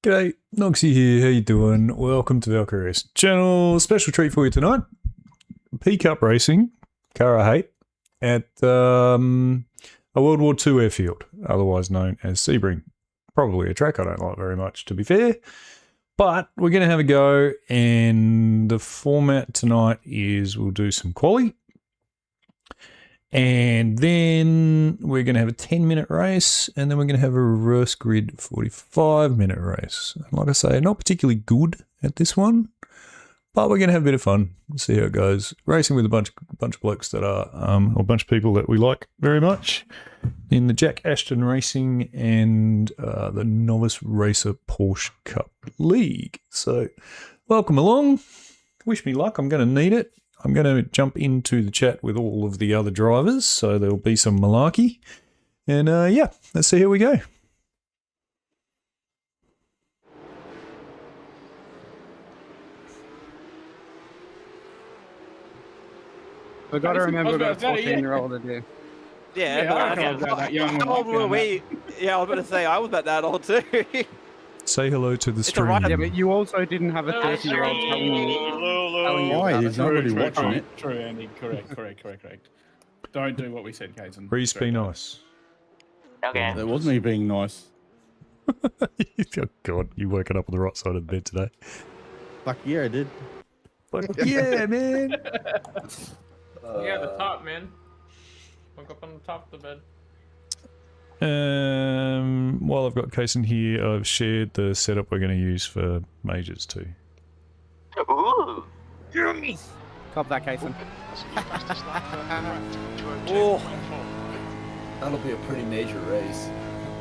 G'day, Knoxy here, how you doing? Welcome to the Racer channel. Special treat for you tonight. PCUP Racing, car I hate, at a World War II airfield, otherwise known as Sebring. Probably a track I don't like very much, to be fair. But we're going to have a go, and the format tonight is we'll do some quali. And then we're going to have a 10-minute race, and then we're going to have a reverse grid 45-minute race. Like I say, not particularly good at this one, but we're going to have a bit of fun. See how it goes. Racing with a bunch of blokes that are, or a bunch of people that we like very much in the Jack Ashton Racing and the Novice Racer Porsche Cup League. So, welcome along. Wish me luck. I'm going to need it. I'm going to jump into the chat with all of the other drivers, so there'll be some malarkey. And yeah, let's see how we go. We've got to remember about 14-year-old to do. Yeah, I was about that young. how old were we? Yeah, I was going to say, I was about that old too. Say hello to the stream. alright. Yeah, but you also didn't have a 30-year-old telling you. Why? There's nobody watching it. True, Andy. Correct. Don't do what we said, Kaysen. Please be nice. Okay. That was me being nice. Oh God, you woken up on the right side of the bed today. Fuck yeah, I did. But yeah, man. Yeah, the top, man. Woke up on the top of the bed. While I've got Kaysen here, I've shared the setup we're going to use for majors too. Ooh. Cop that, Kaysen. Oh, That'll be a pretty major race.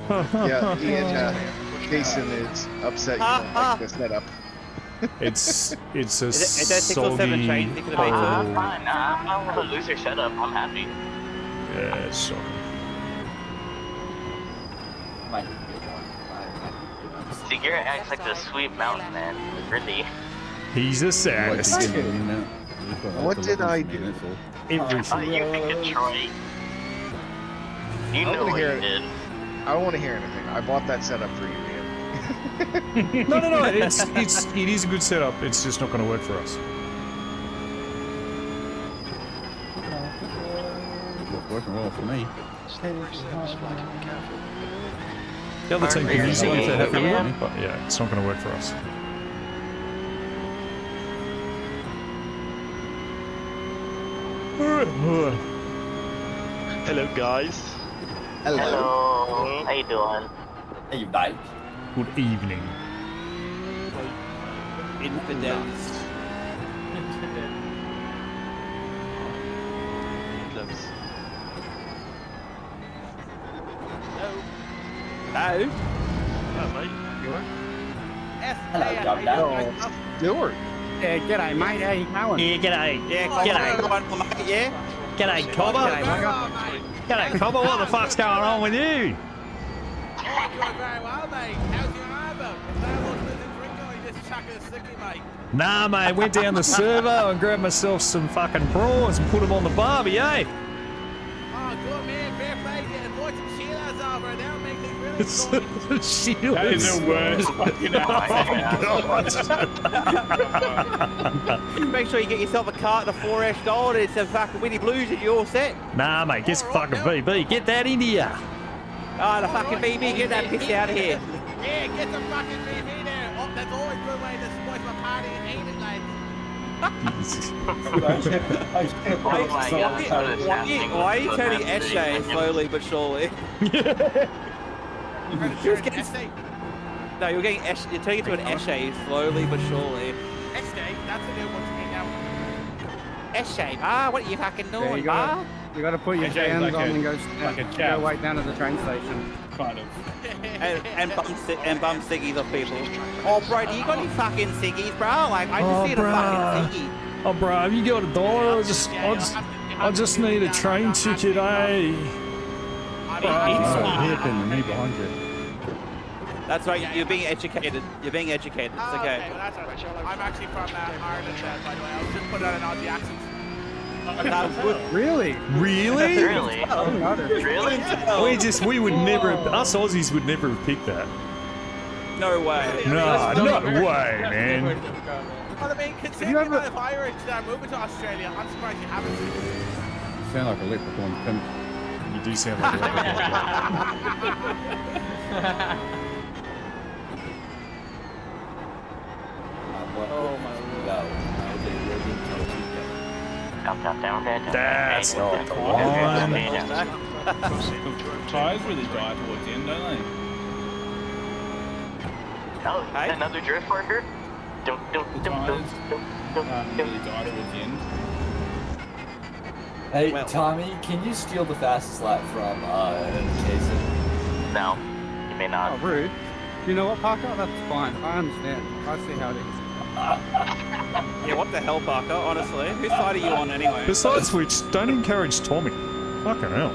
Yeah, and Jason is upset you don't like the setup. It's a is that 6 or 7 soggy trains you could have made I'm to fine. I'm not a loser setup. I'm happy. Yeah, it's soggy. Might be a good one. See, Garrett acts like the sweet mountain man. Really. He's a Like, sadist. you know, What did I do? that's all. Oh, you pick Detroit. You know what you did. I don't want to hear anything. I bought that setup for you, man. No. It is a good setup. It's just not going to work for us. It's working well for me. The other team can use it if they're happy with Yeah. it, but yeah, it's not going to work for us. Hello guys. Hello. How you doing? Hey, you bike. Good evening. infidels. Hello. Hello mate. Hello, John Down. Stewart. Yeah, g'day, mate. How you going? Yeah, g'day. Yeah, g'day. Yeah. G'day, Cobber. G'day, mate. G'day, Cobber. What the fuck's going on with you? Nah, mate. Went down the servo and grabbed myself some fucking prawns and put them on the barbie, eh? That is the worst fucking Make sure you get yourself a cart and a 4S gold and some fucking Winnie Blues and you're all set. Nah, mate. Get some fucking VB. Get that into ya. Oh, the fucking BB, get that piss out of here. Yeah, get some fucking BB there. Oh, that's always a good way to spoil my party and eat it, like. Why are you turning Eshe slowly but surely? Just get- No, you're getting you're turning it to an Eshe slowly but surely. Eshe, that's a new one to me now. Eshe, what are you fucking Yeah, doing, you got to put your AJ 's hands like on a- and go, like a go chav. wait down at the train station. kind of. and bum ciggies off people. Oh, bro, do you got any fucking ciggies, bro? Like, I just need a fucking ciggy. Oh, bro, have you got $1? I just need a train ticket, eh? Here, can me behind you. That's right, you're being educated. You're being educated. It's okay. Well, that's all right. I'm actually from Ireland, by the way. I was just putting on an Aussie accent. That was good. Really? Really? Really? Oh, Really? We would never, us Aussies would never have picked that. No way. No, no way, man. Well, I mean, considering the amount of Irish that are moving to Australia, I'm surprised you haven't. You sound like a leprechaun, Tim. You do sound like a leprechaun. Oh my lord. That's not the one. Tires really die towards the end, don't they? Oh, another drift worker? Tires really die towards the end. Hey, Tommy, can you steal the fastest lap from Jason? No, you may not. Oh, rude. You know what, Parker? That's fine. I understand. I see how it is. Yeah, what the hell, Parker? Honestly, whose side are you on anyway? Besides which, don't encourage Tommy. Fucking hell.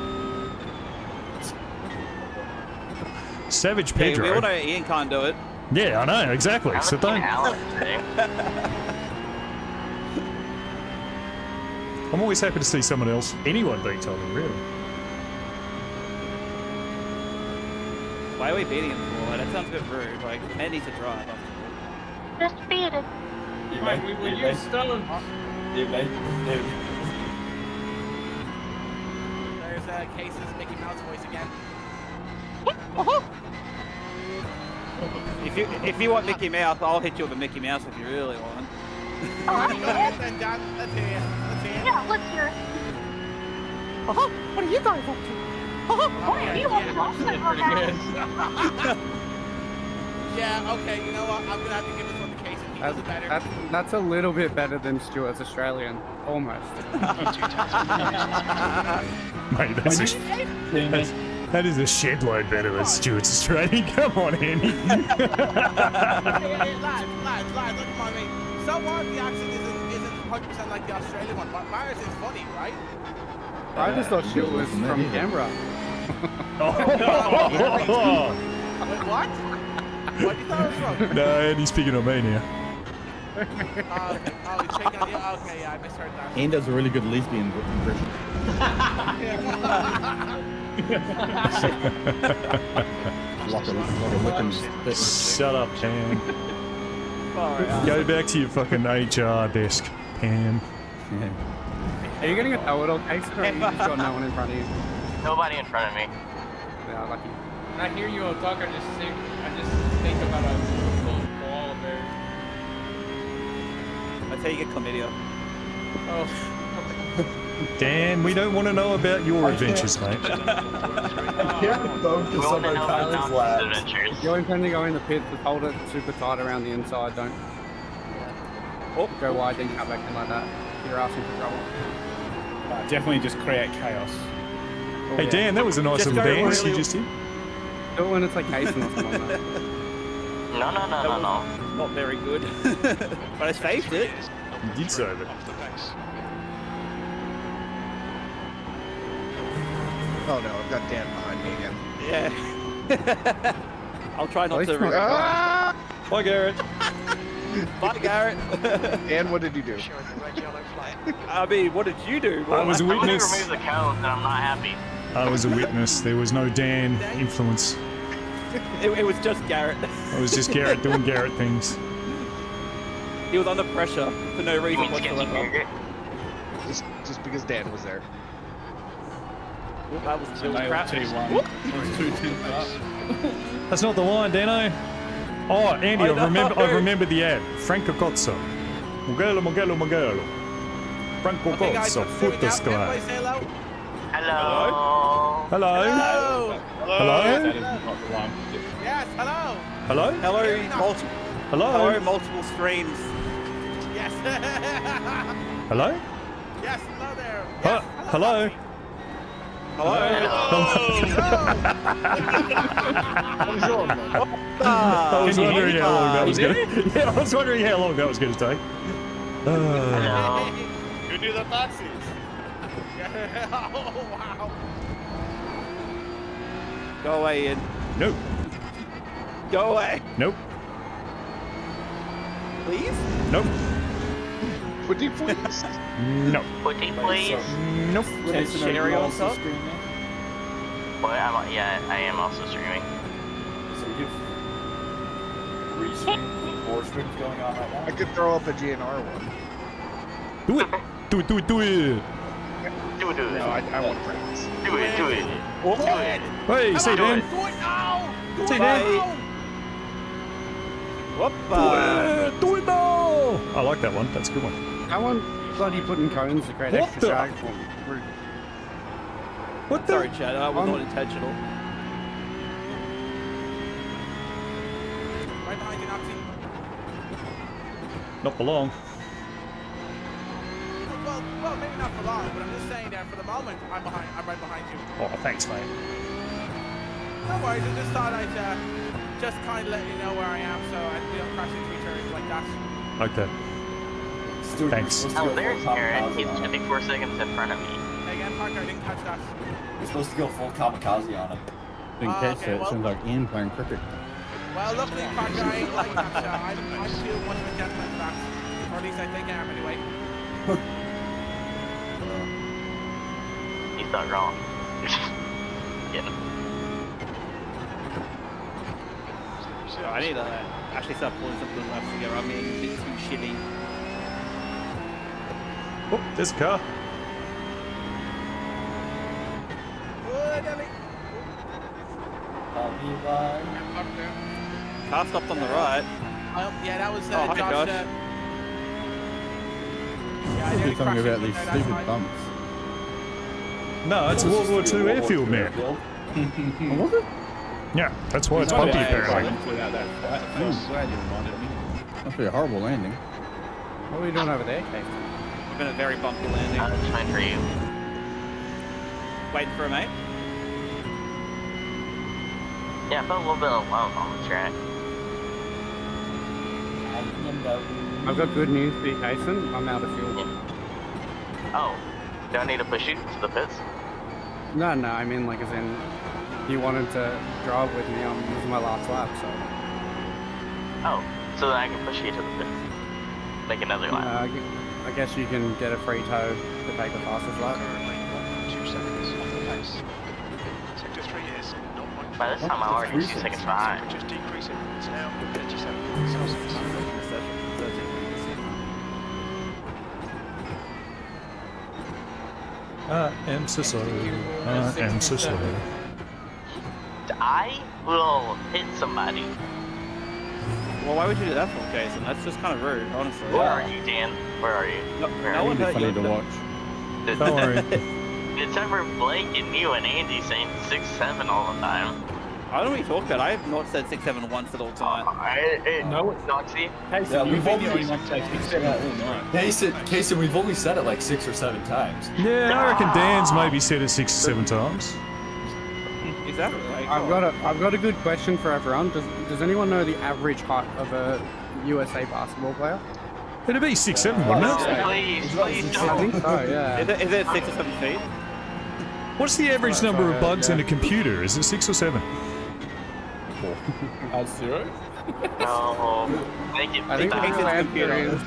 Savage Yeah, Pedro. we all know Ian can't do it. Yeah, I know, exactly. So don't. I'm always happy to see someone else, anyone beat Tommy, really. Why are we beating him for? That sounds a bit rude. Like, Ed needs to drive. Just beat it. Right, we use stones. There's Case's Mickey Mouse voice again. If you want Mickey Mouse, I'll hit you with a Mickey Mouse if you really want. Then, Dan, let's hear you. Let's hear you. Yeah, let's hear it. What are you guys up to? Boy, you want to watch that Pretty good. Yeah, okay, you know what? I'm gonna have to give this one to Case. He does it better. That's a little bit better than Stuart's Australian. Almost. Mate, that is a shed load better than Stuart's Australian. Come on, Andy. Lads, look at my mate. So what? The accent isn't 100% like the Australian one. But Marius is funny, right? I just thought Stuart was from Canberra. Wait, what? What you thought it was from? No, Andy's picking on me now. He's taking on you? Okay, yeah, I misheard that. Ian does a really good lesbian impression. Like a licking spit. Shut up, Pam. Go back to your fucking HR desk, Pam. Yeah. Are you getting a tow at all, Case, or you just got no one in front of you? Nobody in front of me. Yeah, lucky. When I hear you all talk, I just think about a little koala bear. That's how you get chlamydia. Oh. Dan, we don't want to know about your adventures, mate. We want to know about Knox's adventures. If you're intending to go in the pit, just hold it super tight around the inside. Don't go wide, then cut back in like that. You're asking for trouble. Definitely just create chaos. Oh, Hey, yeah. Dan, that was a nice Just little go dance really- you just did. Do it when it's like Case and someone though. No. Not very good. But I saved it. You did so, but Oh no, I've got Dan behind me again. Yeah. I'll try not to. Ah! Bye, Garrett. Bye, Garrett. Dan, what did you do? I mean, what did you do? I was a Somebody witness. remove the cones and I'm not happy. I was a witness. There was no Dan influence. It was just Garrett. I was just Garrett doing Garrett things. He was under pressure for no You reason mean sketchy whatsoever. burger? Just because Dan was there. That was So still they crap. 2-1. It was 2-10 up. That's not the line, Dano. Oh, Andy, I know. I remember the ad. Franco Cozzo. Mugello. Franco Okay, guys, Cozzo. let's do it now. Puta Can everybody sky. say hello? Hello. Hello? Hello. Hello? That is not the one. Yes, hello. Hello? Hello, Hello? multiple streams. Yes. Hello? Yes, hello there. Huh? Hello? Hello. I was wondering how long that was going to... Yeah, I was wondering how long that was going to take. Hello. You do the taxis. Oh, wow. Go away, Ian. Nope. Go away. Nope. Please? Nope. Would you please? No. Putty, please. Nope. Cherry on top? Boy, I am also streaming. War streams going on right now. I could throw up a GNR one. Do it. Do it. Do it. Do it. Do it. No, I want practice. Do it. Do it. What? Do it. Hey, see Dan. Do it now! Do See it Dan. now! Whoop. Do it now. I like that one. That's a good one. I want bloody putting cones to create What extra the- drag for me. What the? Sorry, Chad. That was not intentional. Right behind you, Knoxy. Not for long. Well, maybe not for long, but I'm just saying that for the moment, I'm right behind you. Oh, thanks, mate. No worries, I just thought I'd just kind of let you know where I am, so I don't crash into each other like that. Okay. Stuart, Thanks. you're supposed to Oh, go there's full Aaron. kamikaze He's on him. 24 seconds in front of me. Hey, again, Parker, I didn't catch that. You're supposed to go full kamikaze on him. Didn't catch okay, that. It well- sounds like Ian playing cricket. Well, luckily, Parker, I ain't like that. I'm too much of a gentleman for that. Or at least I think I am anyway. He's not wrong. Get him. I need to actually start pulling some good laps together. I'm getting a bit too shitty. Oh, there's a car. Good, Ellie. I'll be by. Car stopped on the right. Yeah, that was Oh, hi, Josh. Josh. Yeah, I Do nearly something crashed about into these there that stupid time. bumps. No, it's a World War II airfield, man. Was it? Yeah, that's why it's Oh, bumpy, yeah, apparently. without that fight. I'm glad you reminded me. Must be a horrible landing. What are we doing over there, Kate? It's been a very bumpy landing. It's fine for you. Waiting for a mate. Yeah, I felt a little bit alone on the track. I've got good news for you, Jason. I'm out of fuel. Oh, do I need to push you to the pits? No, I mean, like, as in, you wanted to drive with me on this is my last lap, so. Oh, so then I can push you to the pits. Make another lap. I guess you can get a free tow to take the fastest lap. By this time, I'm already 2 seconds behind. I am so sorry. I am so sorry. I will hit somebody. Well, why would you do that for, Jason? That's just kind of rude, honestly. Where are you, Dan? Where are you? No, Where no are one you? hurt Funny you. to watch. Don't worry. It's ever Blake and you and Andy saying 6'7" all the time. I don't know what you're talking about. I have not said 6'7" once at all time. No, it's Knoxy. Yeah, we've only Casey, Casey, we've only said it like 6 or 7 times. Yeah, I reckon Dan's maybe said it 6 or 7 times. Exactly. I've got a good question for everyone. Does anyone know the average height of a USA basketball player? It'd be 6'7", wouldn't it? Please I think don't. so, yeah. Is it 6 or 7 feet? What's the average number of bugs in a computer? Is it 6 or 7? 0? No. Make it I think the stop. real answer is,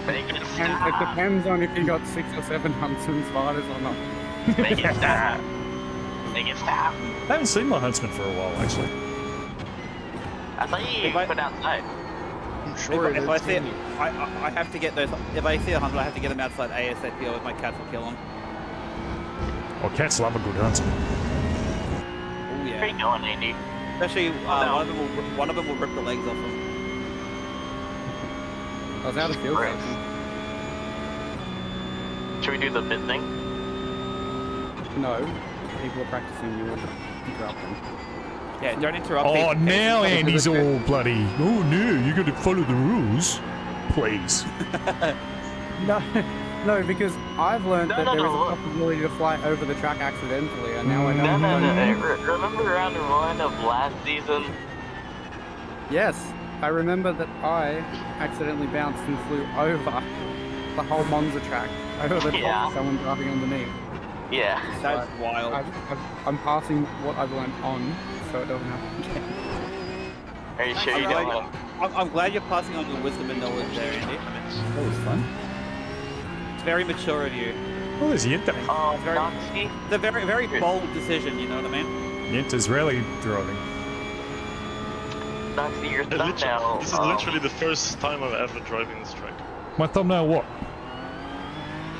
Make it and it stop. depends on if you got 6 or 7 Huntsman spiders or not. Make it stop. Make it stop. I haven't seen my huntsman for a while, actually. I thought you put outside. I'm sure If I see it, I have to get those. If I see a hunter, I have to get them outside ASAP, or my cats will kill them. Oh, cats love a good huntsman. Oh Where yeah. you going, Andy? Especially no. one of them will rip the legs off them. I was out of field. Right. Should we do the pit thing? No, people are practicing you and interrupt them. Yeah, don't interrupt. Oh, people. now Andy's all bloody. Oh no, you got to follow the rules, please. No, because I've learned No, that no, there is no, a possibility to fly over the track accidentally, and now I No, know. no. Remember round 1 of last season? Yes, I remember that I accidentally bounced and flew over the whole Monza track, over the top Yeah. of someone driving underneath. Yeah. That's wild. I'm passing what I've learned on, so it doesn't happen again. Are you sure you don't? I'm glad you're passing on your wisdom and knowledge there, Andy. That was fun. It's very mature of you. Oh, there's Yenta. Oh, Very- Knoxy? It's a very bold decision, you know what I mean? Yenta's rally driving. Knoxy, your thumbnail. This is literally the first time I'm ever driving this track. My thumbnail what?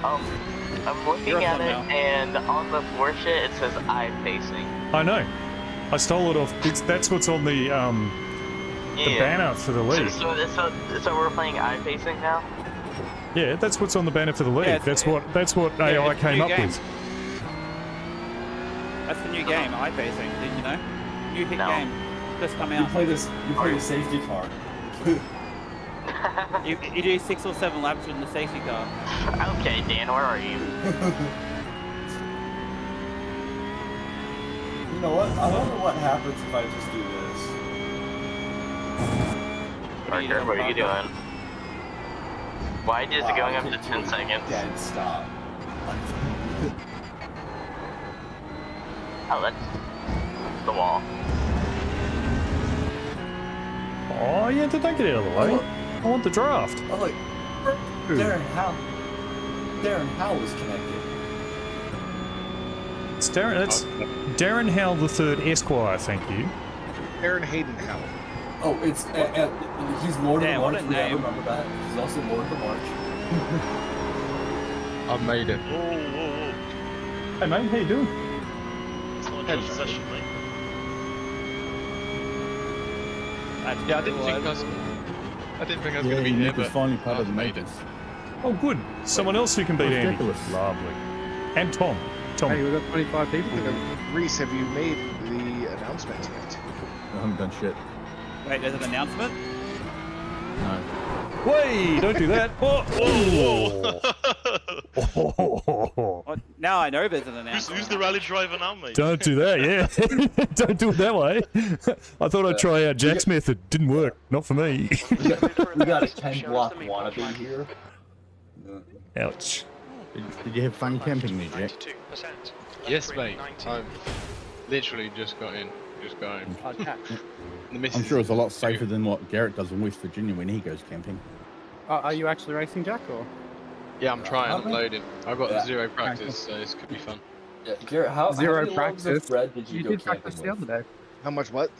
I'm looking at it, and on the floor shit, it says eye facing. I know. I stole it off. That's what's on the banner for the league. So we're playing eye facing now? Yeah, that's what's on the banner for the league. Yeah, that's what AI came up with. That's the new game, eye facing. Did you know? New hit game. Just come out. You play the safety car. you do 6 or 7 laps in the safety car. Okay, Dan, where are you? You know what? I wonder what happens if I just do this. Parker, what are you doing? Why is it going up to 10 seconds? Dead stop. Oh, that's the wall. Oh yeah, don't get out of the way. I want the draft. Oh, like Darren Howell was connected. It's Darren. That's Darren Howell the Third Esquire. Thank you. Aaron Hayden Howell. Oh, it's he's Lord of the March. What a name. Remember that? He's also Lord of the March. I made it. Whoa. Hey mate, how you doing? It's not just a session, mate. Yeah, I didn't think I was going to be Nick here, is finally part of the majors. Oh good. Someone else who can beat Andy. Ridiculous. Lovely. And Tom. Hey, we've got 25 people. Reese, have you made the announcement yet? I haven't done shit. Wait, there's an announcement? No. Wait, don't do that. Oh. Well, now I know there's an announcement. Who's the rally driver now, mate? Don't do that, yeah. Don't do it that way. I thought I'd try out Jack's method. Didn't work. Not for me. We got a 10 block wannabe here. Ouch. Did you have fun camping there, Jack? Yes, mate. I've literally just got in. Just going. I'm sure it's a lot safer than what Garrett does in West Virginia when he goes camping. Are you actually racing, Jack, or? Yeah, I'm trying. I'm loading. I've got 0 practice, so this could be fun. Yeah, Garrett, how Zero many loaves practice. of bread did you go did camping practice with? the other day. How much what?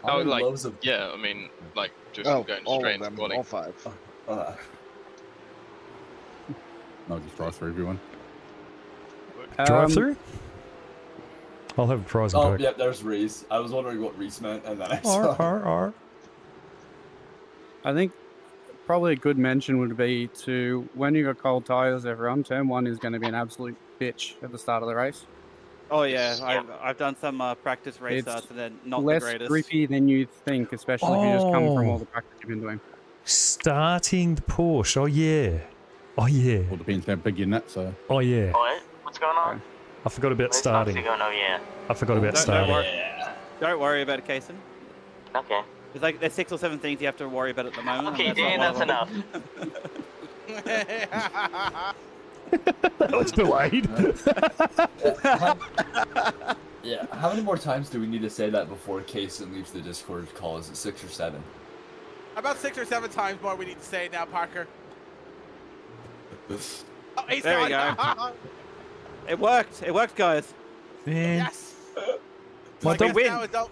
How many like, loaves of... yeah, I mean, like, just Oh, going all straight of into them, quality. all 5. No, just drive through everyone. Drive through? I'll have a prize and Oh, pack. yeah, there's Reese. I was wondering what Reese meant, and then I saw... R. I think probably a good mention would be to, when you got cold tyres, everyone, turn 1 is going to be an absolute bitch at the start of the race. Oh yeah, I've done some practice race It's starts and they're not less the greatest. grippy than you think, especially if you just come from all the practice you've been doing. Starting the Porsche. Oh, yeah. Oh, yeah. All depends how big your nuts are. Oh, yeah. What? What's going on? I forgot about starting. Knoxy going, oh yeah. I forgot about starting. Don't worry about it, Kason. Okay. There's like there's 6 or 7 things you have to worry about at the moment. Okay, and Dan, not that's one of them. enough. That was delayed. Yeah, how many more times do we need to say that before Kason leaves the Discord call? Is it 6 or 7? About 6 or 7 times more we need to say it now, Parker. Oh, he's There we gone. It worked. It worked, guys. Man. Yes. Well, I don't guess win. now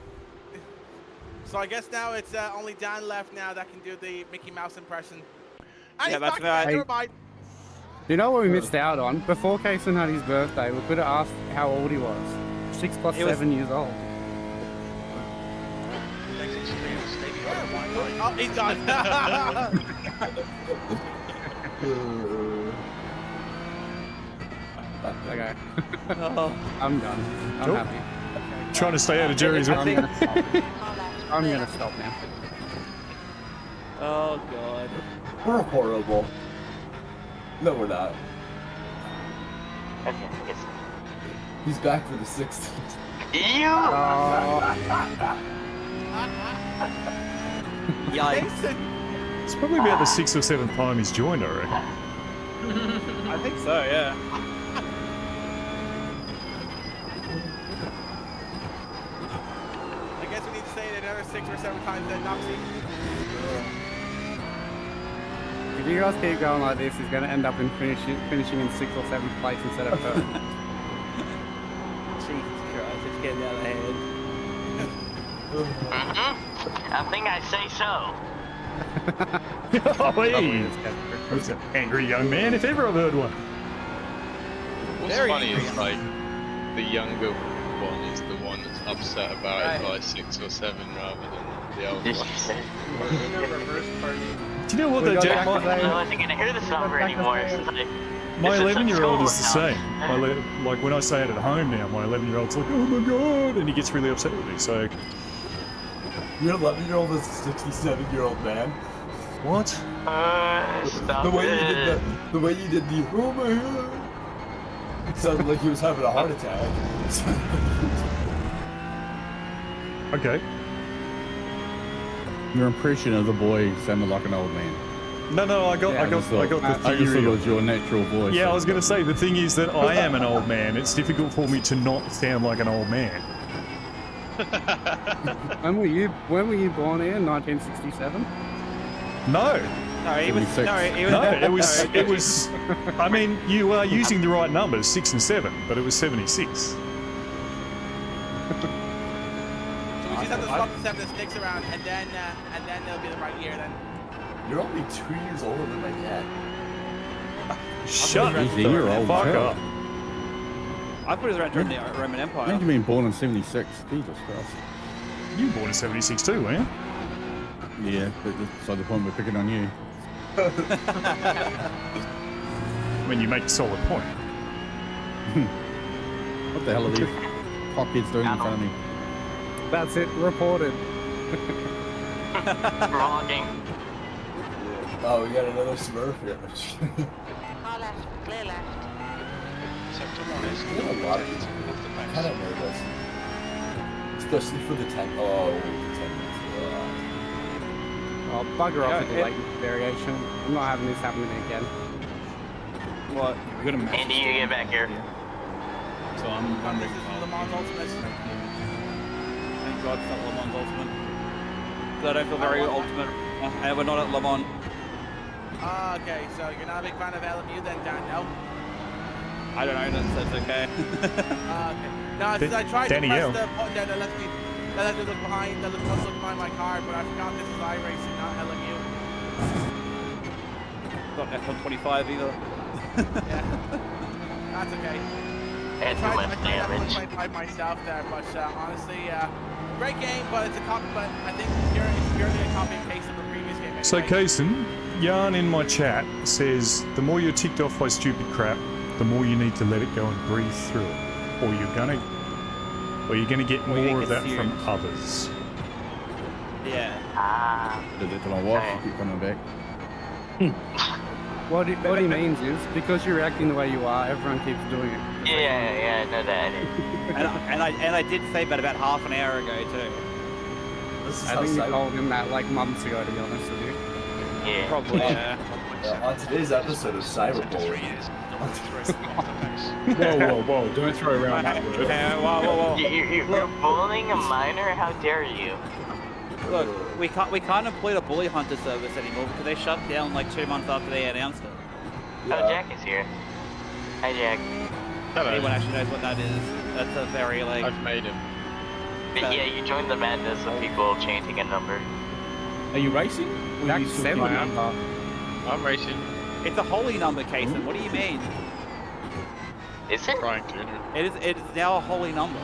so I guess now it's only Dan left now that can do the Mickey Mouse impression. And Yeah, he's that's back. right. Never mind. You know what we missed out on? Before Kason had his birthday, we could have asked how old he was. 6 plus He was- 7 years old. Oh, he's done. Okay. Oh. I'm done. I'm Cool. happy. Trying to stay out of Jerry's I'm way. gonna stop. I'm gonna stop now. Oh god. We're horrible. No, we're not. Okay, it's... He's back for the 16th. Ew! Yikes. It's probably about the 6th or 7th time he's joined, I reckon. I think so, yeah. I guess we need to say it another 6 or 7 times then, Knoxy. If you guys keep going like this, he's gonna end up in finishing in 6th or 7th place instead of 3rd. Jesus Christ, it's getting out of hand. I think I say so. Oh, hey. Who's an angry young man, if ever I've heard one. What's funny is like the younger one is the one that's upset about it by 6 or 7 rather than the old one. Do you know what though, Jack? I wasn't gonna hear this number anymore. My 11-year-old is the same. Like when I say it at home now, my 11-year-old's like, "Oh my god," and he gets really upset with me. So your 11-year-old is a 67-year-old man. What? Stop the way you did the way you did the oh my god. It sounded like he was having a heart attack. Okay. Your impression of the boy sounded like an old man. No, I got the I just thought theory. it was your natural voice. Yeah, I was gonna say the thing is that I am an old man. It's difficult for me to not sound like an old man. When were you born here? 1967? No, No. he was. No, he was. No, it was. I mean, you are using the right numbers, 6 and 7, but it was 76. So we just have to swap the 7 and 6 around, and then it'll be the right year then. You're only 2 years older than my dad. Shut He's a year old. fuck up. I thought he was around during the Roman Empire. When did you mean born in 76? Jesus Christ. You were born in 76 too, weren't you? Yeah, but that's the point we're picking on you. I mean, you make a solid point. What the hell are these pop kids doing in front of me? That's it, reported. Vlogging. Oh, we got another Smurf here. Far left, clear left. Sector 1 is kind of nervous. Especially for the 10. Oh, the 10 minutes. Oh, bugger off with the latency variation. I'm not having this happen again. What? We're gonna Andy, you get back here. So I'm This is Le Mans Ultimate. Thank God it's not Le Mans Ultimate. I don't feel very ultimate. And we're not at Le Mans. Ah, okay, so you're not a big fan of LMU then, Dan, no? I don't own it, so it's okay. Ah, okay. No, since I tried Danny to press Yale. the button there that lets me look behind, that lets me look behind my car, but I forgot this is iRacing, not LMU. Not F125 either. Yeah, that's okay. I And tried left damage. F125 myself there, but honestly, great game, but it's a copy. But I think it's purely a copy and paste of the previous game. Anyway. So, Kaysen, Yarn in my chat says the more you're ticked off by stupid crap, the more you need to let it go and breathe through it, or you're gonna get more of that from others. Yeah. Did it till I watch, you keep coming back. What he means is, because you're acting the way you are, everyone keeps doing it. Yeah, I know that. and I did say that about half an hour ago too. This is I think you told him that like months ago, to be honest with you. Yeah. Probably, yeah. On today's episode of Cyberbullying. Whoa, don't throw around that word. Whoa. You're bullying a minor? How dare you? Look, we can't employ the bully hunter service anymore because they shut down like 2 months after they announced it. Oh, Jack is here. Hi, Jack. Hello. Anyone actually knows what that is? That's a very like. I've made him. But yeah, you joined the madness of people changing a number. Are you racing? That's 7 number. I'm racing. It's a holy number, Kaysen. What do you mean? Is it? Trying to. It is now a holy number.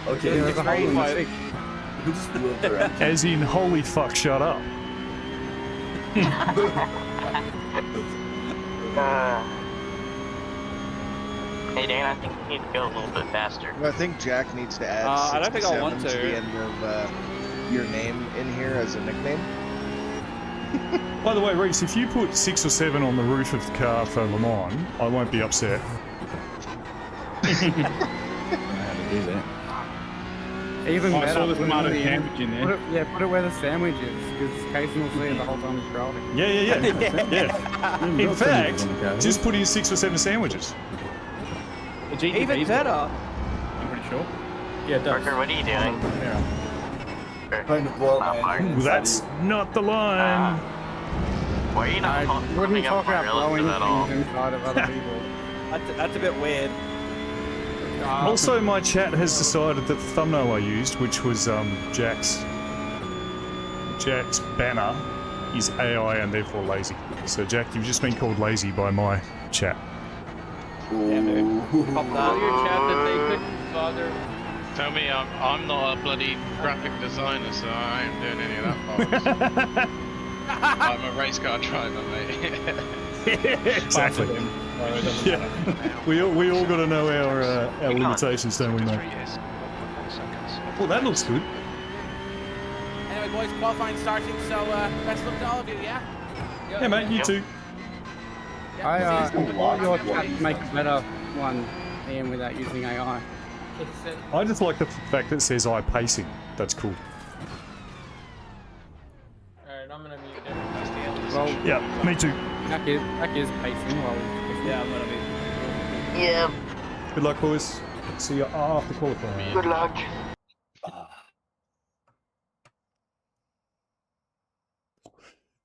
Okay, Yeah, there's a hole in the six. who just blew up their engine? As in, holy fuck, shut up. Hey, Dan, I think we need to go a little bit faster. I think Jack needs to add I don't think I want 67 to. the end of your name in here as a nickname. By the way, Reese, if you put 6 or 7 on the roof of the car for Le Mans, I won't be upset. I don't know how to do that. Even I better, saw this put it amount of in the end. sandwich in there. Put it where the sandwich is, because Kaysen will see it the whole time he's driving. Yeah. In fact, just put in 6 or 7 sandwiches. Even better. I'm pretty sure. Yeah, it does. Parker, what are you doing? Trying to blow up my engine. Well, that's not the line. Why are you not Wouldn't coming up talk my about blowing relative at all? things inside of other people. That's a bit weird. Also, my chat has decided that the thumbnail I used, which was Jack's Jack's banner is AI and therefore lazy. So Jack, you've just been called lazy by my chat. Tell your chat that they couldn't bother. Tell me I'm not a bloody graphic designer, so I ain't doing any of that part. I'm a race car driver, mate. Exactly. Yeah. We all got to know our limitations, don't we, mate? Well, that looks good. Anyway, boys, qualifying starting, so best luck to all of you, yeah? Yeah, mate, you too. I want your chat to make a better one, Ian, without using AI. I just like the fact that it says I pacing. That's cool. Alright, I'm gonna mute them. Well, yeah, me too. Jack is pacing while yeah, I'm gonna be. Yeah. Good luck, boys. See you after qualifying. Good luck.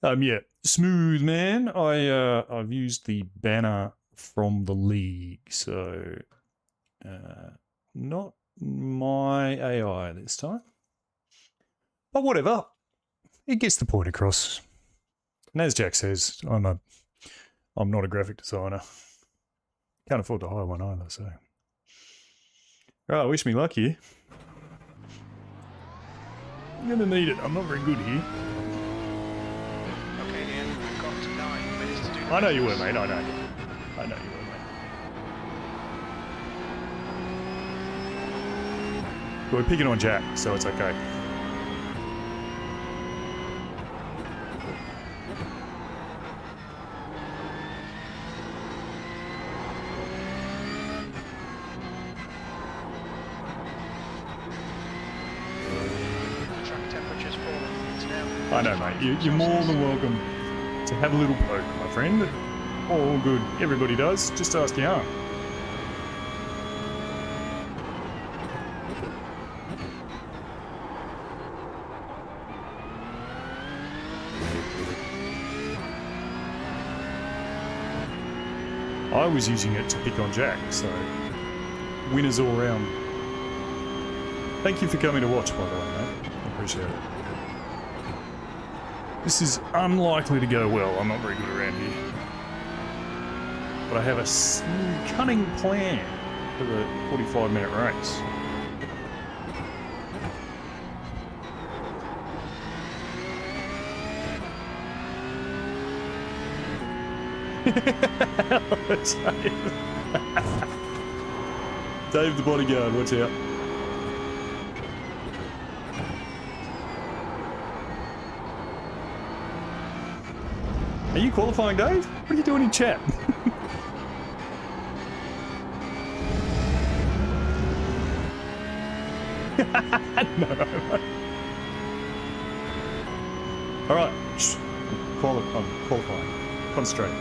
Yeah, smooth, man. I've used the banner from the league, so not my AI this time. But whatever. It gets the point across. And as Jack says, I'm not a graphic designer. Can't afford to hire one either, so. Right, wish me luck here. I'm gonna need it. I'm not very good here. Okay, Ian, we've got 9 minutes to do. I know you were, mate. I know you were, mate. But we're picking on Jack, so it's okay. Track temperature's falling. It's now. I know, mate. You're more than welcome to have a little poke, my friend. All good. Everybody does. Just ask your aunt. I was using it to pick on Jack, so winners all round. Thank you for coming to watch, by the way, mate. I appreciate it. This is unlikely to go well. I'm not very good around here. But I have a cunning plan for the 45-minute race. Dave the bodyguard, watch out. Are you qualifying, Dave? What are you doing in chat? No. Alright. I'm qualifying. Concentrate.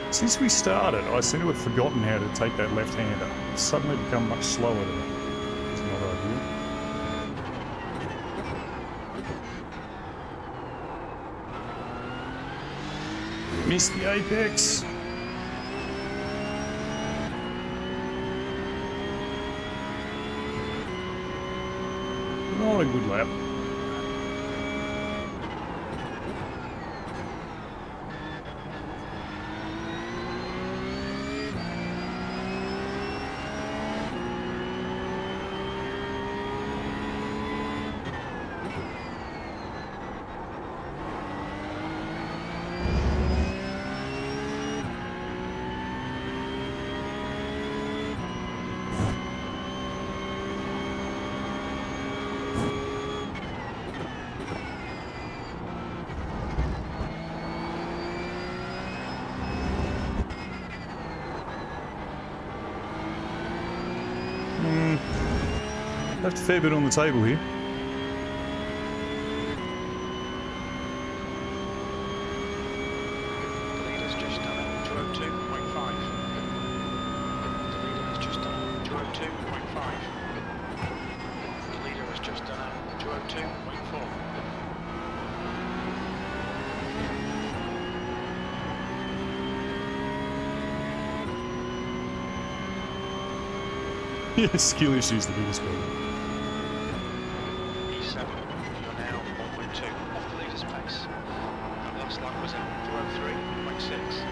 Since we started, I seem to have forgotten how to take that left-hander. It's suddenly become much slower to me. It's not ideal. Missed the apex. Not a good lap. Left a fair bit on the table here. The leader's just done it, 202.5. The leader has just done it, 202.5. The leader has just done it, 202.4. Yeah, skill issues the biggest problem. E7, you're now 1.2 off the leader's pace. That last lap was at 203.6.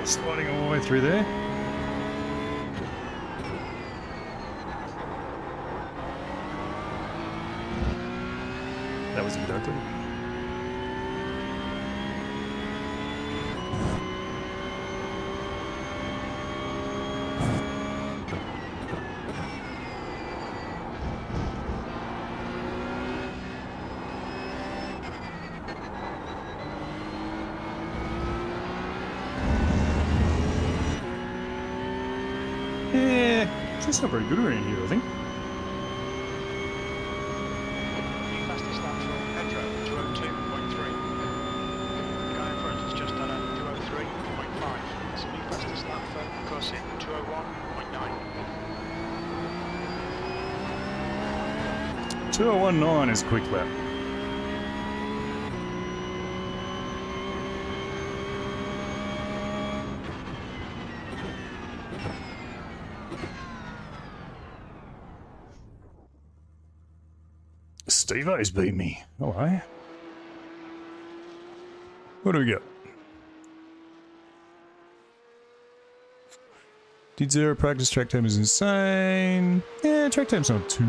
Sliding all the way through there. That was exactly. Yeah, it's not very good around here, I think. New fastest lap for Pedro, 202.3. The guy in front has just done a 203.5. It's a new fastest lap for Cousin, 201.9. 2019 is a quick lap. Steve-O's beat me. All right. What do we got? Did 0 practice. Track time is insane. Yeah, track time's not too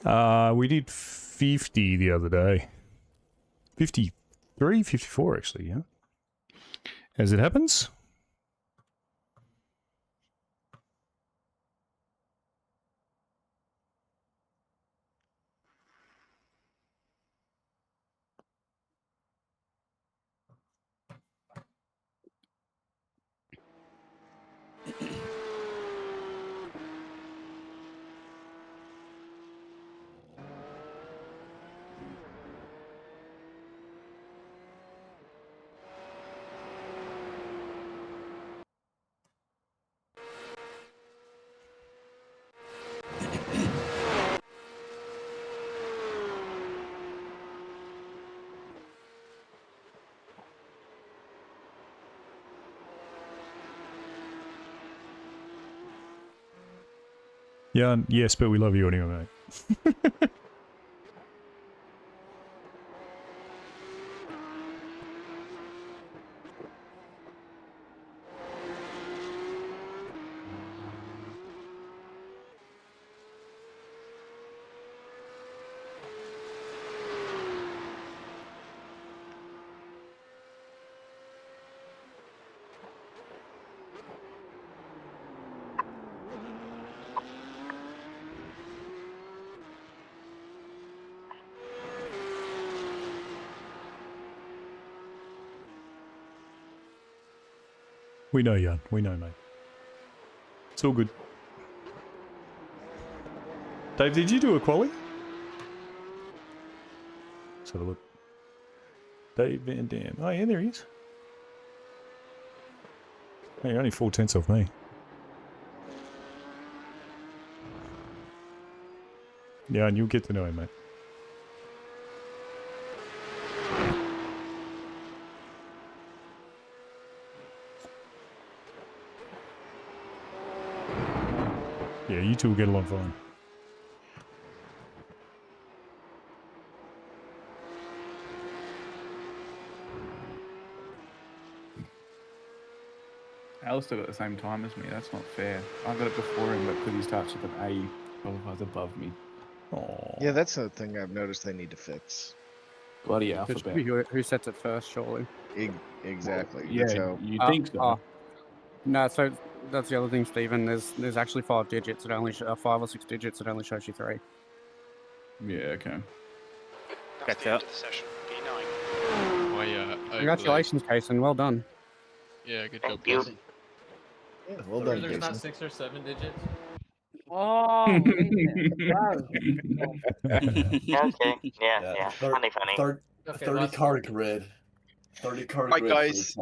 bad. We did 50 the other day. 53, 54 actually, yeah. As it happens. Yeah, yes, but we love you anyway, mate. We know, Jan. We know, mate. It's all good. Dave, did you do a quali? Let's have a look. Dave Van Dam. Oh, yeah, there he is. Hey, only 4/10 off me. Yeah, and you'll get to know him, mate. Yeah, you two will get along fine. Alistair got the same time as me. That's not fair. I got it before him, but because he starts with an A, he qualifies above me. Oh. Yeah, that's a thing I've noticed they need to fix. Bloody It should alphabet. be who sets it first, surely. Exactly. Yeah, That's how. you think so. No, so that's the other thing, Stephen. There's actually 5 digits. It only 5 or 6 digits. It only shows you 3. Yeah, okay. That's the end of the session. P9. Congratulations, Kason. Well done. Yeah, good job, you. guys. Yeah, well Sorry, done, there's not Jason. 6 or 7 digits. Oh, yeah, okay. Yeah. Funny. 30 card grid. 30 card Right, grid. guys.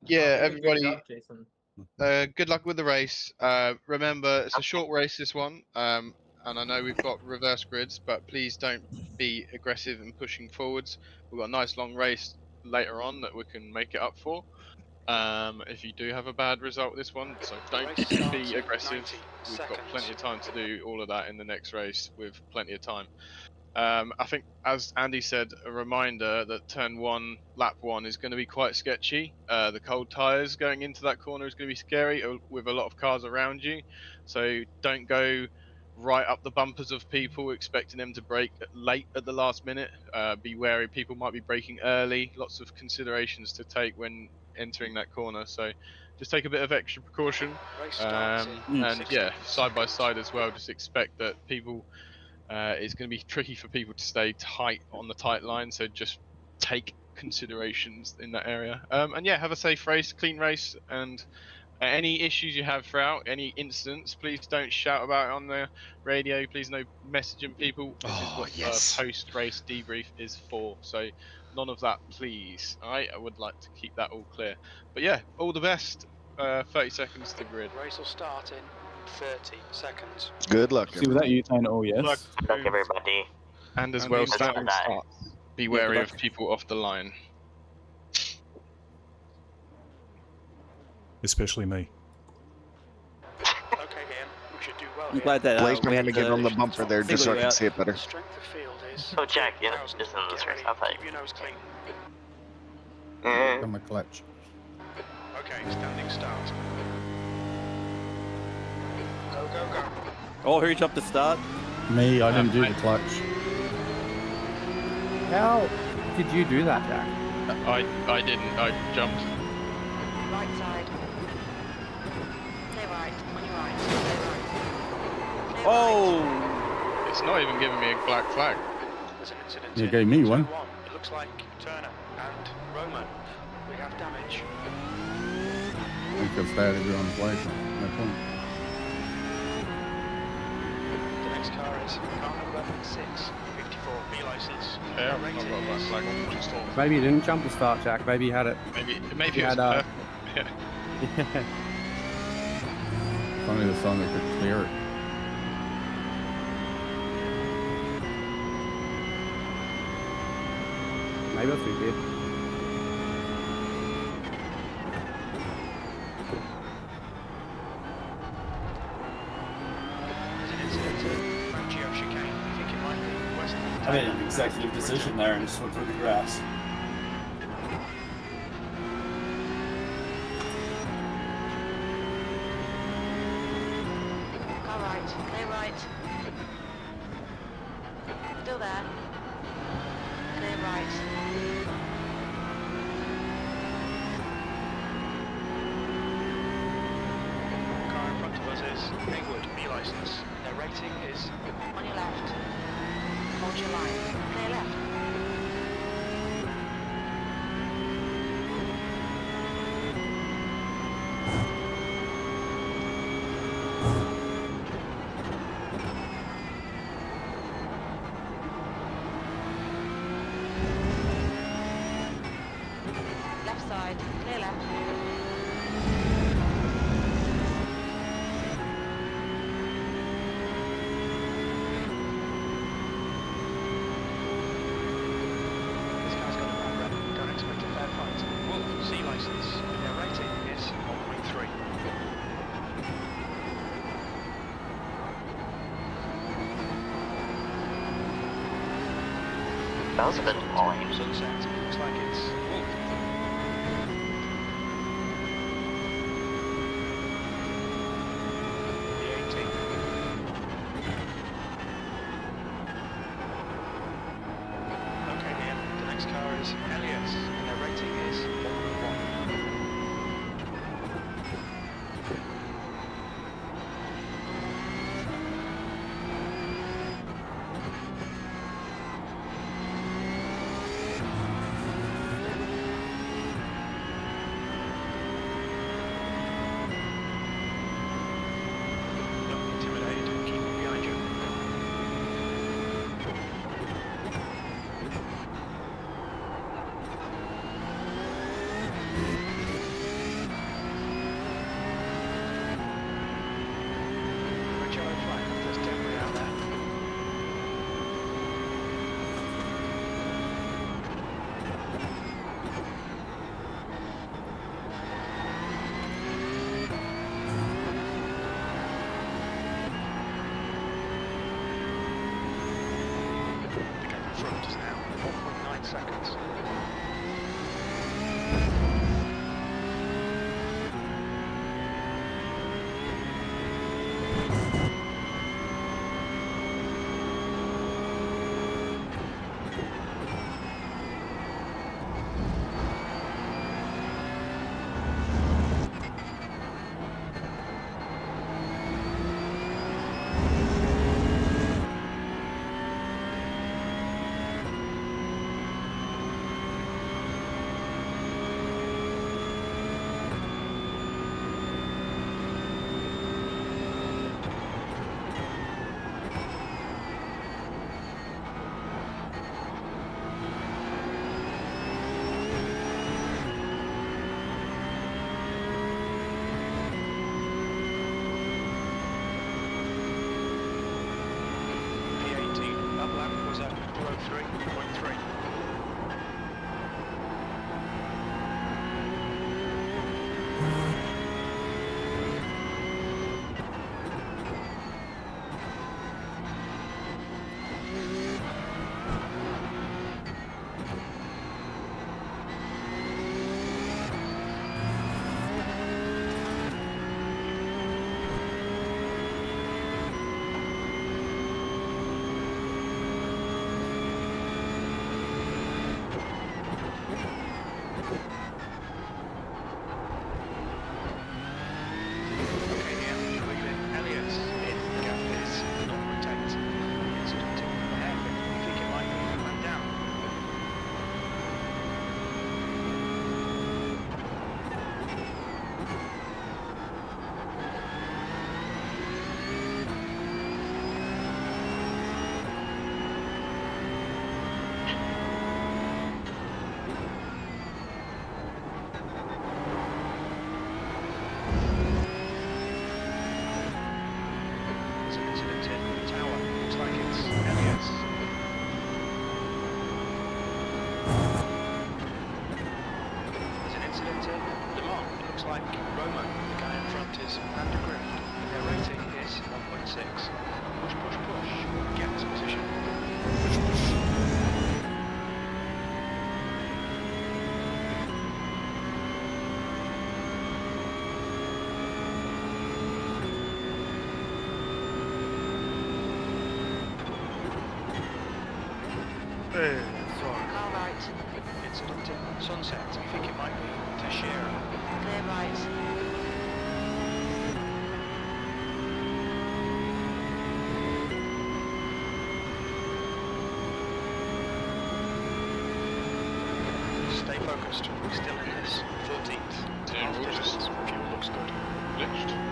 Yeah, everybody. Good luck with the race. Remember, it's a short race, this one. And I know we've got reverse grids, but please don't be aggressive in pushing forwards. We've got a nice long race later on that we can make it up for. If you do have a bad result with this one, so don't be aggressive. We've got plenty of time to do all of that in the next race with plenty of time. I think, as Andy said, a reminder that turn 1, lap 1 is going to be quite sketchy. The cold tyres going into that corner is going to be scary with a lot of cars around you. So don't go right up the bumpers of people expecting them to brake late at the last minute. Be wary, people might be braking early. Lots of considerations to take when entering that corner. So just take a bit of extra precaution. And yeah, side by side as well, just expect that people... it's going to be tricky for people to stay tight on the tight line, so just take considerations in that area. And yeah, have a safe race, clean race, and any issues you have throughout, any incidents, please don't shout about it on the radio. Please no messaging people. This is what post-race debrief is for. So none of that, please. All right, I would like to keep that all clear. But yeah, all the best. 30 seconds to grid. Race will start in 30 seconds. Good luck. See, without you saying, oh, yes. Good luck, everybody. And as well, starting starts. Be wary good of people off the line. Especially me. Okay, Ian, we should do well I'm here. glad that Blake, I'm we going to had get on the bumper there just so I can see it better. Strength of field is... Oh, Jack, yeah, just in this race. I'll Keep your nose clean. On the clutch. Okay, standing start. Go. Oh, who jumped to start? Me, I didn't do the clutch. How did you do that, Jack? I didn't. I jumped. Right side. Stay right. On your right. Stay right. Oh! It's not even giving me a black flag. There's an incident You in gave me one. turn 1. It looks like Turner and Roman. We have damage. I think I've started on the flag. No point. The next car is car number 654 B license. Yeah, I've not got a black flag. Just all. Maybe you didn't jump to start, Jack. Maybe you had it. Maybe You it's had, yeah. Funny the song they could clear it. Maybe that's what you did. There's an incident in Fangio chicane. I think it might be west of I made an executive decision there and just went through the grass. All right. Stay right. Still there. Stay right. car in front of us is Haywood B license. Their rating is On your left. Hold your line. Clear left. Left side. Clear left. was a bit annoying. Sunset, looks like it's... Sunset, I think it might be Tashira. Clear right. Stay focused. We're still in this 14th. Half distance. Fuel looks good. Glitched.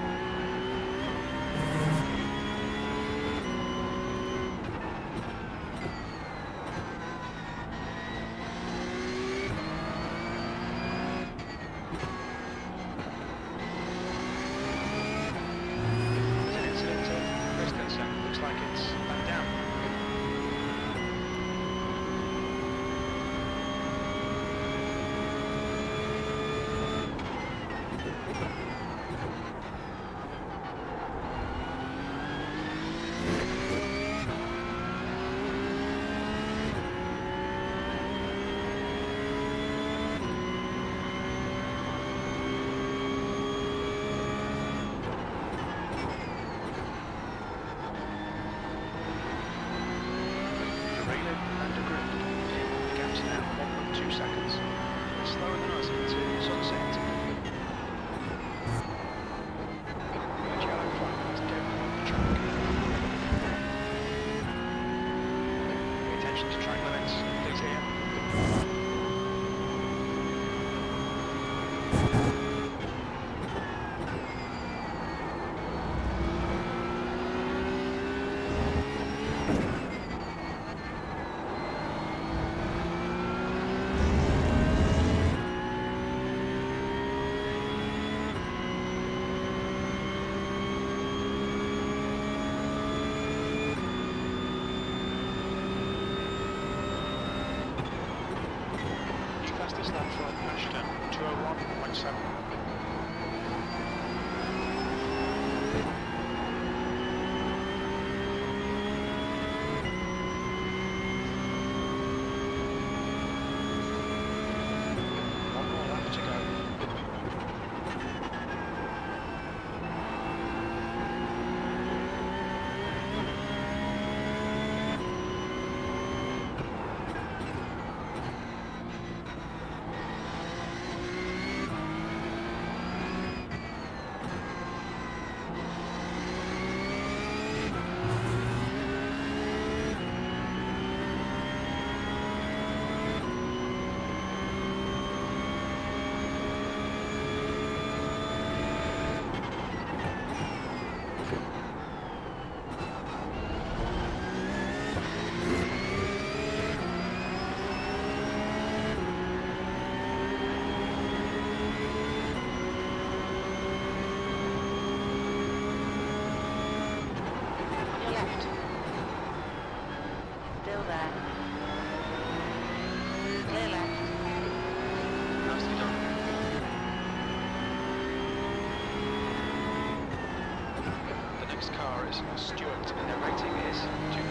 car is Stuart, and their rating is 2.1.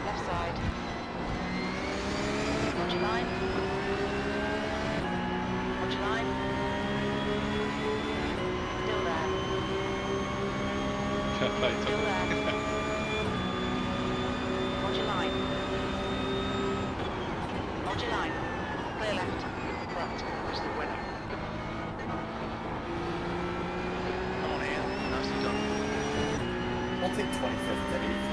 Left side. Hold your line. Hold your line. Still there. Still there. Hold your line. Hold your line. Clear left. Pratt is the winner. Come on, Ian. Nicely done. I'll take 25th to 8th.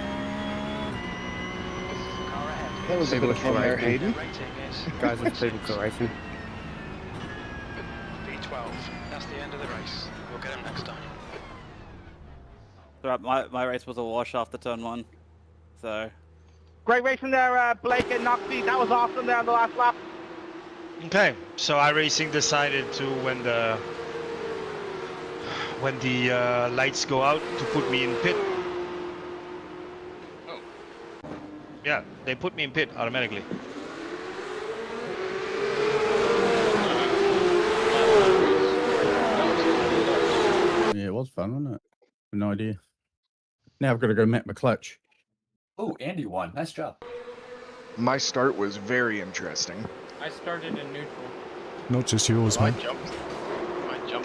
Car ahead. That was a bit of fun there, Hayden. Rating is Guys, let's leave it to racing. V12. That's the end of the race. We'll get him next time. Right, my race was a wash after turn 1. So. Great racing there, Blake and Knoxy. That was awesome there on the last lap. Okay, so iRacing decided to when the lights go out to put me in pit. Oh. Yeah, they put me in pit automatically. Yeah, it was fun, wasn't it? No idea. Now I've got to go met my clutch. Oh, Andy won. Nice job. My start was very interesting. I started in neutral. Not just yours, I mate. jumped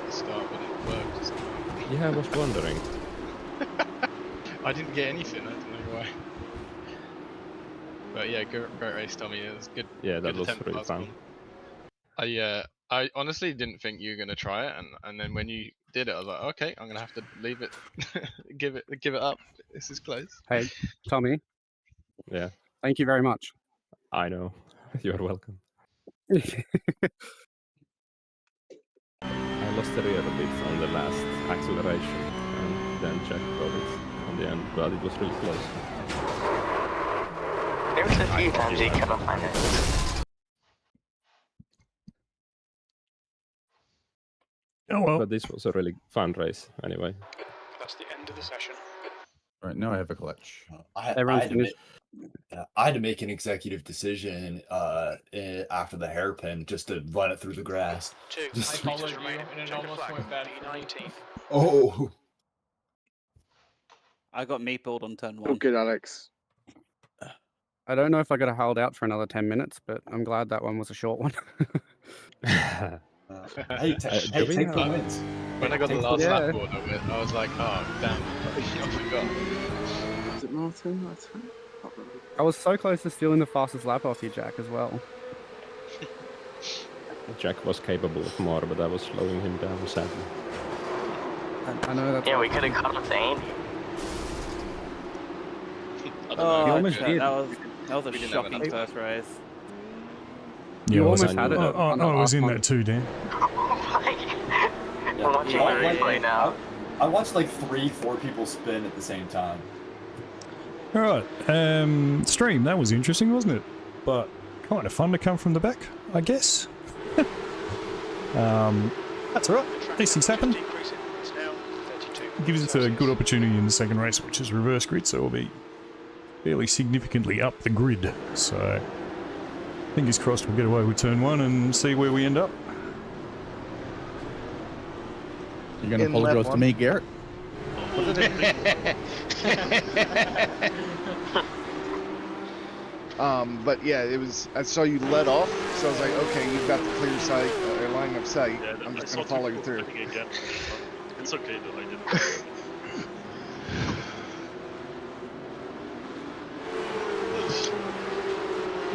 the start, but it worked. Yeah, I was wondering. I didn't get anything. I don't know why. But yeah, great race, Tommy. It was good. Yeah, that good was attempt really last fun. one. I honestly didn't think you were gonna try it, and then when you did it, I was like, okay, I'm gonna have to leave it, give it up. This is close. Hey, Tommy. Yeah. Thank you very much. I know. You're welcome. I lost the rear a bit on the last acceleration, and then Jack got it on the end, but it was really close. There was a few times he cut off my nose. Oh well. But this was a really fun race, anyway. That's the end of the session. Right, now I have a clutch. I had to make an executive decision after the hairpin just to run it through the grass. I followed you, and it almost went bad for me. Oh. I got meatballed on turn 1. Oh, good, Alex. I don't know if I could have held out for another 10 minutes, but I'm glad that one was a short one. Hey, take the wins. When I got the last lap board, I was like, oh damn, I forgot. Is it Martin? I was so close to stealing the fastest lap off you, Jack, as well. Jack was capable of more, but I was slowing him down, sadly. I know that's. Yeah, we could have caught up to Andy. Oh, that was a shocking first race. Yeah, almost had it. I was in that too, Dan. I'm watching my replay now. I watched like 3-4 people spin at the same time. All right, stream. That was interesting, wasn't it? But kind of fun to come from the back, I guess. That's all right. These things happen. Gives us a good opportunity in the second race, which is reverse grid, so we'll be fairly significantly up the grid. So fingers crossed we'll get away with turn 1 and see where we end up. You're going to apologize to me, Garrett? But yeah, it was. I saw you let off, so I was like, okay, you've got the clear sight, line of sight. Yeah, I'm just gonna follow you through. Again. It's okay that I didn't.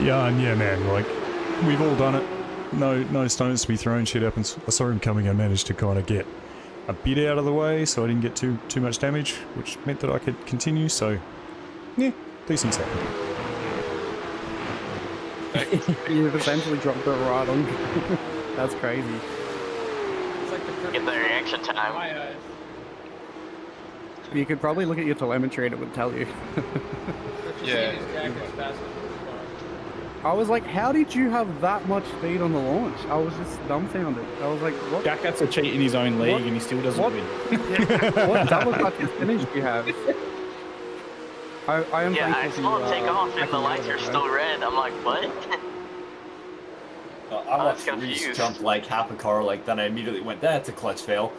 Yeah, man, like, we've all done it. No stones to be thrown, shit happens. I saw him coming, I managed to kind of get a bit out of the way, so I didn't get too much damage, which meant that I could continue, so, yeah, these things happen. You've essentially dropped it right on. That's crazy. Get the reaction time. You could probably look at your telemetry and it would tell you. Yeah. I was like, how did you have that much speed on the launch? I was just dumbfounded. I was like, what? Jack has to cheat in his own league and he still doesn't win. What double clutch percentage do you have? I am Yeah, I thankful saw for him take off and the lights are still red. I'm like, what? I watched Reese jump like half a car, like then I immediately went, that's a clutch fail.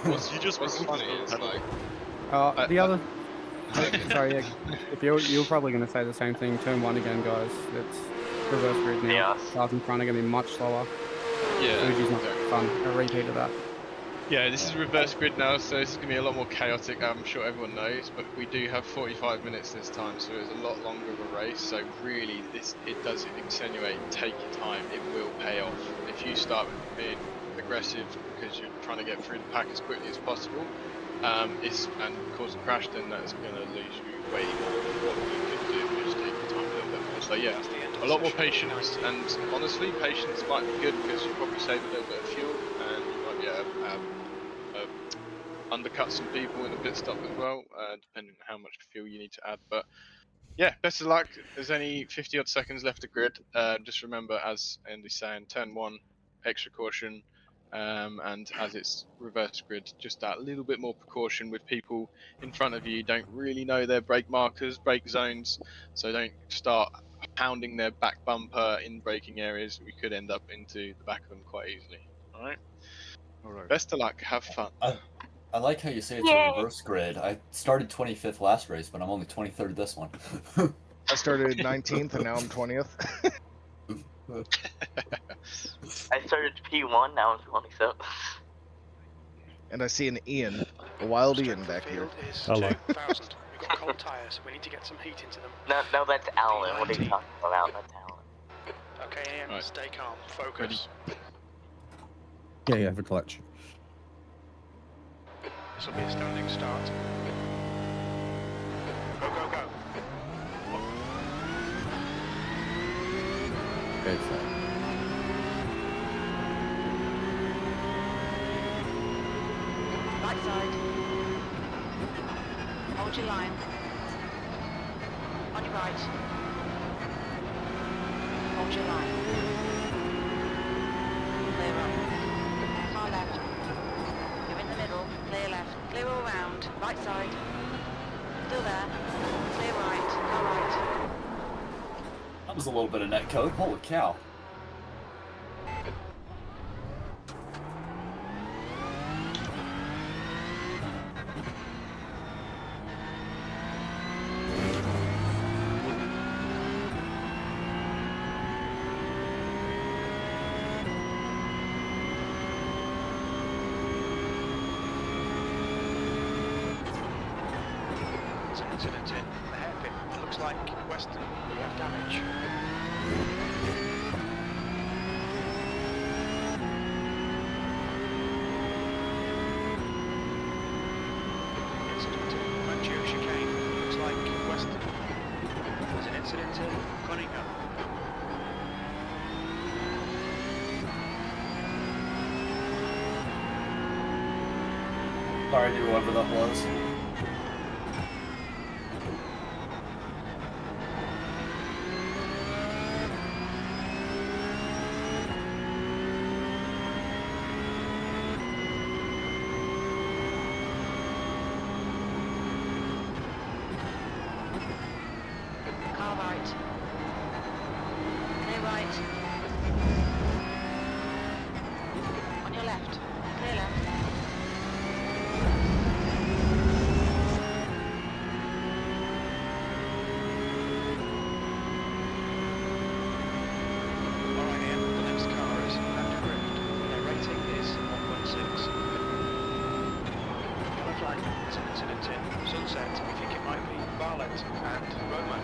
What's funny is like the other. Sorry, yeah, if you're probably going to say the same thing. Turn 1 again, guys. It's reverse grid now. Yeah. Cars in front are going to be much slower. Yeah. Fuji's not fun. A repeat of that. Yeah, this is reverse grid now, so this is going to be a lot more chaotic, I'm sure everyone knows, but we do have 45 minutes this time, so it's a lot longer of a race, so really, it does extenuate, take your time, it will pay off. If you start being aggressive because you're trying to get through the pack as quickly as possible, and cause a crash, then that's going to lose you way more than what you could do, just take your time a little bit more. So yeah, a lot more patience, and honestly, patience might be good because you probably save a little bit of fuel, and you might be able to undercut some people in the pit stop as well, depending on how much fuel you need to add. But yeah, best of luck. There's only 50 odd seconds left of grid. Just remember, as Andy's saying, turn 1, extra caution, and as it's reverse grid, just that little bit more precaution with people in front of you. Don't really know their brake markers, brake zones, so don't start pounding their back bumper in braking areas. We could end up into the back of them quite easily. All right. Best of luck. Have fun. I like how you say it's a reverse grid. I started 25th last race, but I'm only 23rd this one. I started 19th and now I'm 20th. I started P1, now I'm 27. And I see an Ian, a wild Ian back here. Hello. We've got cold tyres, so we need to get some heat into them. No, that's Alan. What are you talking about? That's Alan. Okay, Ian, stay calm. Focus. Yeah, have a clutch. This will be a standing start. Go, go, go. Okay, so. Right side. Hold your line. On your right. Hold your line. Clear up. Far left. You're in the middle. Clear left. Clear all round. Right side. Still there. Clear right. Far right. That was a little bit of net code. Holy cow. It's an incident in the hairpin. It looks like Western, we have damage. Incident in Manchu chicane. Looks like Western. There's an incident in Cunningham. Sorry to whoever that was. Car right. Clear right. On your left. Clear left. Alright, Ian, the next car is Left Drift. Their rating is 1.6. Yellow flag, it's an incident in Sunset. We think it might be Barlett and Roman.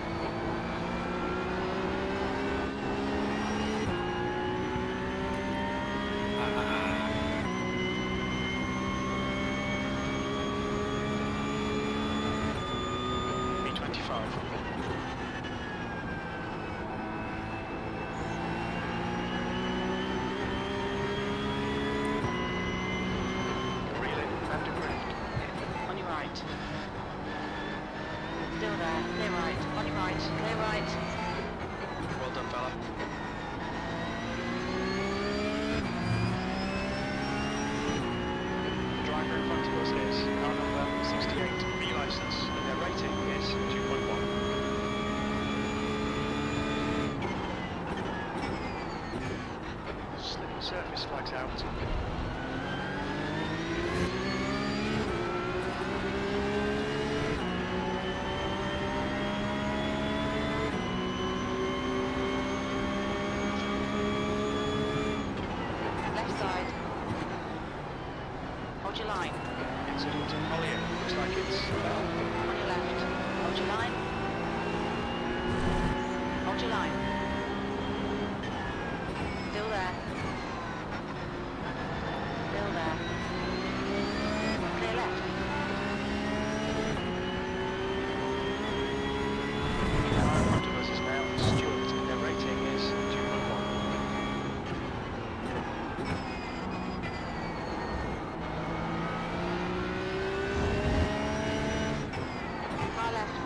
B25. Reeling and drift. On your right. Still there. Clear right. On your right. Clear right. Well done, fella. Surface flags out. Left side. Hold your line. Incident in Collier. Looks like it's On your left. Hold your line. Hold your line. Still there. Still there. Clear left. in front of us is now Stewart. Their rating is 2.1. Far left.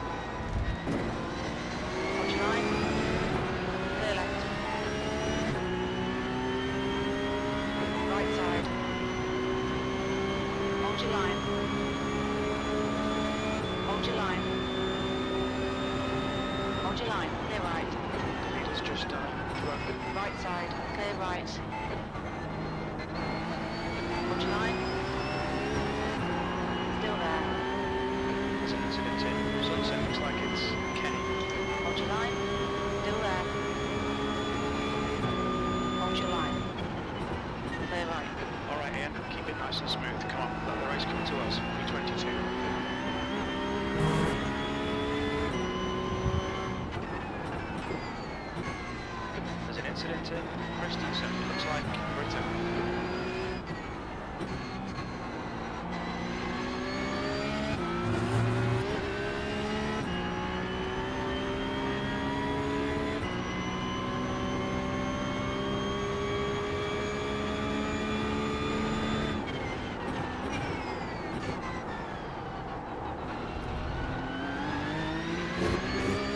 Hold your line. Clear left. Right side. Hold your line. Hold your line. Hold your line. Clear right. Leader's just done. Right side. Clear right. Hold your line. Still there. There's an incident in Sunset. Looks like it's Kenny. Hold your line. Still there. Hold your line. Clear right. All right, Ian. Keep it nice and smooth. Come on. Let the race come to us. P22. There's an incident in Christensen. Looks like Britain.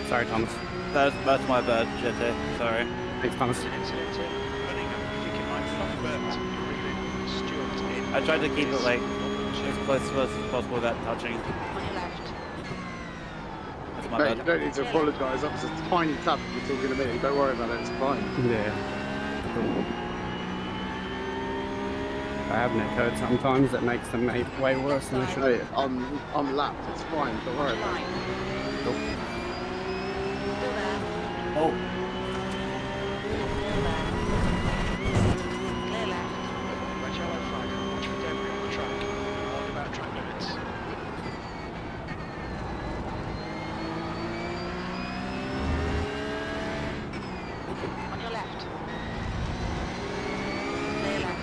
Sorry, Thomas. That's my bad, JT. Sorry. Thanks, Thomas. There's an incident in Birmingham. If you can mind Cuthbert, Stewart in. I tried to keep it like as close as possible without touching. On your left. That's my Mate, bad. you don't need to apologise. That was a tiny tap if you're talking to me. Don't worry about it. It's fine. Yeah. I have net code sometimes that makes them way worse than they should. Hey, I'm lapped. It's fine. Don't worry about it. Still there. Oh. Still there. Clear left. Red yellow flag. Watch for debris on the track. Warned about track limits. On your left. Clear left.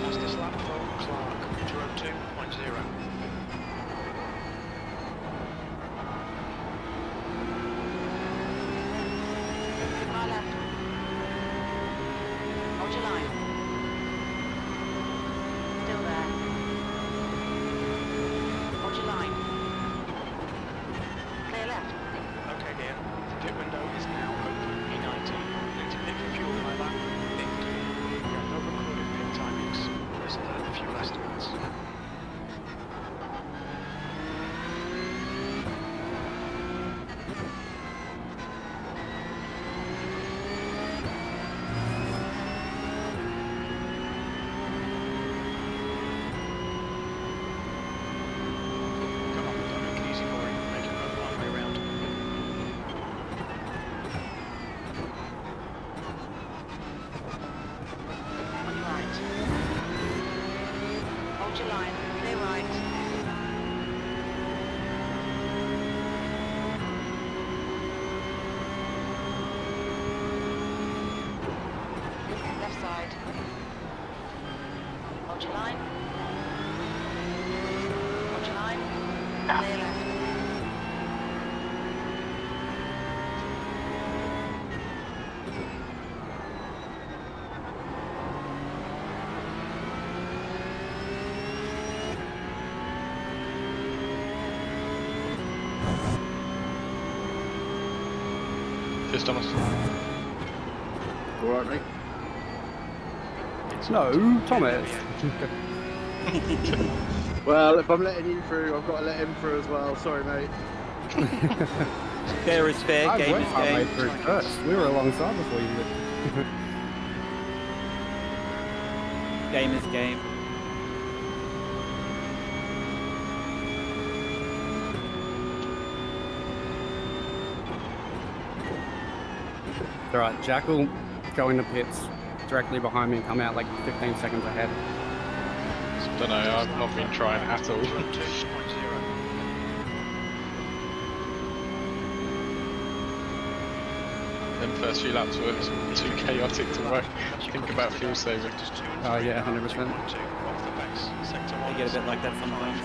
Fastest lap for Clark. 202.0. Far left. Hold your line. Still there. Hold your line. Clear left. Okay, dear. The pit window is now open. P90. Need to pit for fuel by lap. Picked. We have no recorded pit timings. There's the fuel estimates. Come on, don't make it easy for him. Make him go the long way around. On your right. Hold your line. Clear right. Left side. Hold your line. Hold your line. Clear left. Cheers, Thomas. All right, mate. No, Thomas. Well, if I'm letting you through, I've got to let him through as well. Sorry, mate. Fair is fair, I game went is halfway game. through first. We were alongside before you did. Game is game. All right, Jack will go into pits directly behind me and come out like 15 seconds ahead. Don't know, I've not been trying at all. Them first few laps were too chaotic to think about fuel saving. Oh yeah, 100%. I get a bit like that sometimes.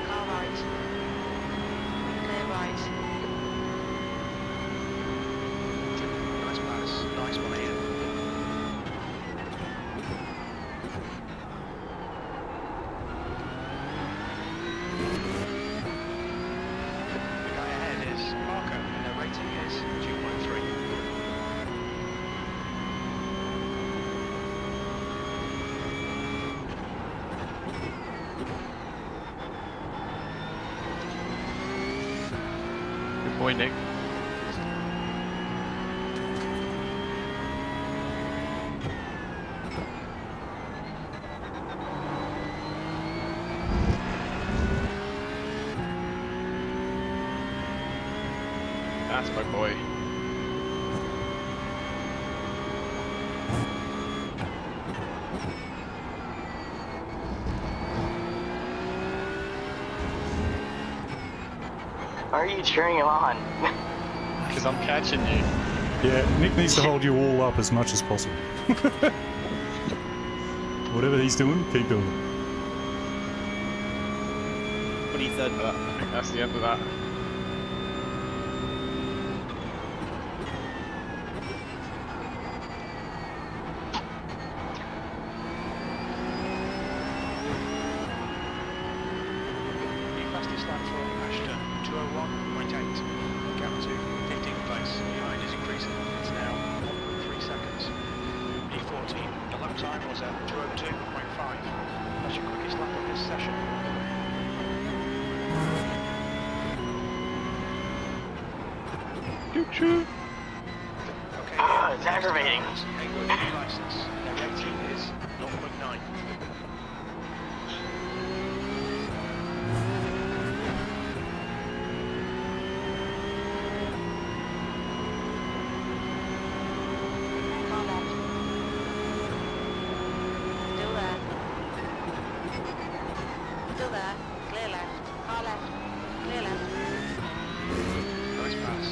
Car right. Clear right. Nice pass. Nice one here. The guy ahead is Marco, and their rating is 2.3. Good boy, Nick. That's my boy. Why are you cheering him on? Because I'm catching you. Yeah, Nick needs to hold you all up as much as possible. Whatever he's doing, keep doing it. What he said. I think that's the end of that. The fastest lap for Ashton, 201.8. Gap to 15th place. Behind is increasing. It's now 1.3 seconds. E14, the lap time was at 202.5. That's your quickest lap of this session. Ah, it's aggravating. License. Their rating is 0.9. Car left. Still there. Still there. Clear left. Car left. Clear left. Nice pass.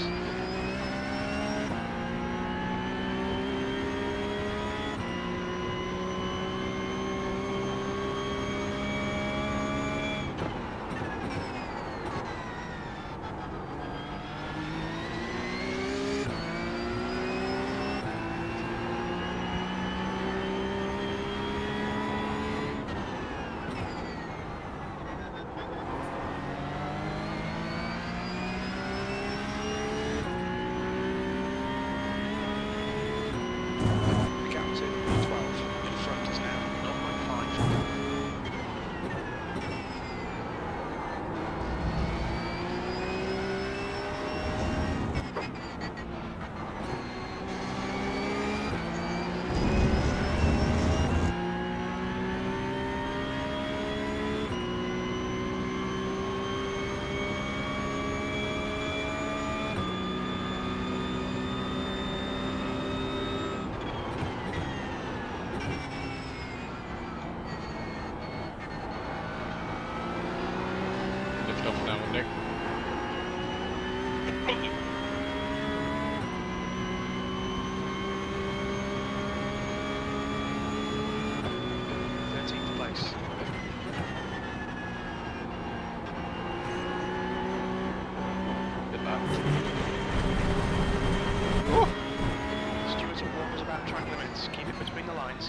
lines.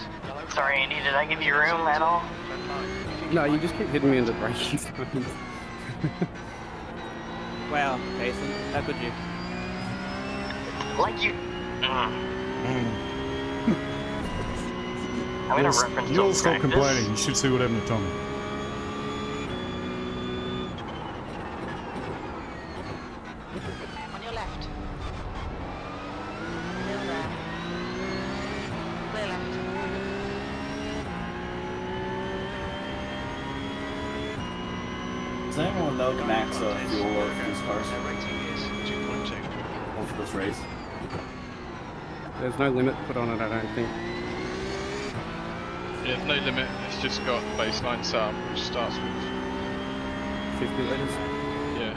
Sorry, Andy, did I give you room at all? No, you just keep hitting me into braking zones. Wow, Jason, how could you? Like you. I'm gonna reference You'll to stop practice. complaining. You should see what happened to Tommy. On your left. Still there. Clear left. Does anyone know the max fuel for these cars? Rating is 2.2. Or for this race? There's no limit put on it, I don't think. Yeah, there's no limit. It's just got baseline sum, which starts with 50 litres. yeah.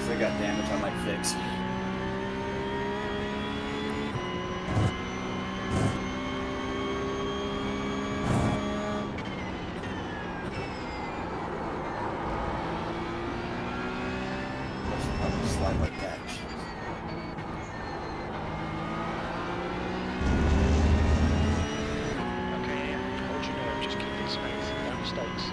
So I got damage I might fix. Slide like that. Okay, yeah. Hold your nerve, just keep it smooth. No mistakes.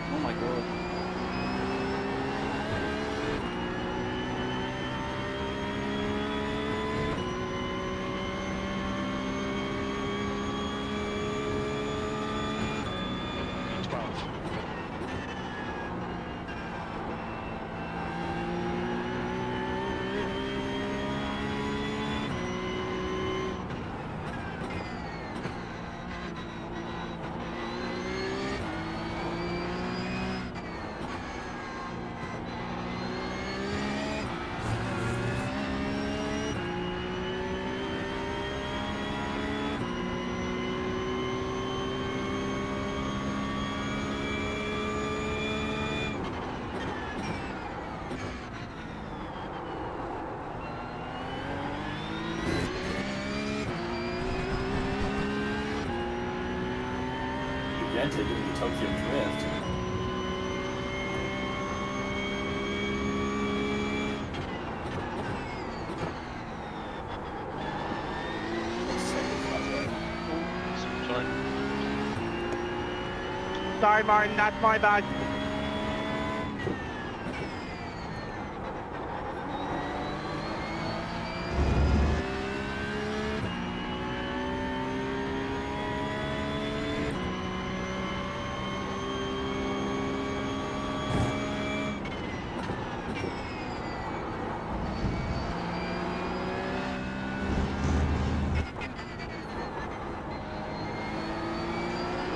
Oh my god. P12. Again, taking the Tokyo Drift. Sorry. Sorry, Martin, that's my bad.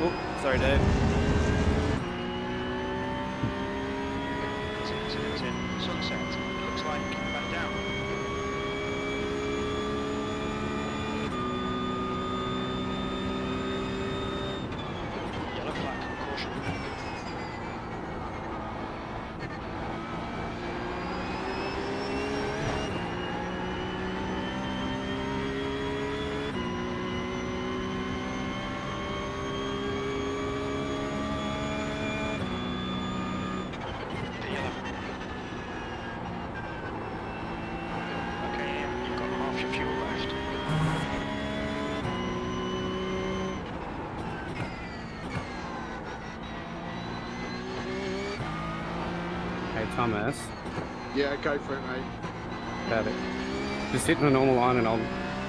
Oh, sorry, Dave. Sunset. Looks like back down. Yellow flag, caution. Okay, you've got half your fuel left. Hey, Thomas. Yeah, go for it, mate. About it. Just sit in a normal line and I'll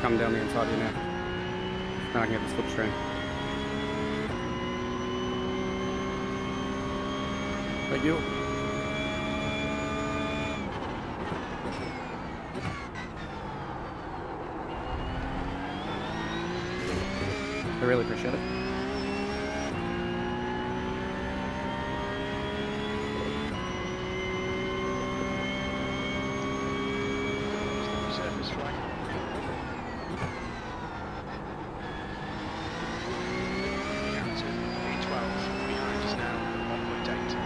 come down the inside of you now. Then I can get the slipstream. Thank you. I really appreciate it. Surface flag. Captain, P12 behind us now, 1.8.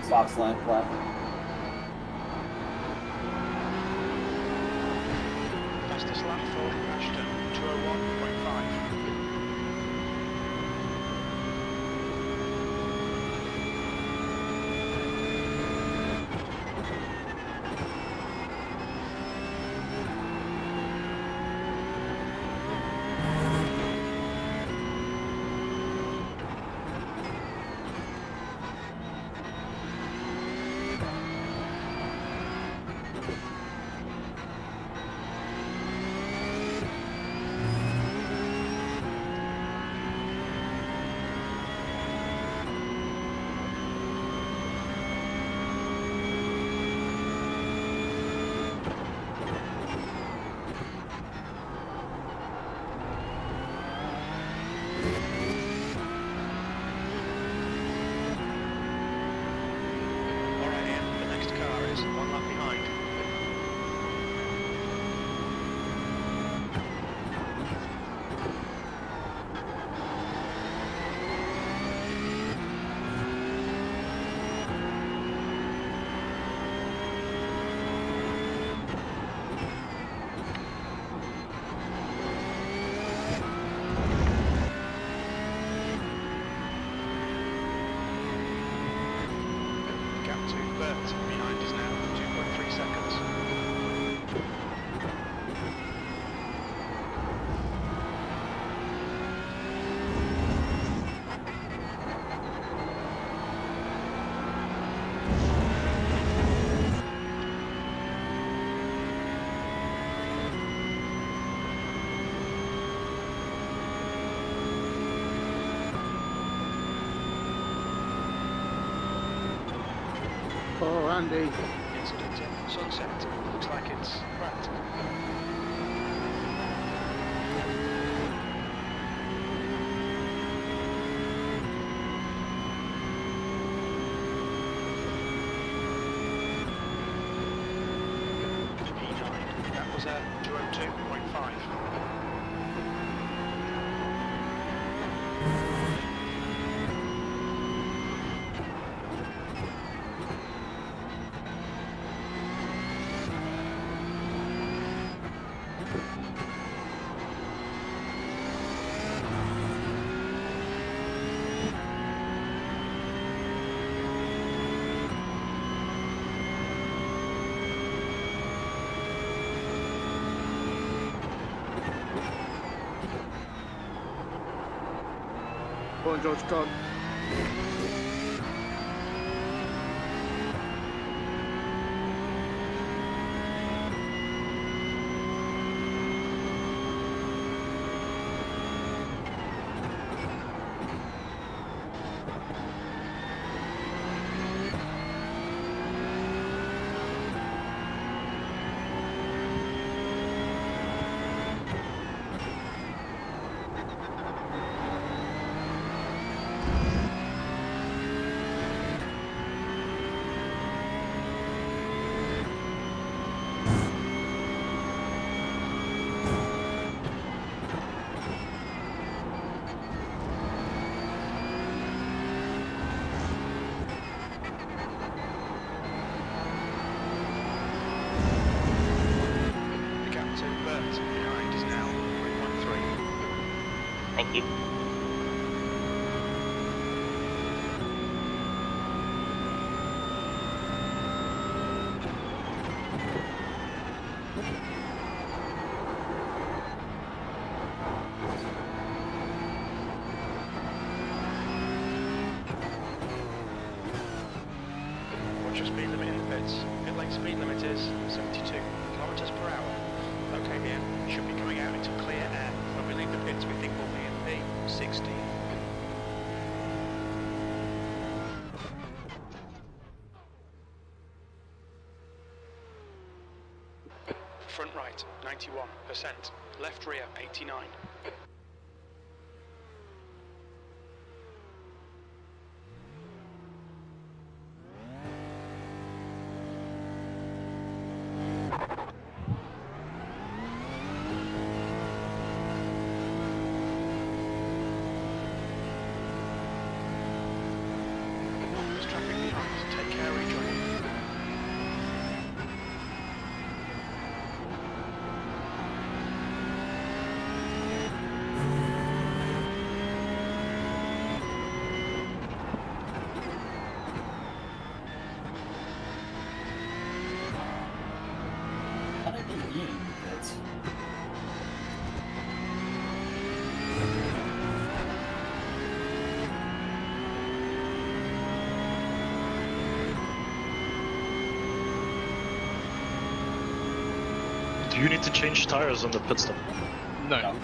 Box line flat. Fastest lap for Ashton, 201.5. One lap behind. Gap to Bert behind is now 2.3 seconds. Oh, Andy. Incident in Sunset. Looks like it's cracked. P9. That was a 202.5. Go on, George, go on. The gap to Bert behind is now 3.3. Thank you. What's your speed limit in the pits? Pit lane speed limit is 72 kilometers per hour. Okay, man, should be coming out into clear air. When we leave the pits, we think we'll be in P60. Front right, 91%. Left rear, 89. Do you need to change tires on the pit stop? No.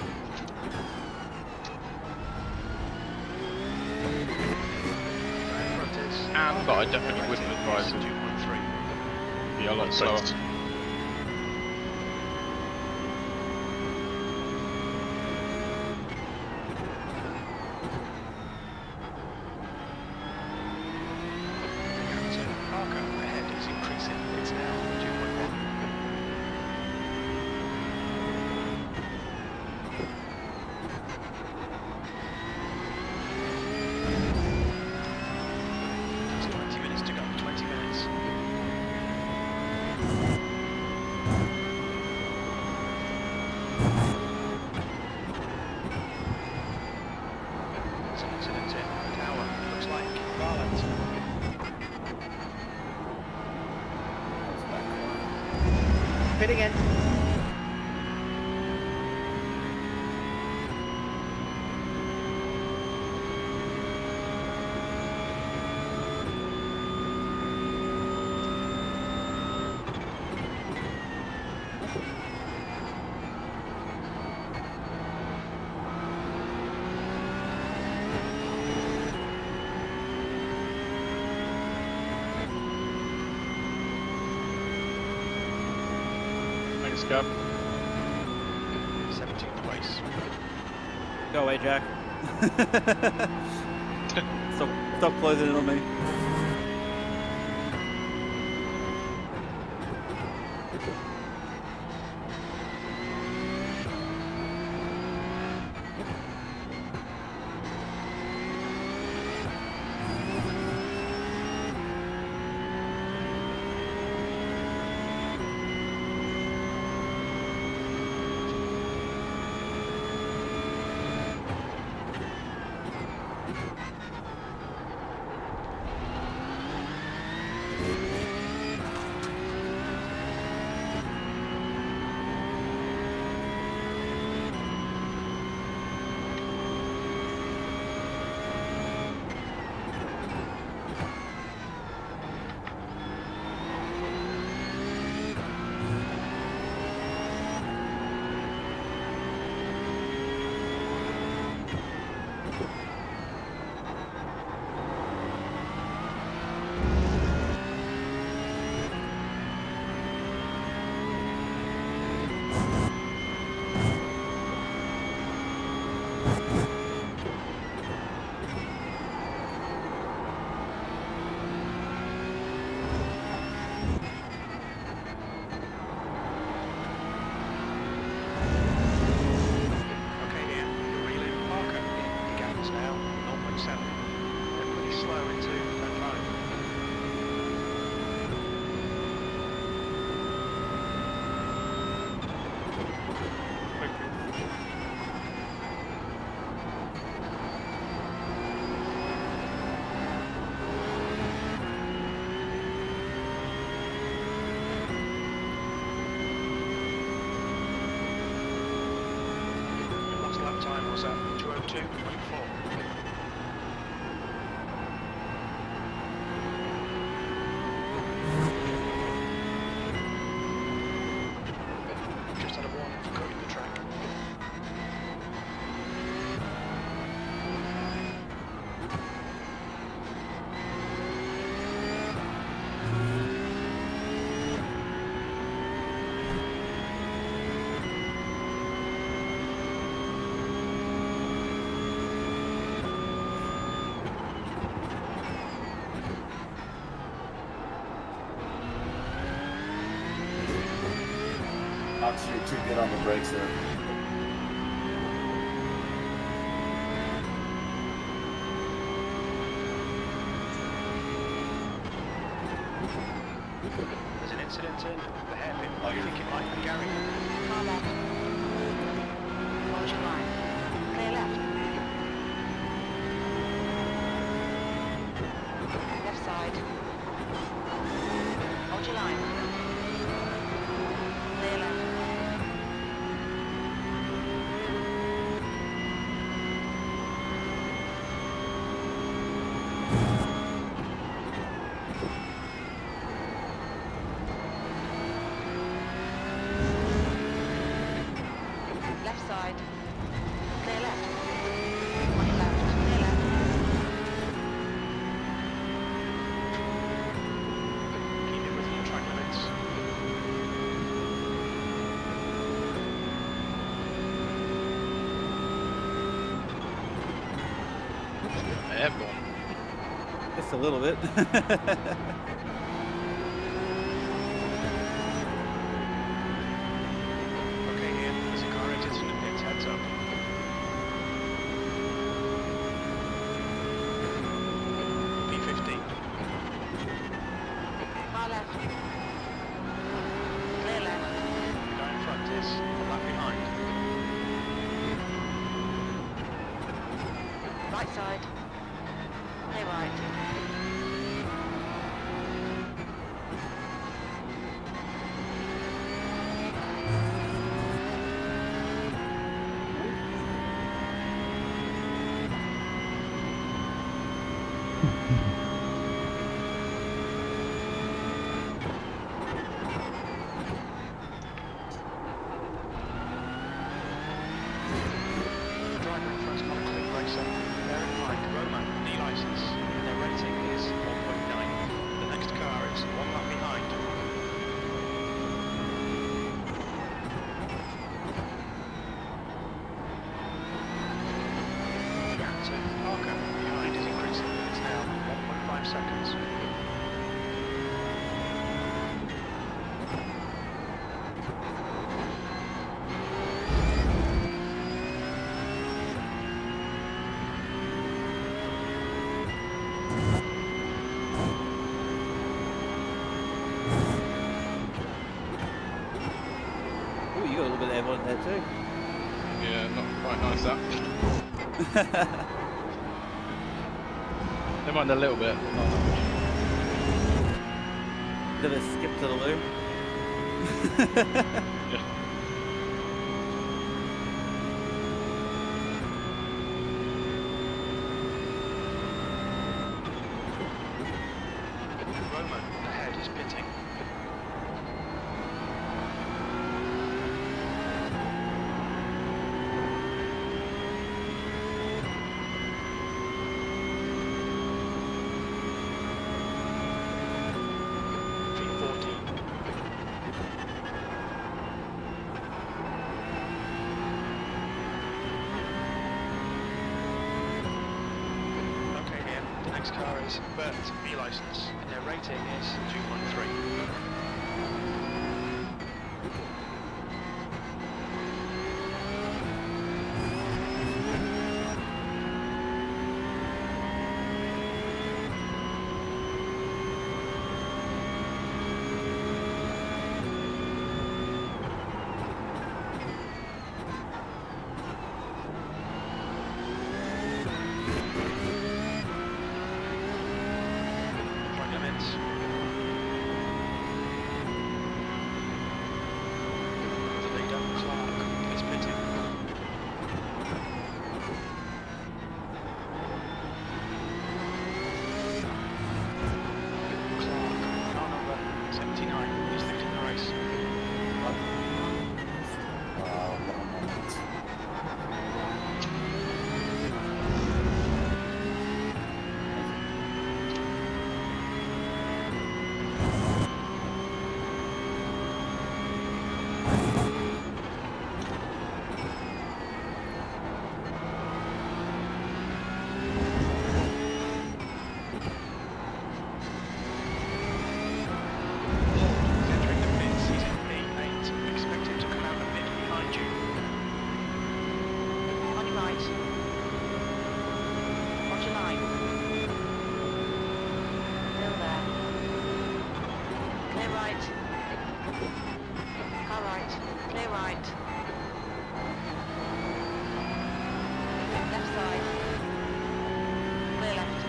But I definitely wouldn't advise it. 2.3. Be a lot slower. Parker ahead is increasing. It's now 20 minutes to go. 20 minutes. There's an incident in Tower. Looks like Garland. Pit again. Thanks, Gab. 17th place. Go away, Jack. Stop closing in on me. Time was at 2:02.4. Just had a warning for coding the track. Knoxy, you're too good on the brakes there. There's an incident in the hairpin. I think it might be Gary. Far left. Hold your line. Clear left. Left side. Hold your line. Clear left. airborne. Just a little bit. Okay, here, there's a car exiting the pits, heads up. P15. Far left. Clear left. The guy in front is a lap behind. Right side. Clear right. The driver in front's not a Grid Racer. Bear in mind, Roman, D license. Their rating is 1.9. The next car is one lap behind. The answer, Parker, behind is increasing. It's now 1.5 seconds. Oh, you got a little bit of airborne there too. Yeah, not quite nice that. Never mind a little bit. Not that much. Bit of a skip to the loo. Yeah. Roman, ahead is pitting. Okay, here. The next car is Bert, B license, and their rating is 2.3. Right limits. The leader, Clark, is pitting. Clark, car number 79, is leading the race. Entering the pits, he's in P8. Expect him to come out the pit behind you. On your right. Watch your line. Still there. Clear right. Car right. Clear right. Left side. Clear left.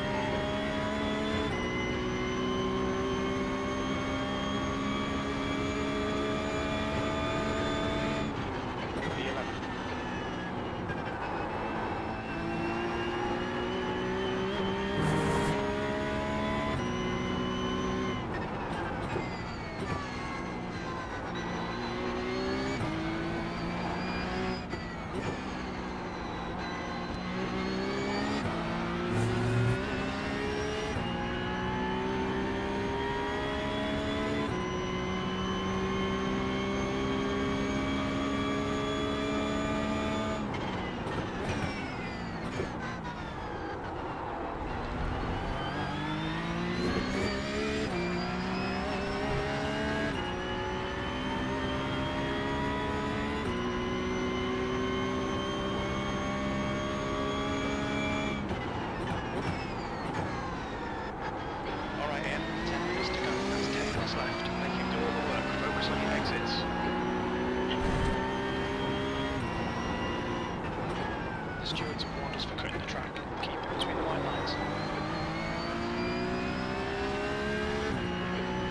The stewards have warned us for cutting the track. Keep it between the white lines.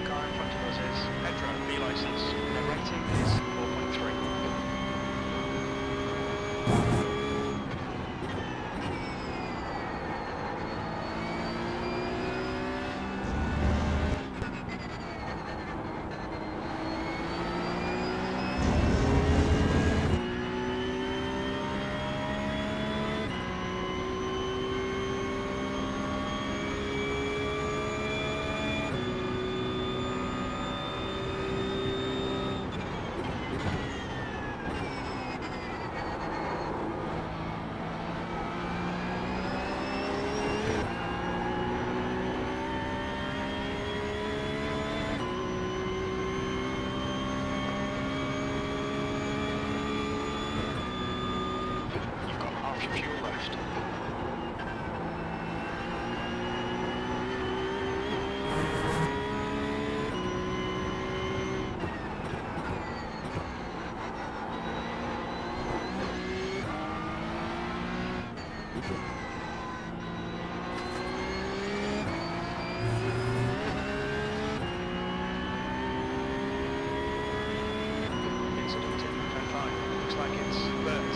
Car in front of us is Pedro, B license. Their rating is 4.3. Incident in turn 5. Looks like it's Bert.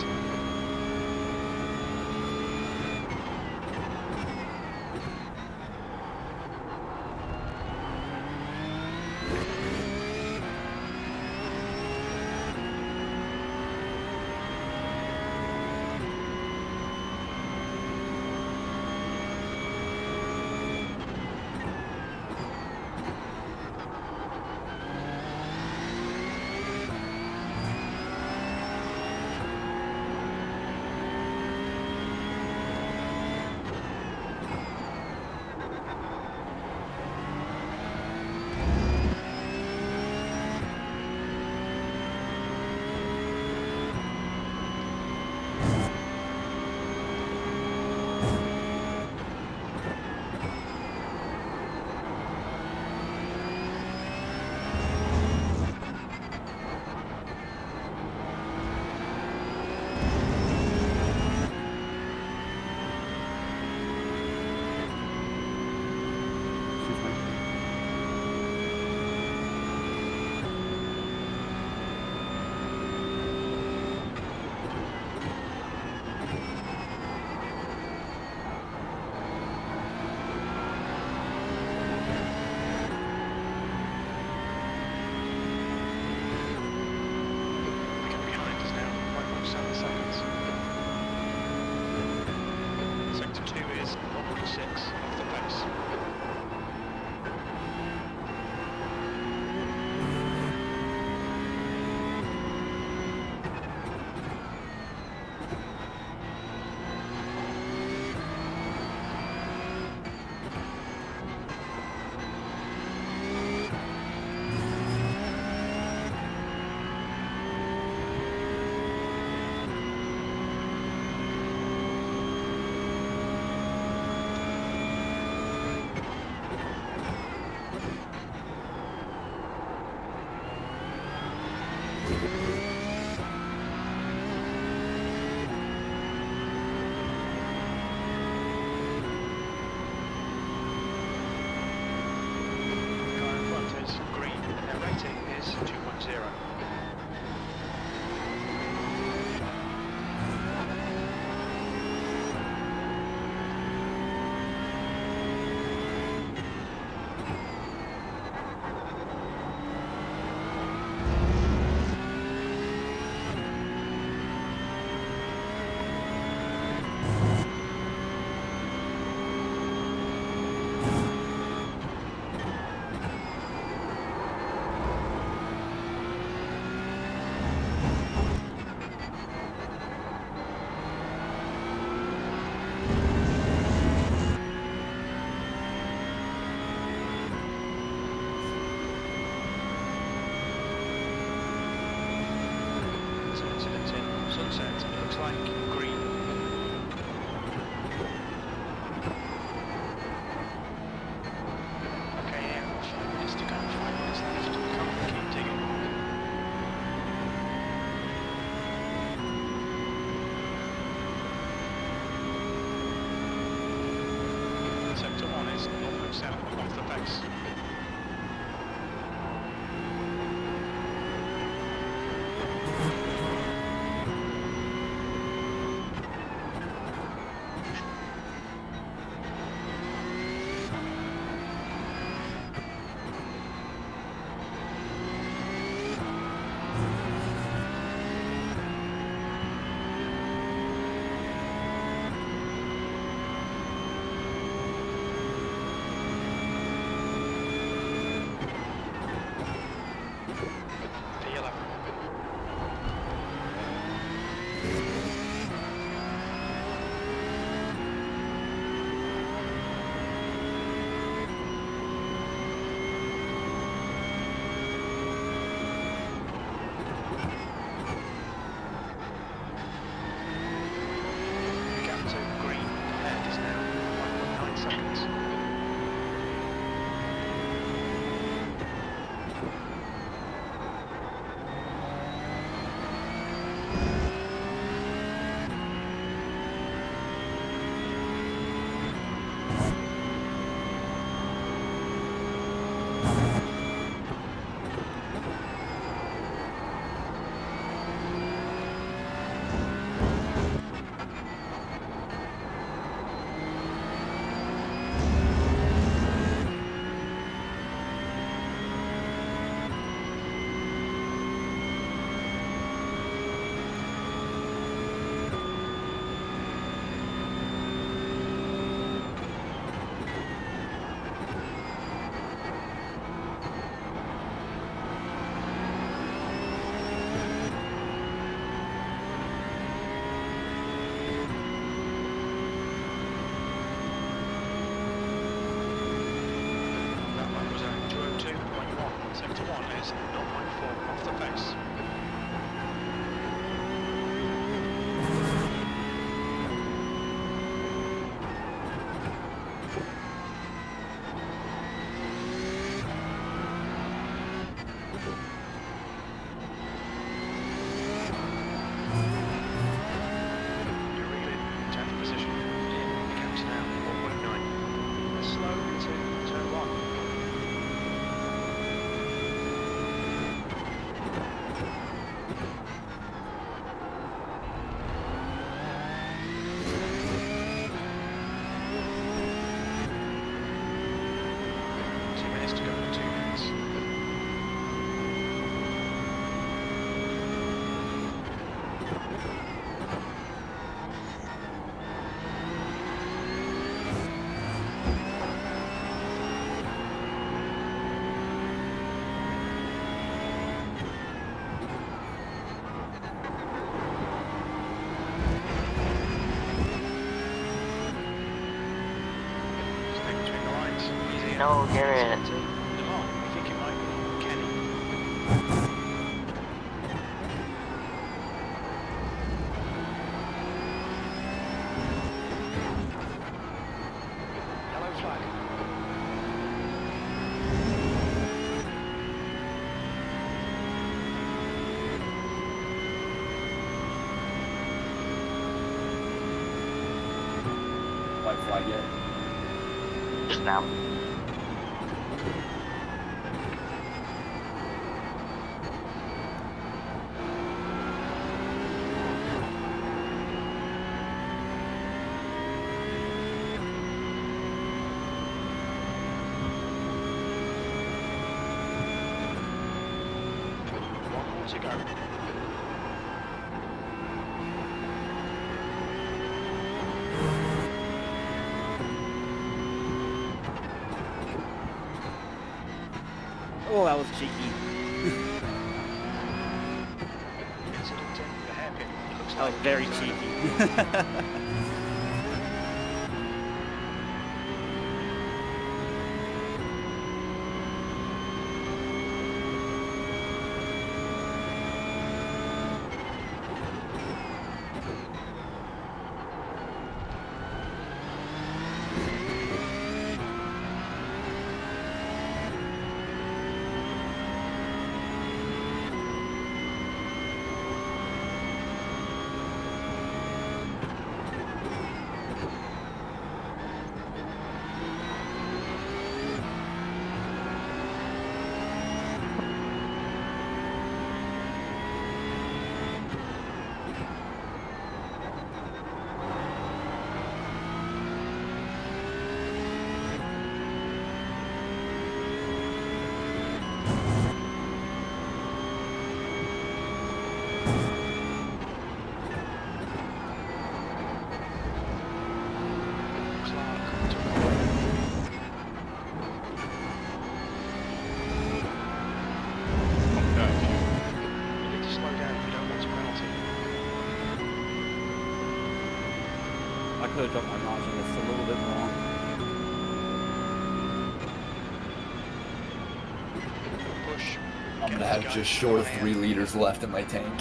face. No, Garrett. I think it might be Kenny. Yellow flag. White flag yet? Just now. To go. Oh, that was cheeky. Incident in the hairpin. Looks That was like very cheeky. could have dropped my margin just a little bit more. Push. I'm gonna have just short of 3 liters left in my tank.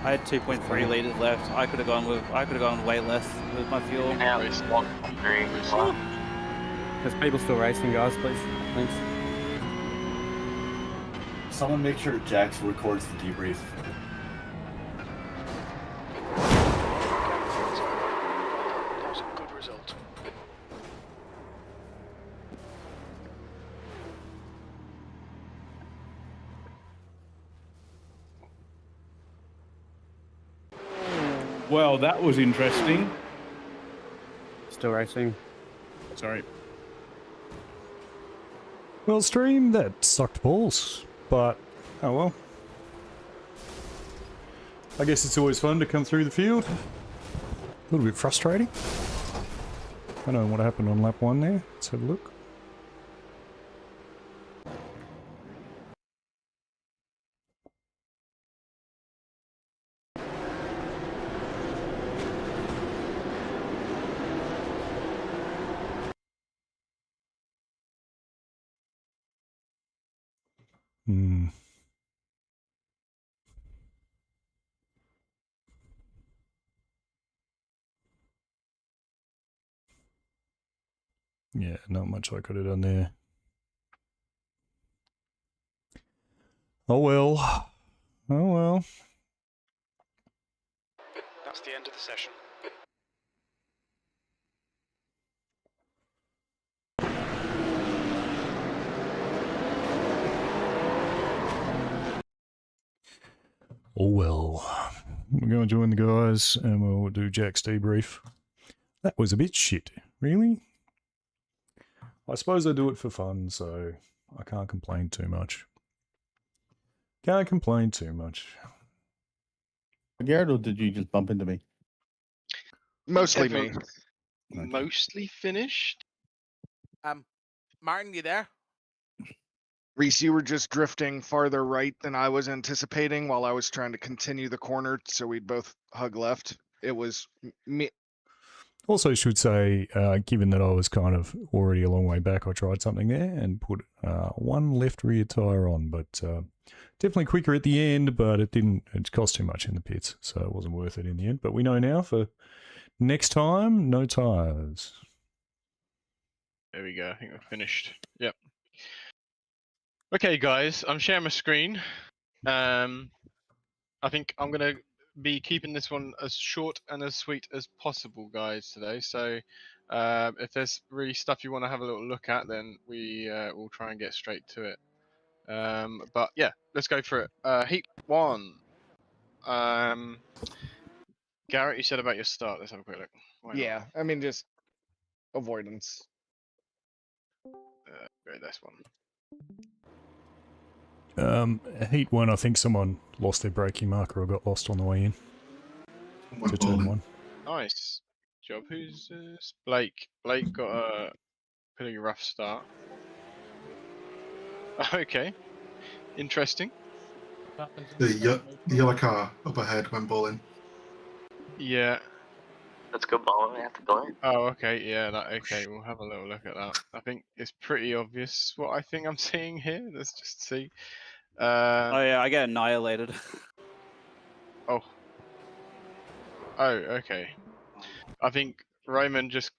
I had 2.3 liters left. I could have gone way less with my fuel. There's people still racing, guys, please. Thanks. Someone make sure Jax records the debrief. That was a good result. Well, that was interesting. Still racing. Sorry. Well, stream, that sucked balls, but oh well. I guess it's always fun to come through the field. A little bit frustrating. I don't know what happened on lap 1 there. Let's have a look. Yeah, not much I could have done there. Oh well. Oh well. That's the end of the session. Oh well. We're going to join the guys and we'll do Jack's debrief. That was a bit shit. Really? I suppose I do it for fun, so I can't complain too much. Can't complain too much. Garrett, or did you just bump into me? Mostly me. Mostly finished. Martin, you there? Reese, you were just drifting farther right than I was anticipating while I was trying to continue the corner so we'd both hug left. It was me. Also should say, given that I was kind of already a long way back, I tried something there and put one left rear tyre on, but definitely quicker at the end, but it cost too much in the pits, so it wasn't worth it in the end. But we know now for next time, no tyres. There we go. I think we're finished. Yep. Okay, guys, I'm sharing my screen. I think I'm going to be keeping this one as short and as sweet as possible, guys, today. So if there's really stuff you want to have a little look at, then we will try and get straight to it. But yeah, let's go for it. Heat 1. Garrett, you said about your start. Let's have a quick look. Yeah, I mean, just avoidance. Great, this one. Heat 1, I think someone lost their braking marker or got lost on the way in to turn 1. Nice job. Who's this? Blake. Blake got a pretty rough start. Okay, interesting. The yellow car up ahead when bowling. Yeah. Let's go bowling after going. Oh, okay. Yeah. Okay. We'll have a little look at that. I think it's pretty obvious what I think I'm seeing here. Let's just see. Oh yeah, I get annihilated. Oh. Oh, okay. I think Roman just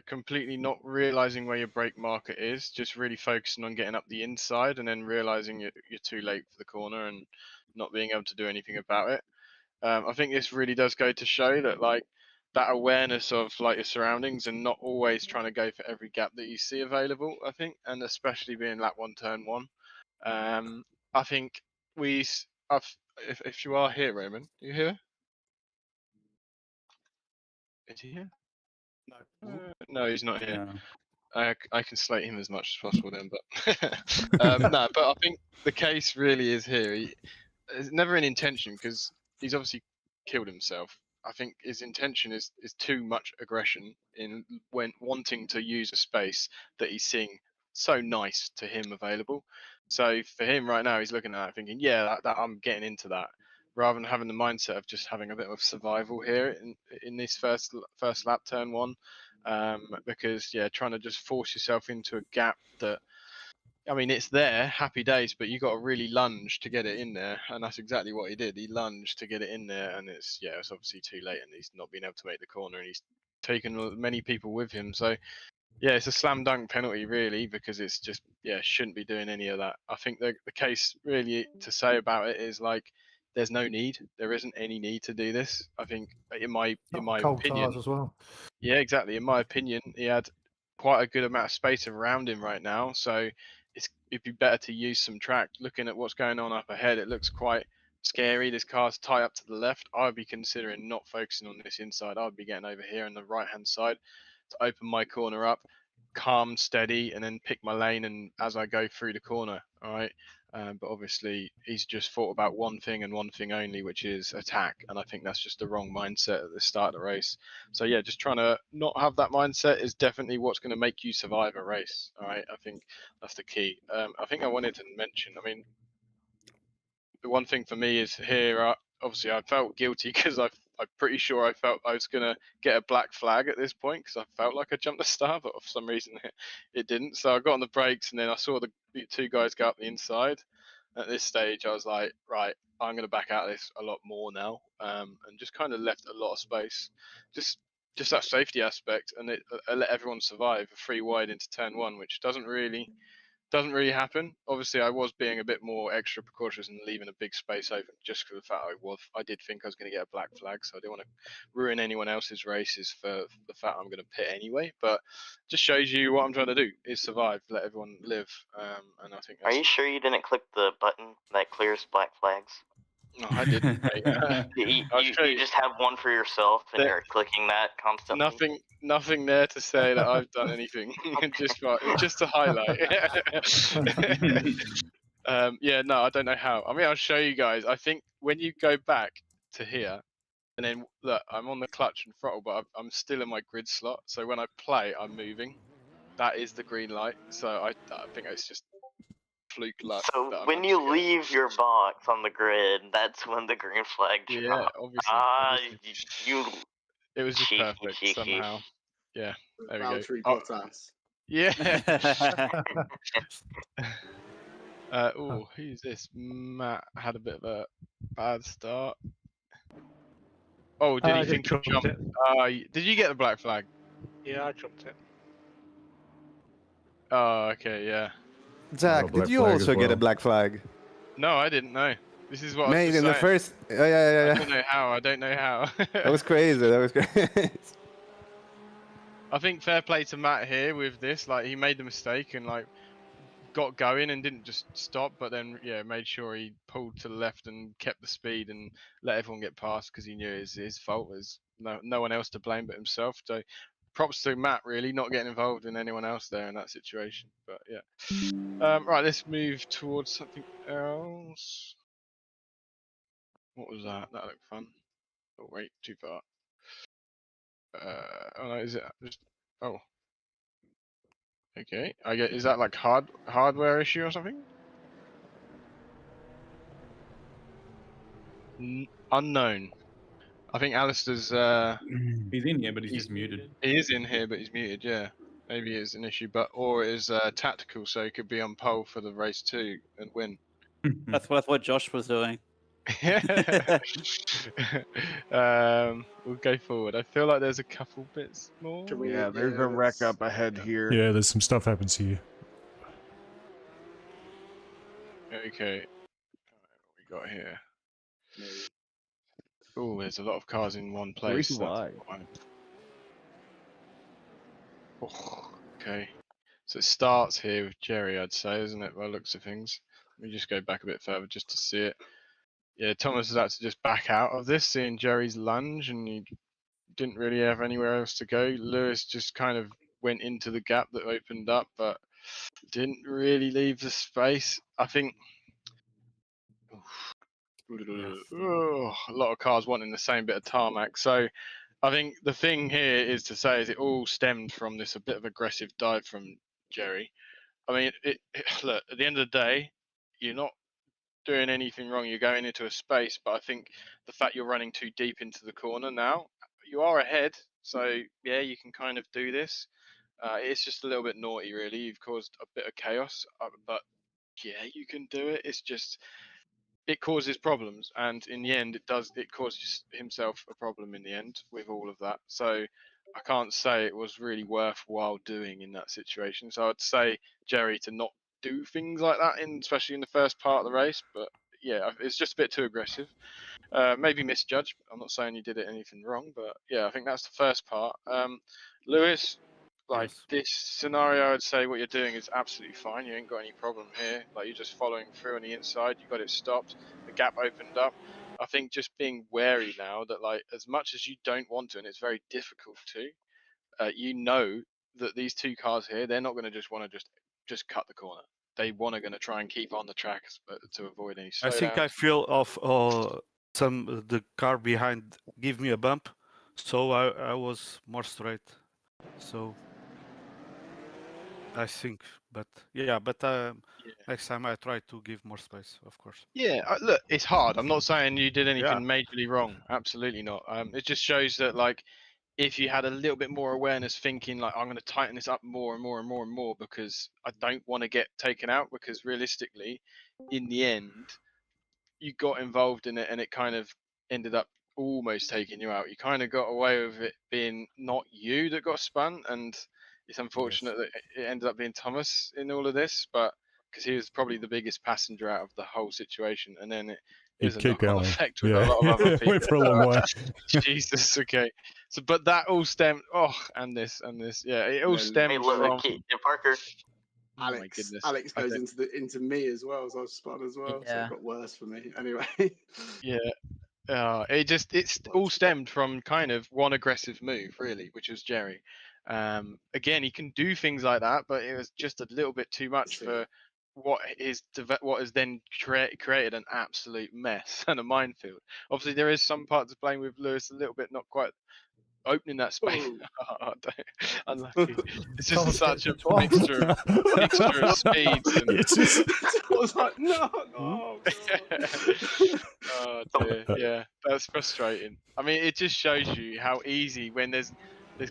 completely not realizing where your brake marker is, just really focusing on getting up the inside, and then realizing you're too late for the corner and not being able to do anything about it. I think this really does go to show that that awareness of your surroundings and not always trying to go for every gap that you see available. I think, and especially being lap 1, turn 1. I think if you are here, Roman, are you here? Is he here? No. No, he's not here. Yeah. I can slate him as much as possible then, but no. But I think the case really is here. It's never an intention because he's obviously killed himself. I think his intention is too much aggression when wanting to use a space that he's seeing so nice to him available. So for him right now, he's looking at it thinking, yeah, that I'm getting into that. rather than having the mindset of just having a bit of survival here in this first lap, turn one, because yeah, trying to just force yourself into a gap that, I mean, it's there, happy days, but you got to really lunge to get it in there, and that's exactly what he did. He lunged to get it in there, and it's obviously too late, and he's not been able to make the corner, and he's taken many people with him. So yeah, it's a slam dunk penalty really, because it's just shouldn't be doing any of that. I think the case really to say about it is like there's no need. There isn't any need to do this. I think in my cold opinion tires as well. Yeah, exactly. In my opinion, he had quite a good amount of space around him right now, so it'd be better to use some track. Looking at what's going on up ahead, it looks quite scary. This car's tight up to the left. I would be considering not focusing on this inside. I would be getting over here on the right hand side to open my corner up, calm, steady, and then pick my lane and as I go through the corner. All right. But obviously he's just thought about one thing and one thing only, which is attack. And I think that's just the wrong mindset at the start of the race. So yeah, just trying to not have that mindset is definitely what's going to make you survive a race. All right. I think that's the key. I think I wanted to mention, I mean, the one thing for me is here, obviously I felt guilty because I'm pretty sure I felt I was going to get a black flag at this point because I felt like I jumped the star, but for some reason it didn't. So I got on the brakes and then I saw the two guys go up the inside. At this stage, I was like, right, I'm going to back out of this a lot more now, and just kind of left a lot of space. Just that safety aspect, and it let everyone survive a 3 wide into turn one, which doesn't really happen. Obviously, I was being a bit more extra precautious and leaving a big space open just for the fact I did think I was going to get a black flag, so I didn't want to ruin anyone else's races for the fact I'm going to pit anyway. But just shows you what I'm trying to do is survive, let everyone live, and I think. Are you sure you didn't click the button that clears black flags? No, I didn't. You just have one for yourself, and you're clicking that constantly. Nothing there to say that I've done anything. just to highlight. Yeah, no, I don't know how. I mean, I'll show you guys. I think when you go back to here, and then look, I'm on the clutch and throttle, but I'm still in my grid slot. So when I play, I'm moving. That is the green light. So I think it's just fluke luck. So when you leave your box on the grid, that's when the green flag drops. Yeah, obviously. It was just cheeky, perfect cheeky. somehow. Yeah, there we Valtteri go. Bottas. Yeah. Who's this? Matt had a bit of a bad start. Oh, did he think he jumped? Did you get the black flag? Yeah, I jumped it. Oh, okay, yeah. Zach, did you also get a black flag? No, I didn't know. This is what Mate, I was in the saying. first... Yeah. I don't know how. That was crazy. I think fair play to Matt here with this. Like, he made the mistake and, like, got going and didn't just stop, but then, made sure he pulled to the left and kept the speed and let everyone get past because he knew it was his fault. There's no one else to blame but himself. So props to Matt, really, not getting involved in anyone else there in that situation. But, yeah. Right, let's move towards something else. What was that? That looked fun. Oh, wait, too far. Oh, no, is it just... Oh. Okay, is that like hardware issue or something? Unknown. I think Alistair's... He's in here, but he's muted. He is in here, but he's muted, yeah. Maybe it's an issue, or it is tactical, so he could be on pole for the race 2 and win. That's what Josh was doing. We'll go forward. I feel like there's a couple bits more. Yeah, there's a wreck up ahead here. Yeah, there's some stuff happens here. Okay. What we got here? Oh, there's a lot of cars in one place. Oh, okay. So it starts here with Jerry, I'd say, isn't it? By the looks of things. Let me just go back a bit further just to see it. Yeah, Thomas has had to just back out of this, seeing Jerry's lunge, and he didn't really have anywhere else to go. Lewis just kind of went into the gap that opened up, but didn't really leave the space. I think a lot of cars wanting the same bit of tarmac. So I think the thing here is to say is it all stemmed from this a bit of aggressive dive from Jerry. I mean, look, at the end of the day, you're not doing anything wrong. You're going into a space, but I think the fact you're running too deep into the corner now, you are ahead. So yeah, you can kind of do this. It's just a little bit naughty, really. You've caused a bit of chaos, but yeah, you can do it. It's just it causes problems, and in the end, it causes himself a problem in the end with all of that. So I can't say it was really worthwhile doing in that situation. So I'd say Jerry to not do things like that, especially in the first part of the race. But yeah, it's just a bit too aggressive. Maybe misjudged. I'm not saying you did anything wrong, but yeah, I think that's the first part. Lewis, like this scenario, I'd say what you're doing is absolutely fine. You ain't got any problem here. Like you're just following through on the inside. You got it stopped. The gap opened up. I think just being wary now that like as much as you don't want to, and it's very difficult to, you know that these two cars here, they're not going to just cut the corner. They want to try and keep on the track to avoid any slowdowns. I think I feel of the car behind give me a bump, so I was more straight. So I think, but yeah, next time I try to give more space, of course. Yeah, look, it's hard. I'm not saying you did anything majorly wrong. Absolutely not. It just shows that like if you had a little bit more awareness, thinking like I'm going to tighten this up more and more and more and more because I don't want to get taken out. Because realistically, in the end, you got involved in it and it kind of ended up almost taking you out. You kind of got away with it being not you that got spun, and it's unfortunate that it ended up being Thomas in all of this, but because he was probably the biggest passenger out of the whole situation, and then it was a knock-on effect with a lot of other people. Went for a long way. Jesus, okay. So, but that all stemmed. And this, yeah, it all stemmed from. Parker. Oh my goodness. Alex goes into me as well, so I've spun as well. So it got worse for me. Anyway. Yeah. It's all stemmed from kind of one aggressive move, really, which was Jerry. Again, he can do things like that, but it was just a little bit too much for what has then created an absolute mess and a minefield. Obviously, there is some part to blame with Lewis a little bit not quite opening that space. Unlucky. It's just such a mixture of speeds. And... I was like, no. Oh dear, yeah, that's frustrating. I mean, it just shows you how easy when there's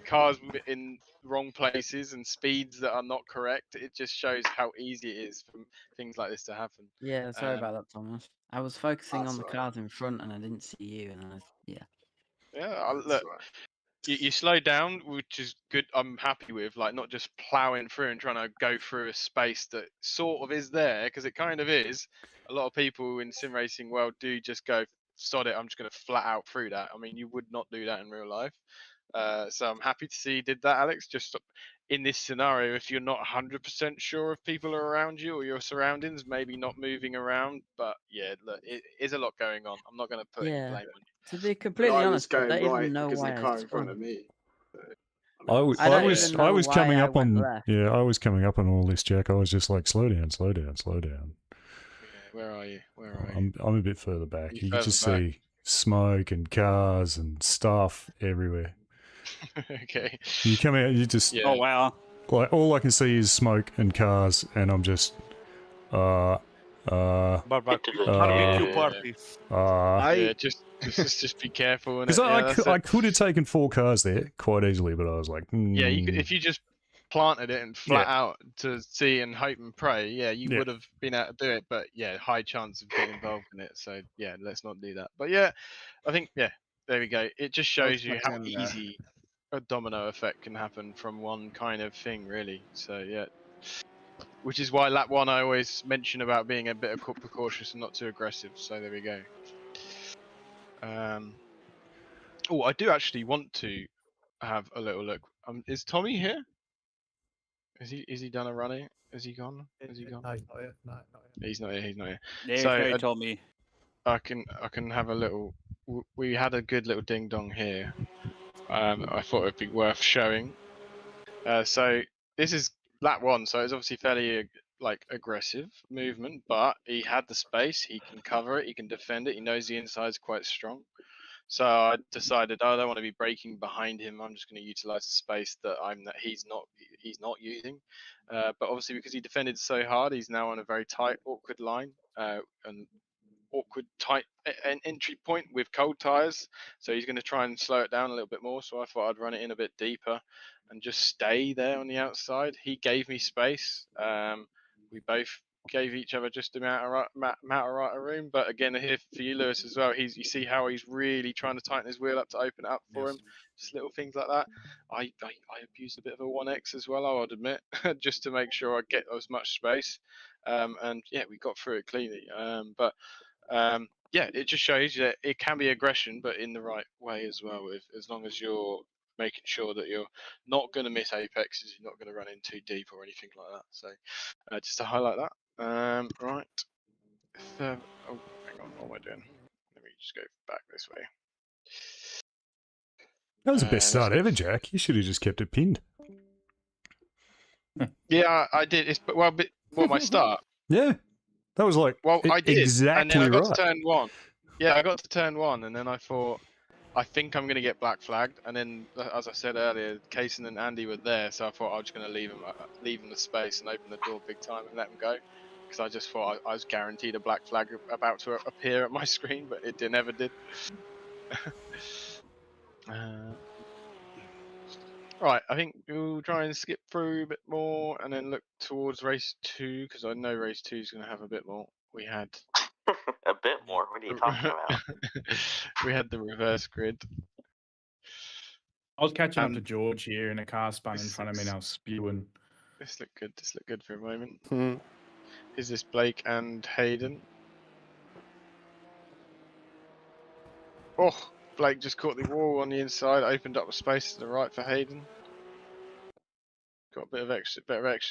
cars in wrong places and speeds that are not correct. It just shows how easy it is for things like this to happen. Yeah, sorry about that, Thomas. I was focusing on the cars in front and I didn't see you, and Yeah, look. You slow down, which is good. I'm happy with, like, not just plowing through and trying to go through a space that sort of is there, because it kind of is. A lot of people in sim racing world do just go, sod it, I'm just going to flat out through that. I mean, you would not do that in real life. So I'm happy to see you did that, Alex. Just in this scenario, if you're not 100% sure if people are around you or your surroundings, maybe not moving around. But yeah, look, it is a lot going on. I'm not going to put any blame on you. To be completely honest, I don't even know why the car in front of me. I was coming up on I was coming up on all this, Jack. I was just like, slow down. Yeah, where are you? I'm a bit further back. You can just see smoke and cars and stuff everywhere. Okay. You come out, you just oh wow. Like all I can see is smoke and cars, and I'm just barbecue party. Yeah, just be careful. Because I could have taken 4 cars there quite easily, but I was like, yeah, you could, if you just planted it and flat out to see and hope and pray, yeah, you would have been able to do it. But yeah, high chance of getting involved in it. So yeah, let's not do that. But yeah, I think there we go. It just shows you how easy a domino effect can happen from one kind of thing, really. So yeah. Which is why lap 1 I always mention about being a bit precautious and not too aggressive. So there we go. Oh, I do actually want to have a little look. Is Tommy here? Is he done a running? Is he gone? Is he gone? No, he's not here. No, not here. He's not here. He's not here. Yeah, so he told me. I can have a little. We had a good little ding dong here. I thought it'd be worth showing. So this is lap 1, so it's obviously fairly like aggressive movement, but he had the space, he can cover it, he can defend it, he knows the inside's quite strong. So I decided I don't want to be braking behind him. I'm just going to utilize the space that he's not using. But obviously because he defended so hard, he's now on a very tight, awkward line, and awkward tight an entry point with cold tires, so he's going to try and slow it down a little bit more. So I thought I'd run it in a bit deeper and just stay there on the outside. He gave me space. We both gave each other just amount of room. But again, here for you, Lewis, as well. You see how he's really trying to tighten his wheel up to open it up for him. Just little things like that. I abused a bit of a 1X as well, I would admit, just to make sure I get as much space. And yeah, we got through it cleanly. Yeah, it just shows you that it can be aggression, but in the right way as well. As long as you're making sure that you're not going to miss apexes, you're not going to run in too deep or anything like that. So just to highlight that. Right. Oh, hang on, what am I doing? Let me just go back this way. That was the best start ever, Jack. You should have just kept it pinned. Yeah, I did. But my start? Yeah, that was like I did exactly and then I got right. to turn 1. Yeah, I got to turn 1, and then I thought, I think I'm going to get black flagged. And then, as I said earlier, Kaysen and Andy were there, so I thought I was going to leave them the space and open the door big time and let them go. Because I just thought I was guaranteed a black flag about to appear at my screen, but it never did. Right, I think we'll try and skip through a bit more and then look towards race 2, because I know race 2 is going to have a bit more. We had a bit more. What are you talking about? We had the reverse grid. I was catching up to George here, and a car spun in front of me, and I was spewing. This looked good. This looked good for a moment. Is this Blake and Hayden? Oh, Blake just caught the wall on the inside, opened up a space to the right for Hayden. Got a bit of extra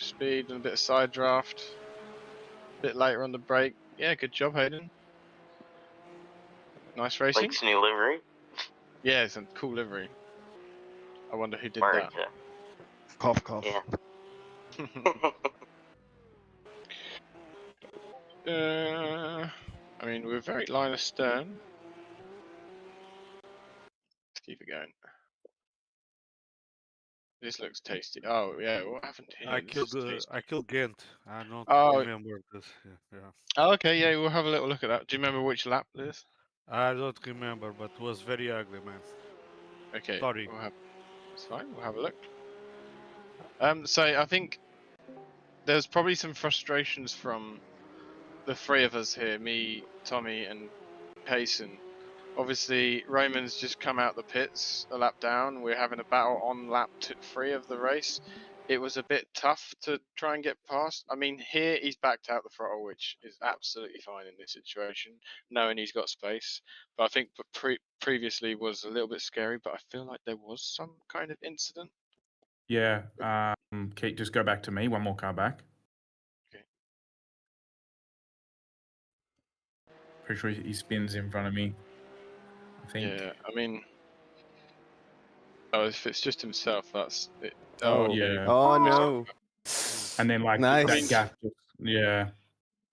speed and a bit of side draft. A bit later on the brake. Yeah, good job, Hayden. Nice racing. Blake's new livery? Yeah, it's a cool livery. I wonder who did Mark, that. Cough, cough. Yeah. I mean, we're very line astern. Let's keep it going. This looks tasty. Oh yeah, what happened here? I killed Ghent. I don't remember this. Yeah. Oh, okay, yeah, we'll have a little look at that. Do you remember which lap this? I don't remember, but it was very ugly, man. Okay. Sorry. It's fine. We'll have a look. So I think there's probably some frustrations from the three of us here, me, Tommy, and Payson. Obviously, Roman's just come out the pits a lap down. We're having a battle on lap 3 of the race. It was a bit tough to try and get past. I mean, here he's backed out the throttle, which is absolutely fine in this situation, knowing he's got space. But I think previously was a little bit scary, but I feel like there was some kind of incident. Yeah, Keith, just go back to me. One more car back. Okay. Pretty sure he spins in front of me. I think. Yeah, I mean, if it's just himself, that's it. Oh yeah. Oh no. And then like nice. that gap. Yeah.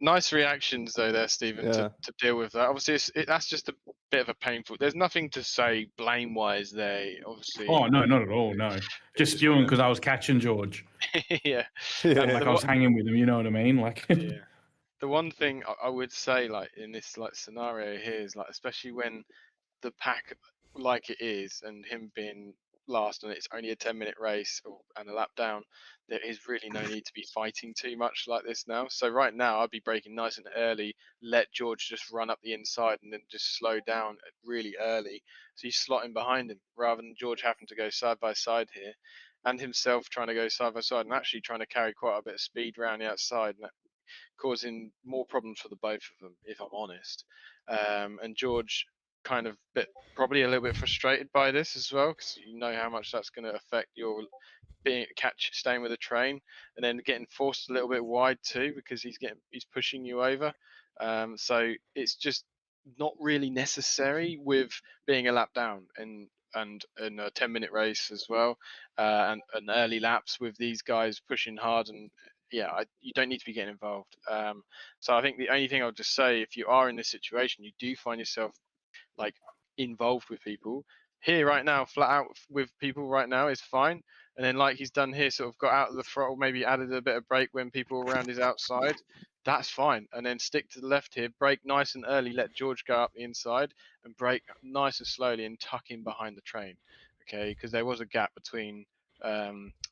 Nice reactions though there, Stephen, to deal with that. Obviously, that's just a bit of a painful. There's nothing to say blame-wise there, obviously. Oh no, not at all. No, just spewing because I was catching George. Yeah. And, like I was hanging with him. You know what I mean? Like. Yeah. The one thing I would say, like in this like scenario here, is like especially when the pack like it is, and him being last, and it's only a 10-minute race and a lap down, there is really no need to be fighting too much like this now. So right now I'd be braking nice and early, let George just run up the inside and then just slow down really early, so you slot in behind him rather than George having to go side by side here and himself trying to go side by side and actually trying to carry quite a bit of speed around the outside, and that causing more problems for the both of them, if I'm honest. And George kind of probably a little bit frustrated by this as well, because you know how much that's going to affect your staying with the train, and then getting forced a little bit wide too, because he's pushing you over. So it's just not really necessary with being a lap down and in a 10-minute race as well, and early laps with these guys pushing hard, and you don't need to be getting involved. So I think the only thing I'll just say, if you are in this situation, you do find yourself like involved with people here right now, flat out with people right now is fine. And then like he's done here, sort of got out of the throttle, maybe added a bit of brake when people around his outside. that's fine. And then stick to the left here, brake nice and early, let George go up the inside, and brake nice and slowly and tuck in behind the train. Okay, because there was a gap between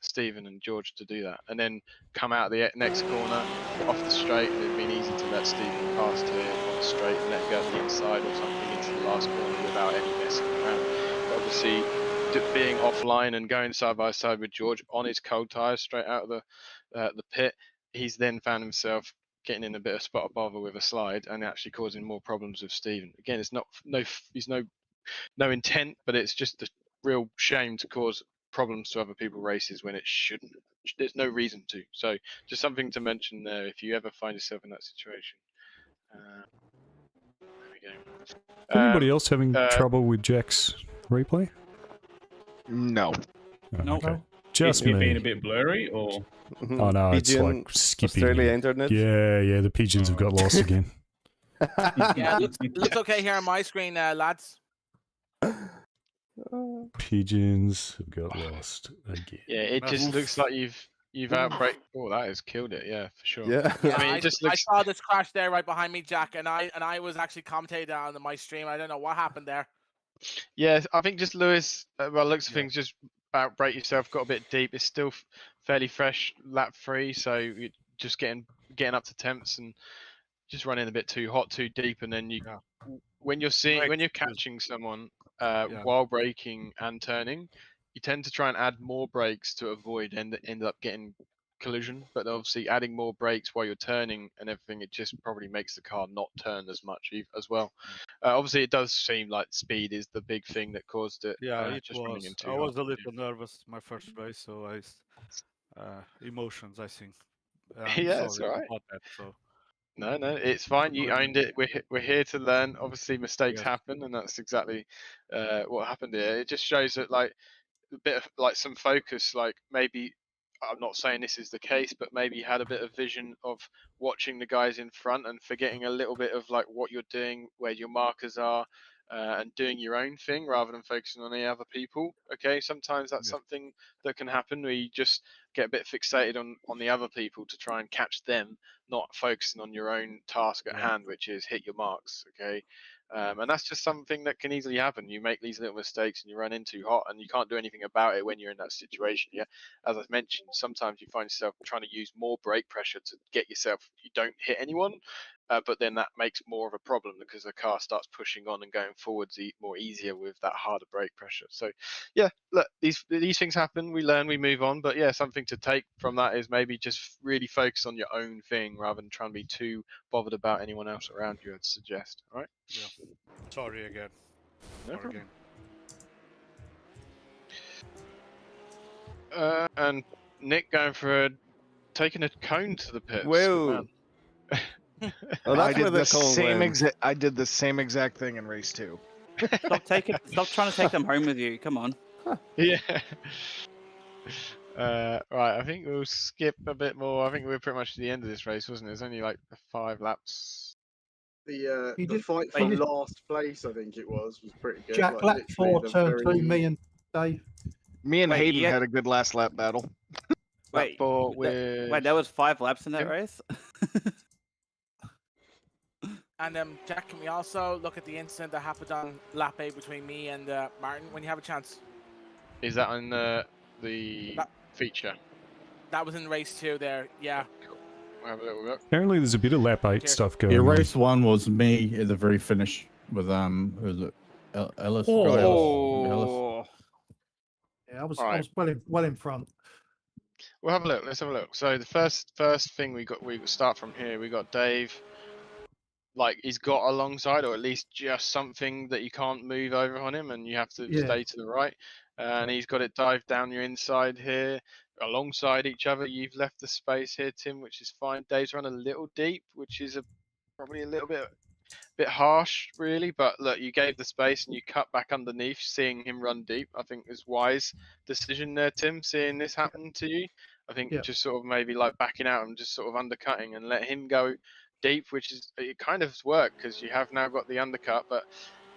Stephen and George to do that. And then come out the next corner off the straight, and it'd been easy to let Stephen pass here on the straight and let go up the inside or something into the last corner without any messing around. But obviously, being offline and going side by side with George on his cold tyres straight out of the pit, he's then found himself getting in a bit of spot of bother with a slide and actually causing more problems with Stephen. Again, it's he's no intent, but it's just a real shame to cause problems to other people races when it shouldn't. There's no reason to. So just something to mention there if you ever find yourself in that situation. There we go. Anybody else having trouble with Jack's replay? No. Oh, okay. Just Is me. it being a bit blurry, or? Oh no, it's like skipping. Australia internet. Yeah, the pigeons have got lost again. Yeah, looks okay here on my screen, lads. Pigeons have got lost again. Yeah, it just looks like you've outbreak. Oh, that has killed it. Yeah, for sure. Yeah. I mean, it just looks. I saw this crash there right behind me, Jack, and I was actually commentating on my stream. I don't know what happened there. Yeah, I think just Lewis, well, looks of things, just outbreak yourself, got a bit deep. It's still fairly fresh, lap 3, so you're just getting up to temps and just running a bit too hot, too deep, and then when you're catching someone while braking and turning, you tend to try and add more brakes to avoid end up getting collision. But obviously, adding more brakes while you're turning and everything, it just probably makes the car not turn as much as well. Obviously, it does seem like speed is the big thing that caused it. Yeah, it just running was. into I was a little nervous my first race, so emotions, I think. Yeah, it's all right. About that, so. No, it's fine. You owned it. We're here to learn. Obviously, mistakes happen, and that's exactly what happened here. It just shows that like a bit of like some focus. Like maybe I'm not saying this is the case, but maybe you had a bit of vision of watching the guys in front and forgetting a little bit of like what you're doing, where your markers are, and doing your own thing rather than focusing on any other people. Okay, sometimes that's something that can happen where you just get a bit fixated on the other people to try and catch them, not focusing on your own task at hand, which is hit your marks. Okay. And that's just something that can easily happen. You make these little mistakes and you run in too hot, and you can't do anything about it when you're in that situation. Yeah, as I mentioned, sometimes you find yourself trying to use more brake pressure to get yourself. You don't hit anyone, but then that makes more of a problem because the car starts pushing on and going forwards more easier with that harder brake pressure. So, yeah, look, these things happen. We learn, we move on. But yeah, something to take from that is maybe just really focus on your own thing rather than trying to be too bothered about anyone else around you. I'd suggest. All right. Yeah. Sorry again. No Sorry problem. again. And Nick going for taking a cone to the pits. Whoa. Well, I did the same exact thing in race 2. Stop trying to take them home with you. Come on. Yeah. Right, I think we'll skip a bit more. I think we're pretty much at the end of this race, wasn't it? It's only like 5 laps. The fight for last place, I think it was pretty good. Jack, lap 4, turn 2, me and Dave. Me and Hayden had a good last lap battle. Wait, there was 5 laps in that race? And Jack, can we also look at the incident that happened on lap 8 between me and Martin when you have a chance? Is that on the feature? That was in race 2 there, yeah. We'll have a little look. Apparently, there's a bit of lap 8 stuff going Yeah, on. race 1 was me at the very finish with who was it? Ellis. Yeah, I was well in front. We'll have a look. Let's have a look. So the first thing we start from here. We got Dave. Like he's got alongside, or at least just something that you can't move over on him, and you have to stay to the right. And he's got it dived down your inside here, alongside each other. You've left the space here, Tim, which is fine. Dave's run a little deep, which is probably a little bit harsh, really. But look, you gave the space and you cut back underneath, seeing him run deep. I think is wise decision there, Tim. Seeing this happen to you, I think just sort of maybe like backing out and just sort of undercutting and let him go deep, which is it kind of worked because you have now got the undercut, but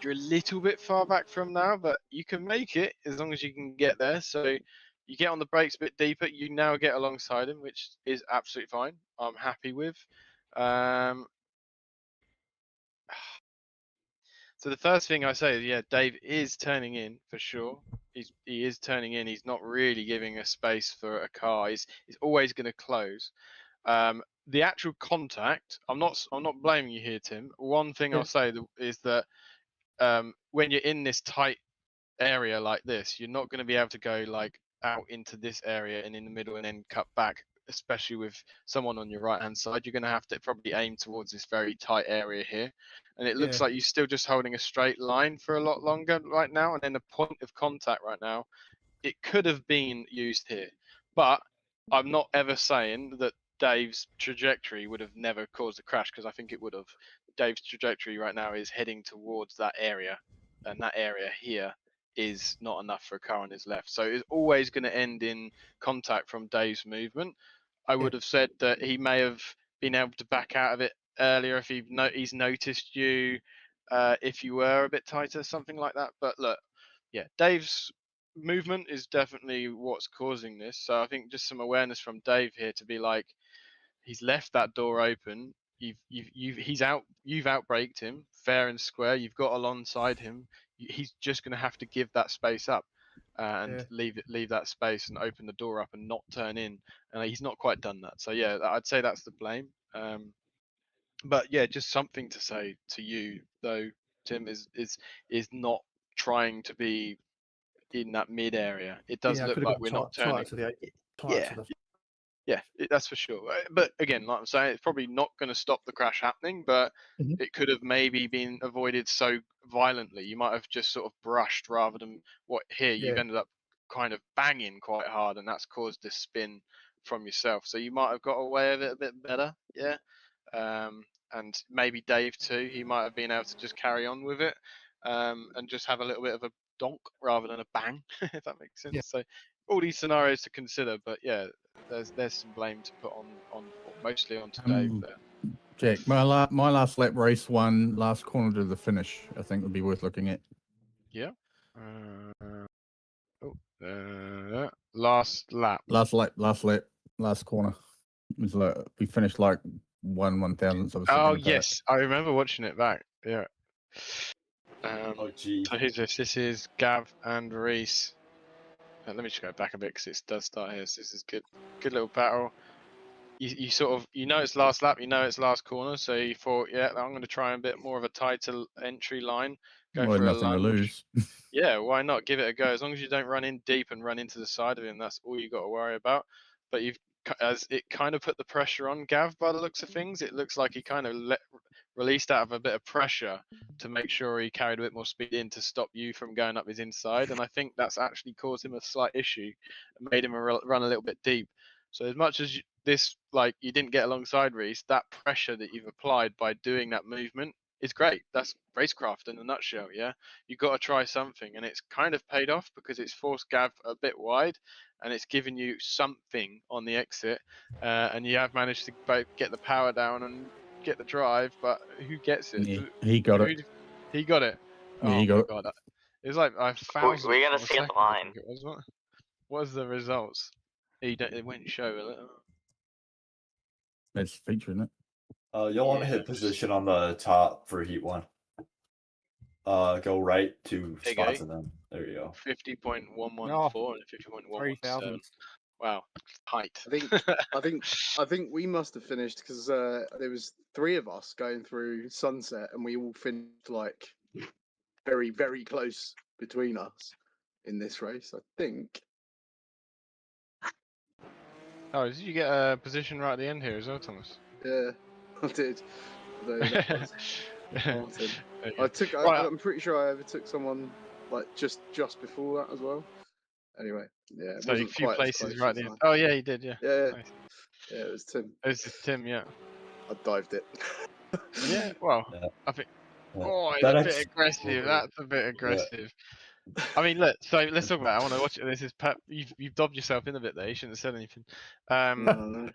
you're a little bit far back from now, but you can make it as long as you can get there. So you get on the brakes a bit deeper, you now get alongside him, which is absolutely fine. I'm happy with. So the first thing I say is, yeah, Dave is turning in for sure. He is turning in. He's not really giving a space for a car. He's always going to close. The actual contact, I'm not blaming you here, Tim. One thing I'll say is that when you're in this tight area like this, you're not going to be able to go like out into this area and in the middle and then cut back, especially with someone on your right hand side. You're going to have to probably aim towards this very tight area here, and it looks like you're still just holding a straight line for a lot longer right now, and then the point of contact right now, it could have been used here, but I'm not ever saying that Dave's trajectory would have never caused a crash, because I think it would have. Dave's trajectory right now is heading towards that area, and that area here is not enough for a car on his left. So it's always going to end in contact from Dave's movement. I would have said that he may have been able to back out of it earlier if he's noticed you, if you were a bit tighter, something like that. But look, yeah, Dave's movement is definitely what's causing this. So I think just some awareness from Dave here to be like, he's left that door open. You've outbraked him fair and square. You've got alongside him. He's just going to have to give that space up and leave that space and open the door up and not turn in. And he's not quite done that. So yeah, I'd say that's the blame. But yeah, just something to say to you though, Tim, is not trying to be in that mid area. It does look like we're not turning. Yeah, that's for sure. But again, like I'm saying, it's probably not going to stop the crash happening, but it could have maybe been avoided so violently. You might have just sort of brushed rather than what here you've ended up kind of banging quite hard, and that's caused this spin from yourself. So you might have got away with it a bit better, yeah. And maybe Dave too. He might have been able to just carry on with it and just have a little bit of a donk rather than a bang, if that makes sense. So all these scenarios to consider, but yeah, there's some blame to put on mostly onto Dave there. Jack, my last lap race one, last corner to the finish, I think would be worth looking at. Yeah. Last lap. Last corner. It was like we finished like 1/1000th of a second. Oh yes, I remember watching it back. Yeah. So who's this? This is Gav and Reese. Let me just go back a bit because it does start here. So this is good little battle. You sort of it's last lap, it's last corner, so you thought, yeah, I'm going to try a bit more of a tighter entry line, go for a lunge. To lose. Yeah, why not give it a go? As long as you don't run in deep and run into the side of him, that's all you got to worry about. But as it kind of put the pressure on Gav by the looks of things. It looks like he kind of released out of a bit of pressure to make sure he carried a bit more speed in to stop you from going up his inside, and I think that's actually caused him a slight issue and made him run a little bit deep. So as much as you didn't get alongside Reese, that pressure that you've applied by doing that movement is great. That's racecraft in a nutshell, yeah? You've got to try something, and it's kind of paid off because it's forced Gav a bit wide, and it's given you something on the exit, and you have managed to both get the power down and get the drive, but who gets it? Yeah, he got it. He got it. Yeah, he got it. God. It was like 1,000. We gotta see the line. What was the results? It went show a little. That's featuring it. You'll want to hit position on the top for heat one. Go right 2 spots and then there you go. 50.114 and 50.117. Wow, height. I think we must have finished because there was 3 of us going through sunset, and we all finished like very, very close between us in this race. I think. Oh, did you get a position right at the end here as well, Thomas? Yeah, I did. I'm pretty sure I overtook someone like just before that as well. Anyway, yeah. So a few places right at the end. Oh yeah, you did. Yeah. Yeah. Nice. Yeah, it was Tim. It was Tim. Yeah. I dived it. Yeah. Well, I think. Oh, it's a bit aggressive. That's a bit aggressive. I mean, look. So let's talk about it. I want to watch it. This is Pep. You've dobbed yourself in a bit there. You shouldn't have said anything. No.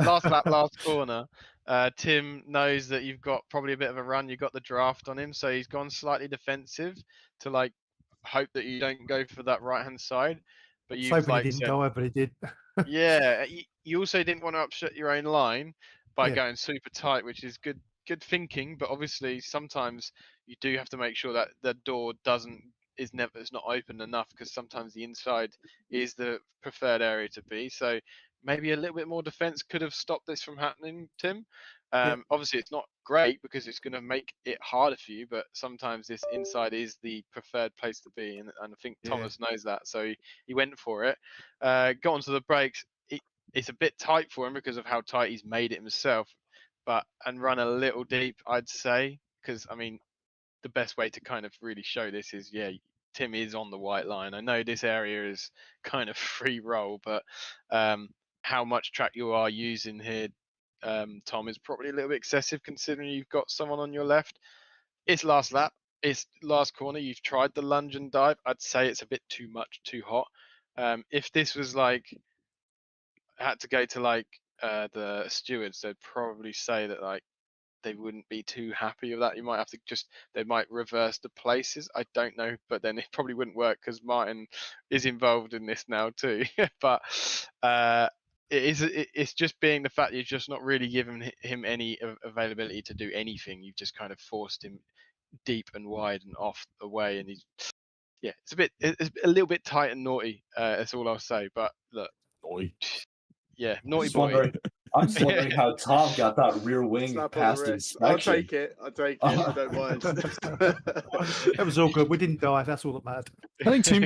Last lap, last corner. Tim knows that you've got probably a bit of a run. You've got the draft on him, so he's gone slightly defensive to like hope that you don't go for that right hand side. So you've hoping like he didn't said, die, but he did. yeah, you also didn't want to upset your own line by Yeah. going super tight, which is good thinking. But obviously, sometimes you do have to make sure that the door is not open enough, because sometimes the inside is the preferred area to be. So maybe a little bit more defense could have stopped this from happening, Tim. Obviously, it's not great because it's going to make it harder for you, but sometimes this inside is the preferred place to be, and I think Thomas knows that, so he went for it. Got onto the brakes. It's a bit tight for him because of how tight he's made it himself, and run a little deep, I'd say, because I mean, the best way to kind of really show this is, Tim is on the white line. I know this area is kind of free roll, but how much track you are using here, Tom, is probably a little bit excessive considering you've got someone on your left. It's last lap. It's last corner. You've tried the lunge and dive. I'd say it's a bit too much, too hot. If this was like, had to go to like the stewards, they'd probably say that like they wouldn't be too happy with that. You might have to they might reverse the places. I don't know, but then it probably wouldn't work because Martin is involved in this now too. But it's just being the fact that you're just not really giving him any availability to do anything. You've just kind of forced him deep and wide and off the way, and it's a little bit tight and naughty. That's all I'll say. But look, yeah, naughty boy. I'm just wondering how Tom got that rear wing Snap on the past wrist. inspection. I'll take it. I don't mind. It was all good. We didn't die. That's all that mattered. I think Tim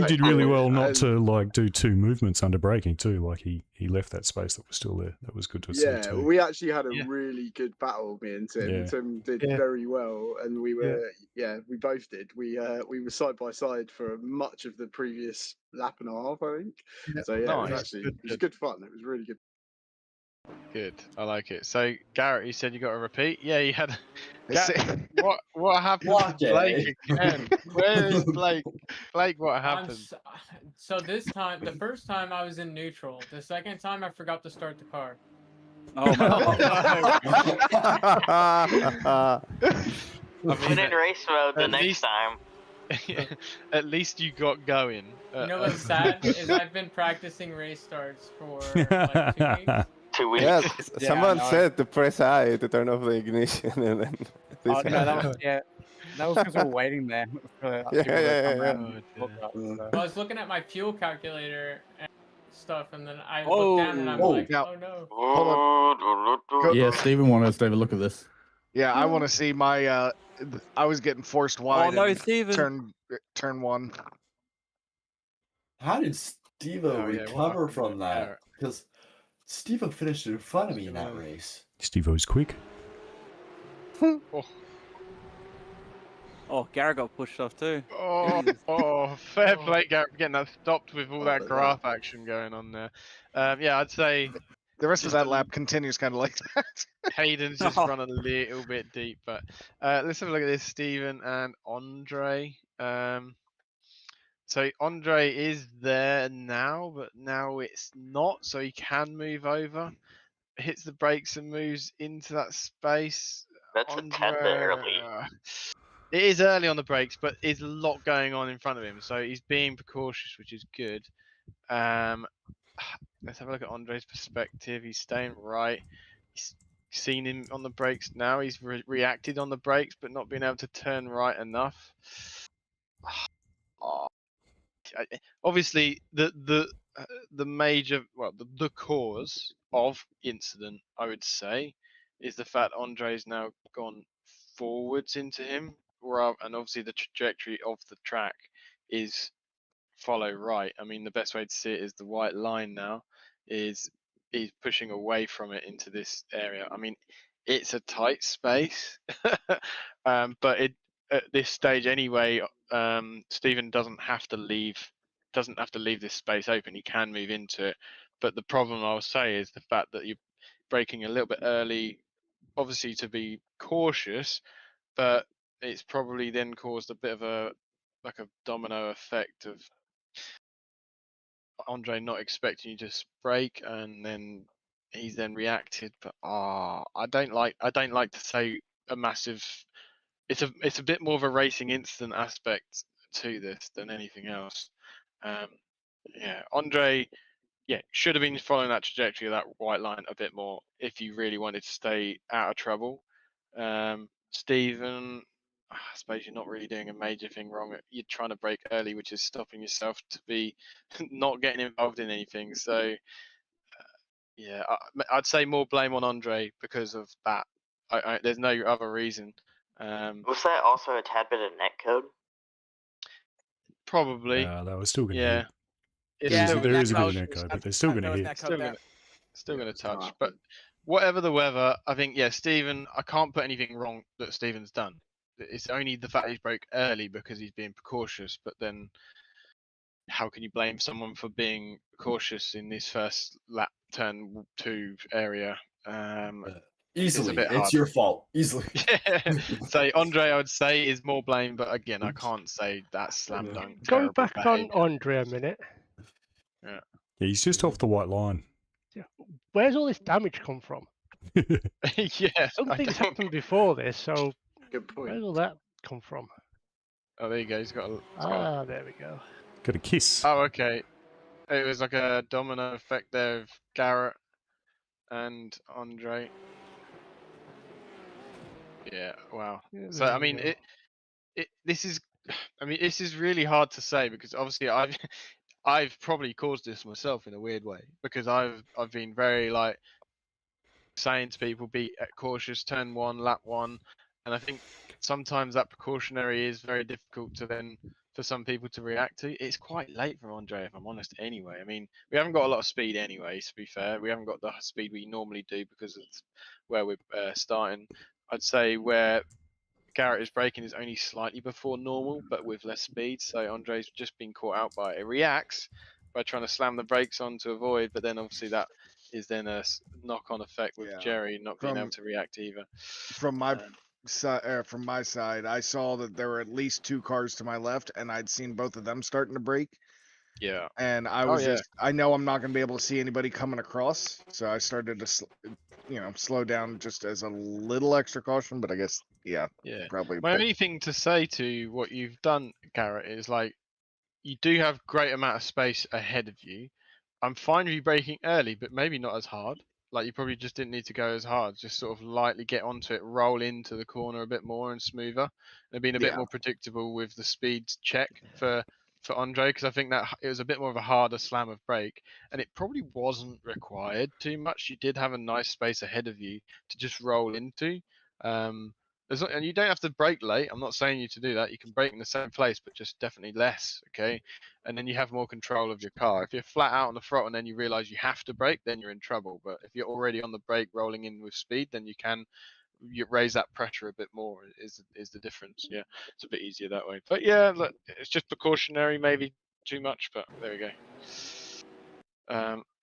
did really well not to like do two movements under braking too. Like he left that space that was still there. That was good to see Yeah, too. we actually had a really good battle, me and Tim. Yeah. Tim did very well, and we were, we both did. We were side by side for much of the previous lap and a half, I think. Yeah. So yeah, Nice. it was good fun. It was really good. Good, I like it. So Garrett, you said you got a repeat. Yeah, you had. It's- What happened to Blake again? Where is Blake? Blake, what happened? So this time, the first time I was in neutral. The second time I forgot to start the car. Oh my Put in race mode the next time. At least you got going. You know what's sad is I've been practicing race starts for like 2 weeks. 2 weeks. Yeah, someone said to press I to turn off the ignition, and then this Oh, no, that was because we were waiting there for people to come around and look up, so. I was looking at my fuel calculator and stuff, and then I looked down and I'm like, oh no. Hold on. Yeah, Stephen wanted us to have a look at this. Yeah, I want to see my. I was getting forced wide. no, in Steven. Turn one. How did Steve-O recover from that? Because Steve-O finished in front of me in that race. Steve-O's quick. Oh, Garrett got pushed off too. Oh, fair play, Garrett, getting that stopped with all that graph action going on there. Yeah, I'd say the rest of that lap continues kind of like that. Hayden's just run a little bit deep, but let's have a look at this, Stephen and Andre. So Andre is there now, but now it's not, so he can move over. Hits the brakes and moves into that space. That's a tad bit early. It is early on the brakes, but there's a lot going on in front of him, so he's being precautious, which is good. Let's have a look at Andre's perspective. He's staying right. He's seen him on the brakes now. He's reacted on the brakes, but not being able to turn right enough. Obviously, the major, the cause of incident, I would say, is the fact Andre's now gone forwards into him, and obviously the trajectory of the track is follow right. I mean, the best way to see it is the white line now is he's pushing away from it into this area. I mean, it's a tight space, but at this stage anyway, Stephen doesn't have to leave this space open. He can move into it, but the problem I'll say is the fact that you're braking a little bit early, obviously to be cautious, but it's probably then caused a bit of a domino effect of Andre not expecting you to brake, and then he's then reacted. But I don't like to say a massive. It's a bit more of a racing incident aspect to this than anything else. Yeah, Andre, yeah, should have been following that trajectory of that white line a bit more if you really wanted to stay out of trouble. Stephen, I suppose you're not really doing a major thing wrong. You're trying to brake early, which is stopping yourself to be not getting involved in anything. So, yeah, I'd say more blame on Andre because of that. There's no other reason. Was that also a tad bit of netcode? Probably. They were still going to Yeah. hit. It's There is, still there is a bit of gonna- netcode, but they're still going to hit. Still going to touch. But whatever the weather, I think, yeah, Stephen, I can't put anything wrong that Stephen's done. It's only the fact he's broke early because he's being precautious. But then, how can you blame someone for being cautious in this first lap turn 2 area? Easily, a bit it's hard. your fault. Easily. So Andre, I would say, is more blame, but again, I can't say that's slam dunk. Going terrible back behaviour. on Andre a minute. Yeah. Yeah, he's just off the white line. Where's all this damage come from? Yeah, Something's happened before this, so good point. Where's all that come from? Oh, there you go. He's got a. There we go. Got a kiss. Oh, okay. It was like a domino effect there of Garrett and Andre. Yeah. Wow. Yeah, So there I we mean, go. this is. I mean, this is really hard to say because obviously I've probably caused this myself in a weird way because I've been very like saying to people be cautious, turn 1, lap 1, and I think sometimes that precautionary is very difficult to then for some people to react to. It's quite late for Andre, if I'm honest. Anyway, I mean, we haven't got a lot of speed anyway. To be fair, we haven't got the speed we normally do because it's where we're starting. I'd say where Garrett is braking is only slightly before normal, but with less speed. So Andre's just been caught out by it. It reacts by trying to slam the brakes on to avoid, but then obviously that is then a knock-on effect with Jerry not being able to react either. From my side, I saw that there were at least 2 cars to my left, and I'd seen both of them starting to brake. Yeah. And I was I know I'm not going to be able to see anybody coming across, so I started to, slow down just as a little extra caution. But I guess, probably. My only thing to say to what you've done, Garrett, is like you do have great amount of space ahead of you. I'm fine with you braking early, but maybe not as hard. Like you probably just didn't need to go as hard. Just sort of lightly get onto it, roll into the corner a bit more and smoother. And being a bit more predictable with the speed check for Andre, because I think that it was a bit more of a harder slam of brake, and it probably wasn't required too much. You did have a nice space ahead of you to just roll into. And you don't have to brake late. I'm not saying you to do that. You can brake in the same place, but just definitely less, okay? And then you have more control of your car. If you're flat out on the throttle and then you realize you have to brake, then you're in trouble. But if you're already on the brake rolling in with speed, then you raise that pressure a bit more is the difference. Yeah, it's a bit easier that way. But yeah, look, it's just precautionary, maybe too much, but there we go.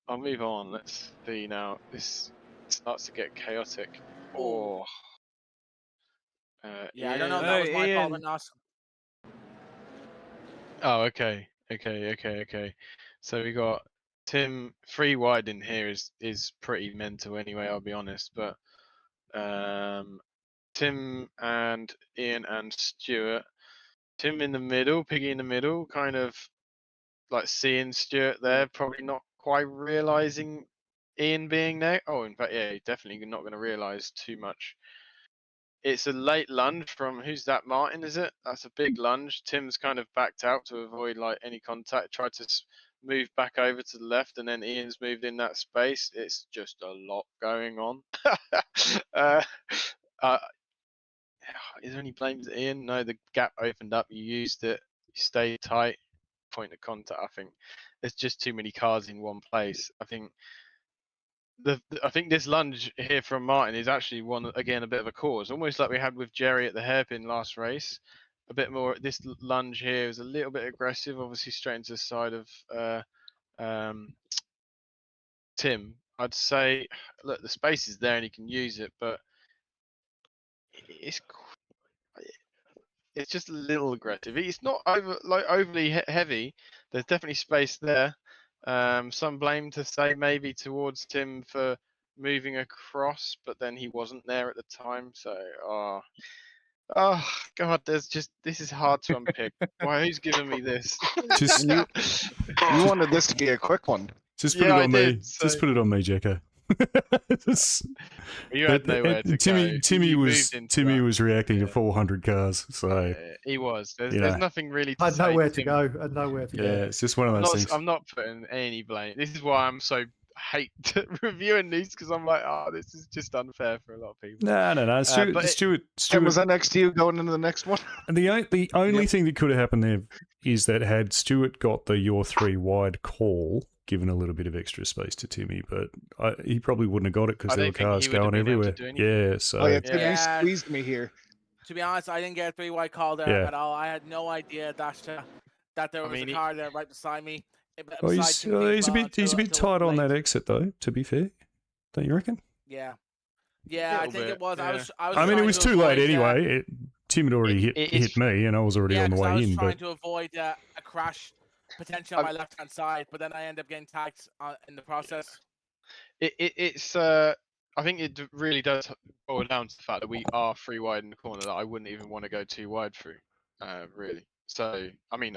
I'll move on. Let's see now. This starts to get chaotic. Oh. Yeah, I don't know if that was my fault or not. Oh, okay. So we got Tim 3 wide in here is pretty mental anyway, I'll be honest. But Tim and Ian and Stuart. Tim in the middle, Piggy in the middle, kind of like seeing Stuart there, probably not quite realizing Ian being there. Oh, in fact, yeah, definitely not going to realize too much. It's a late lunge from, who's that, Martin, is it? That's a big lunge. Tim's kind of backed out to avoid like any contact, tried to move back over to the left, and then Ian's moved in that space. It's just a lot going on. Is there any blames at Ian? No, the gap opened up, you used it, you stayed tight, point of contact. I think there's just too many cars in one place. I think this lunge here from Martin is actually one, again, a bit of a cause, almost like we had with Jerry at the hairpin last race. A bit more, this lunge here is a little bit aggressive, obviously straight into the side of Tim. I'd say, look, the space is there and he can use it, but it's just a little aggressive. It's not overly heavy. There's definitely space there. Some blame to say maybe towards Tim for moving across, but then he wasn't there at the time. So Oh God, this is hard to unpick. Why? Who's giving me this? Just you wanted this to be a quick one. Just put it on me. Just put it on me, Jacko. You had nowhere to go. Timmy was that. was reacting to 400 cars, so he was. There's you know. nothing really. To I had say nowhere to to him. go. I had nowhere to go. Yeah, it's just one of those things. I'm not putting any blame. This is why I'm so hate reviewing these, because I'm like, oh, this is just unfair for a lot of people. No. Stuart. And was that next to you going into the next one? And the only thing that could have happened there is that had Stuart got the your 3 wide call, given a little bit of extra space to Timmy, but he probably wouldn't have got it because there were cars going everywhere. Yeah, so Timmy squeezed me here. To be honest, I didn't get a 3 wide call there at all. I had no idea that there was a car there right beside me. Well, he's a bit tight on that exit though. To be fair, don't you reckon? Yeah, I think it was. Yeah. I mean, it was too late anyway. Tim had already hit me, and I was already on the way I was in. trying to avoid a crash potential on my left hand side, but then I ended up getting tagged in the process. It's I think it really does boil down to the fact that we are 3 wide in the corner that I wouldn't even want to go 2 wide through, really. So I mean,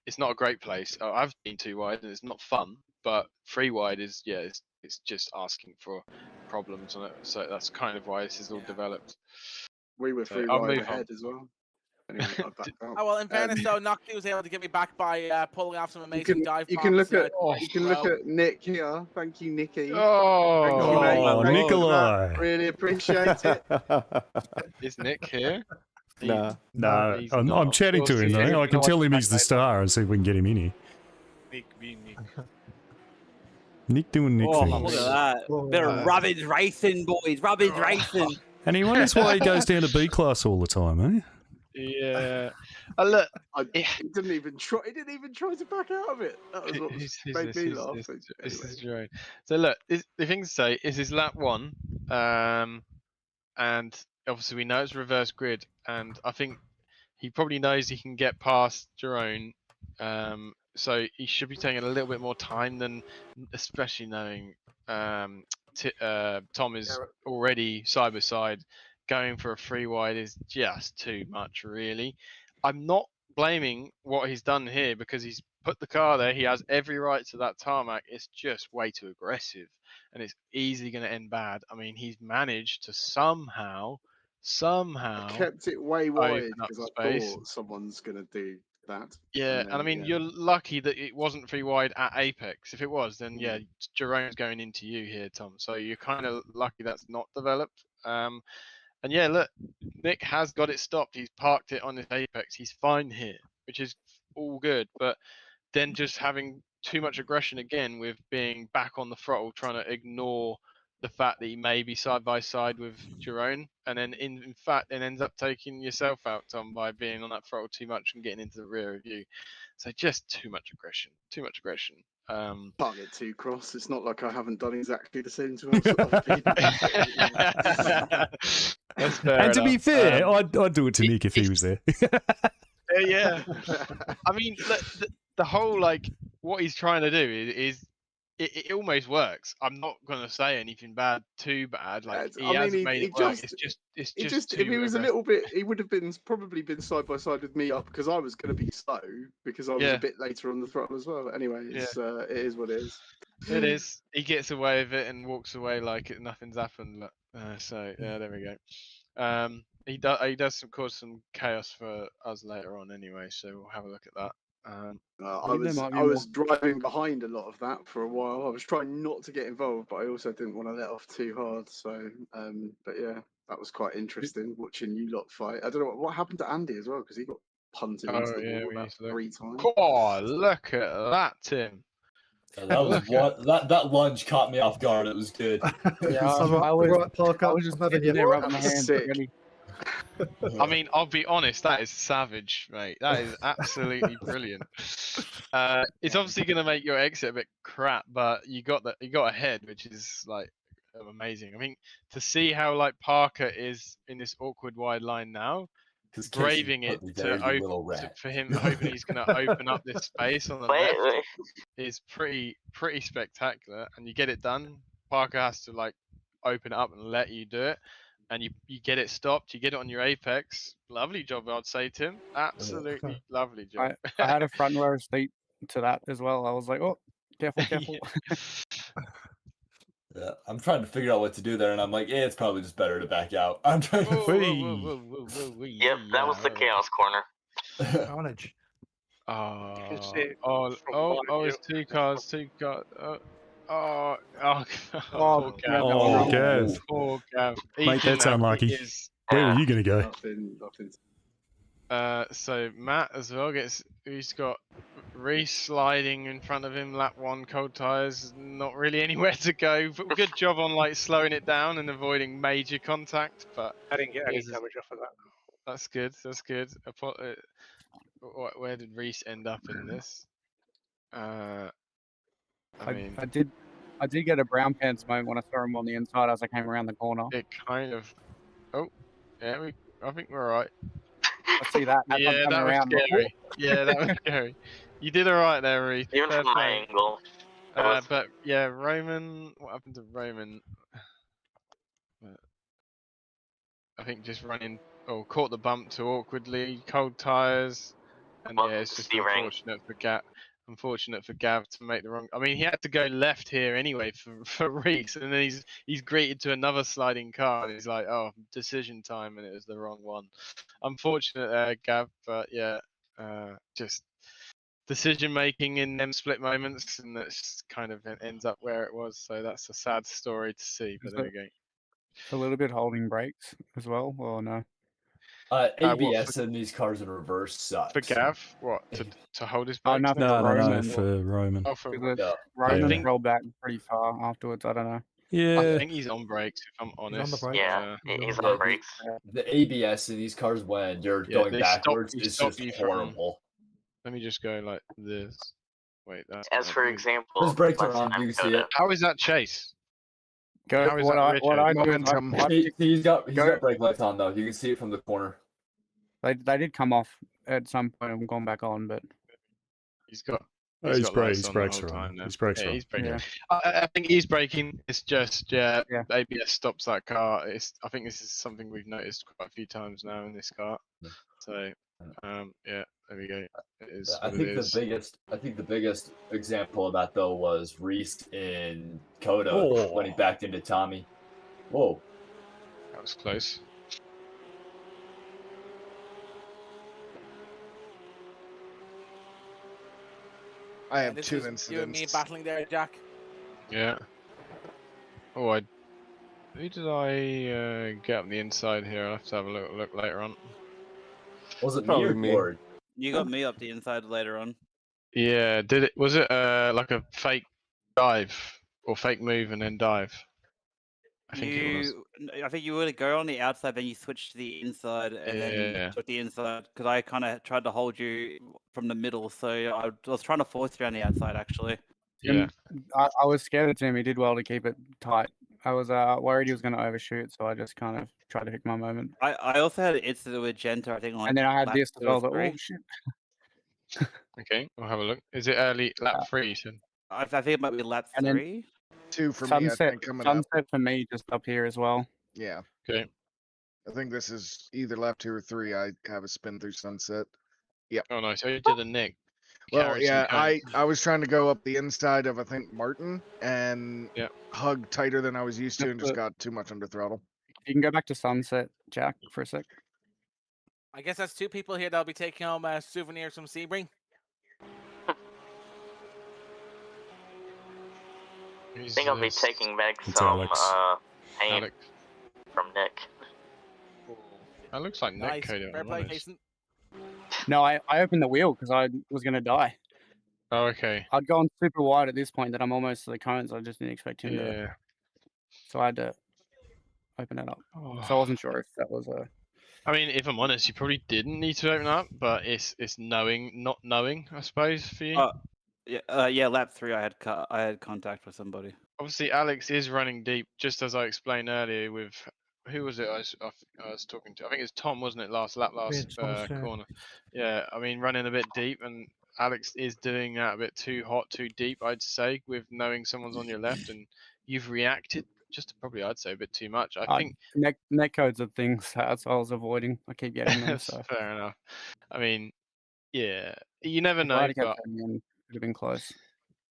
it's not a great place. I've been 2 wide and it's not fun, but 3 wide is it's just asking for problems on it. So that's kind of why this is all developed. We were 3 wide ahead as well. Anyway, well, in fairness though, Knoxy was able to get me back by pulling off some amazing dive. You can look at Nick here. Thank you, Nicky. Oh, thank you, mate. Nikolai. Really appreciate it. Is Nick here? No, I'm chatting to him though. I can tell him he's the star and see if we can get him in here. Nick being Nick. Nick doing Nick things. Look at that. Bit of Ravage Racing, boys. Ravage Racing. And he wonders why he goes down to B class all the time, eh? Yeah. Look, he didn't even try. He didn't even try to back out of it. That was what made me laugh. This is right. So look, the thing to say is his lap 1, and obviously we know it's reverse grid, and I think he probably knows he can get past Jerome, so he should be taking a little bit more time than, especially knowing Tom is already side by side. Going for a 3 wide is just too much, really. I'm not blaming what he's done here because he's put the car there. He has every right to that tarmac. It's just way too aggressive, and it's easily going to end bad. I mean, he's managed to somehow I kept it way wide because I thought someone's going to do that. Yeah, and I mean, you're lucky that it wasn't 3 wide at Apex. If it was, then yeah, Jerome's going into you here, Tom. So you're kind of lucky that's not developed. And yeah, look, Nick has got it stopped. He's parked it on his Apex. He's fine here, which is all good. But then just having too much aggression again with being back on the throttle, trying to ignore the fact that he may be side by side with Jerome, and then in fact then ends up taking yourself out, Tom, by being on that throttle too much and getting into the rear of you. So just too much aggression. Can't get too cross. It's not like I haven't done exactly the same to other people. That's fair and to be enough. fair, I'd do it to Nick if he was there. Yeah. I mean, the whole like what he's trying to do is it almost works. I'm not gonna say anything too bad. Like he hasn't made it work. It's just if he was a little bit, he would have probably been side by side with me up because I was going to be slow because I was a bit later on the throttle as well. Anyway, it is what it is. It is. He gets away with it and walks away like nothing's happened. So yeah, there we go. He does cause some chaos for us later on anyway. So we'll have a look at that. I was driving behind a lot of that for a while. I was trying not to get involved, but I also didn't want to let off too hard. So, but yeah, that was quite interesting watching you lot fight. I don't know what happened to Andy as well because he got punted into the wall about 3 times. Oh, look at that, Tim. That was that lunge caught me off guard. It was good. Yeah, I was just having there rubbing my hands. Really. I mean, I'll be honest, that is savage, mate. That is absolutely brilliant. It's obviously going to make your exit a bit crap, but you got ahead, which is like amazing. I mean, to see how like Parker is in this awkward wide line now, braving it to open for him, hoping he's going to open up this space on the left is pretty spectacular. And you get it done. Parker has to like open it up and let you do it. and you get it stopped, you get it on your apex. Lovely job, I'd say, Tim. Absolutely lovely job. I had a front row seat to that as well. I was like, oh, careful. Yeah, I'm trying to figure out what to do there, and I'm like, it's probably just better to back out. I'm trying to. Yep, that was the chaos corner. Carnage. It's two cars. Poor Gav. Poor Gav. Mate, that's unlucky. Where were you going to go? Nothing. So Matt as well he's got Reese sliding in front of him, lap 1, cold tyres, not really anywhere to go. But good job on like slowing it down and avoiding major contact. But I didn't get any damage off of that. That's good. Where did Reese end up in this? I did get a brown pants moment when I saw him on the inside as I came around the corner. It kind of. Oh, yeah. I think we're alright. I see that. Yeah, that was scary. Yeah, that was scary. You did alright there, Reese. Even from my angle. But yeah, Roman. What happened to Roman? I think just running. Caught the bump too awkwardly. Cold tyres. And yeah, it's just unfortunate for Gav to make the wrong. I mean, he had to go left here anyway for Reese, and then he's greeted to another sliding car, and he's like, "Oh, decision time," and it was the wrong one. Unfortunate, Gav, but yeah, just decision making in them split moments, and that's kind of ends up where it was. So that's a sad story to see. But there we go. A little bit holding brakes as well, or no? ABS in these cars in reverse sucks. For Gav, what to hold his Oh, brakes? no, for Roman. Oh, for Roman rolled back pretty far afterwards. I don't know. Yeah, I think he's on brakes. If I'm honest, Yeah, he's on brakes. The ABS in these cars when you're going backwards is just horrible. Let me just go like this. Wait, that's. As for example, his brakes are on. You can see it. How is that Chase? Go. What I do is he's got brake lights on though. You can see it from the corner. They did come off at some point and gone back on, but he's got. His brakes are on. His brakes are on. He's braking. Yeah. I think he's braking. It's just ABS stops that car. I think this is something we've noticed quite a few times now in this car. So yeah, there we go. It is. I think the biggest example of that though was Reese in Coda when he backed into Tommy. Whoa, that was close. I have this two is incidents. You and me battling there, Jack. Yeah. Oh, who did I get on the inside here? I'll have to have a look later on. Was it me or Gord? You got me up the inside later on. Yeah, was it like a fake dive or fake move and then dive? I think it was. I think you were to go on the outside, then you switched to the inside, and then took the inside because I kind of tried to hold you from the middle, so I was trying to force you on the outside actually. Yeah. I was scared of Tim. He did well to keep it tight. I was worried he was going to overshoot, so I just kind of tried to pick my moment. I also had an incident with Genta, I think. And then I had this as well. Oh shit. Okay, we'll have a look. Is it early lap 3? You said? I think it might be lap 3. 2 for Sunset, me, I think, coming Sunset up. for me just up here as well. Yeah. Okay. I think this is either lap 2 or 3. I have a spin through Sunset. Yep. Oh, nice. So you did a Nick. Well, yeah, I was trying to go up the inside of, I think, Martin and hug tighter than I was used to and just got too much under throttle. You can go back to Sunset, Jack, for a sec. I guess that's 2 people here that'll be taking home souvenirs from Sebring. I think I'll be taking back some paint from Nick. That looks like Nick coded. Fair play, Jason. No, I opened the wheel because I was going to die. Oh, okay. I'd gone super wide at this point that I'm almost to the cones. I just didn't expect him to. So I had to open it up. So I wasn't sure if that was a... I mean, if I'm honest, you probably didn't need to open up, but it's knowing, not knowing, I suppose, for you. Yeah, lap 3 I had contact with somebody. Obviously, Alex is running deep, just as I explained earlier with... Who was it I was talking to? I think it was Tom, wasn't it, last corner? Yeah, I mean, running a bit deep, and Alex is doing that a bit too hot, too deep, I'd say, with knowing someone's on your left, and you've reacted just probably I'd say a bit too much. I Uh, think net codes are things that's what I was avoiding. I keep getting them. So fair enough. I mean, yeah, you never if I know, had kept but going in, it would have been close.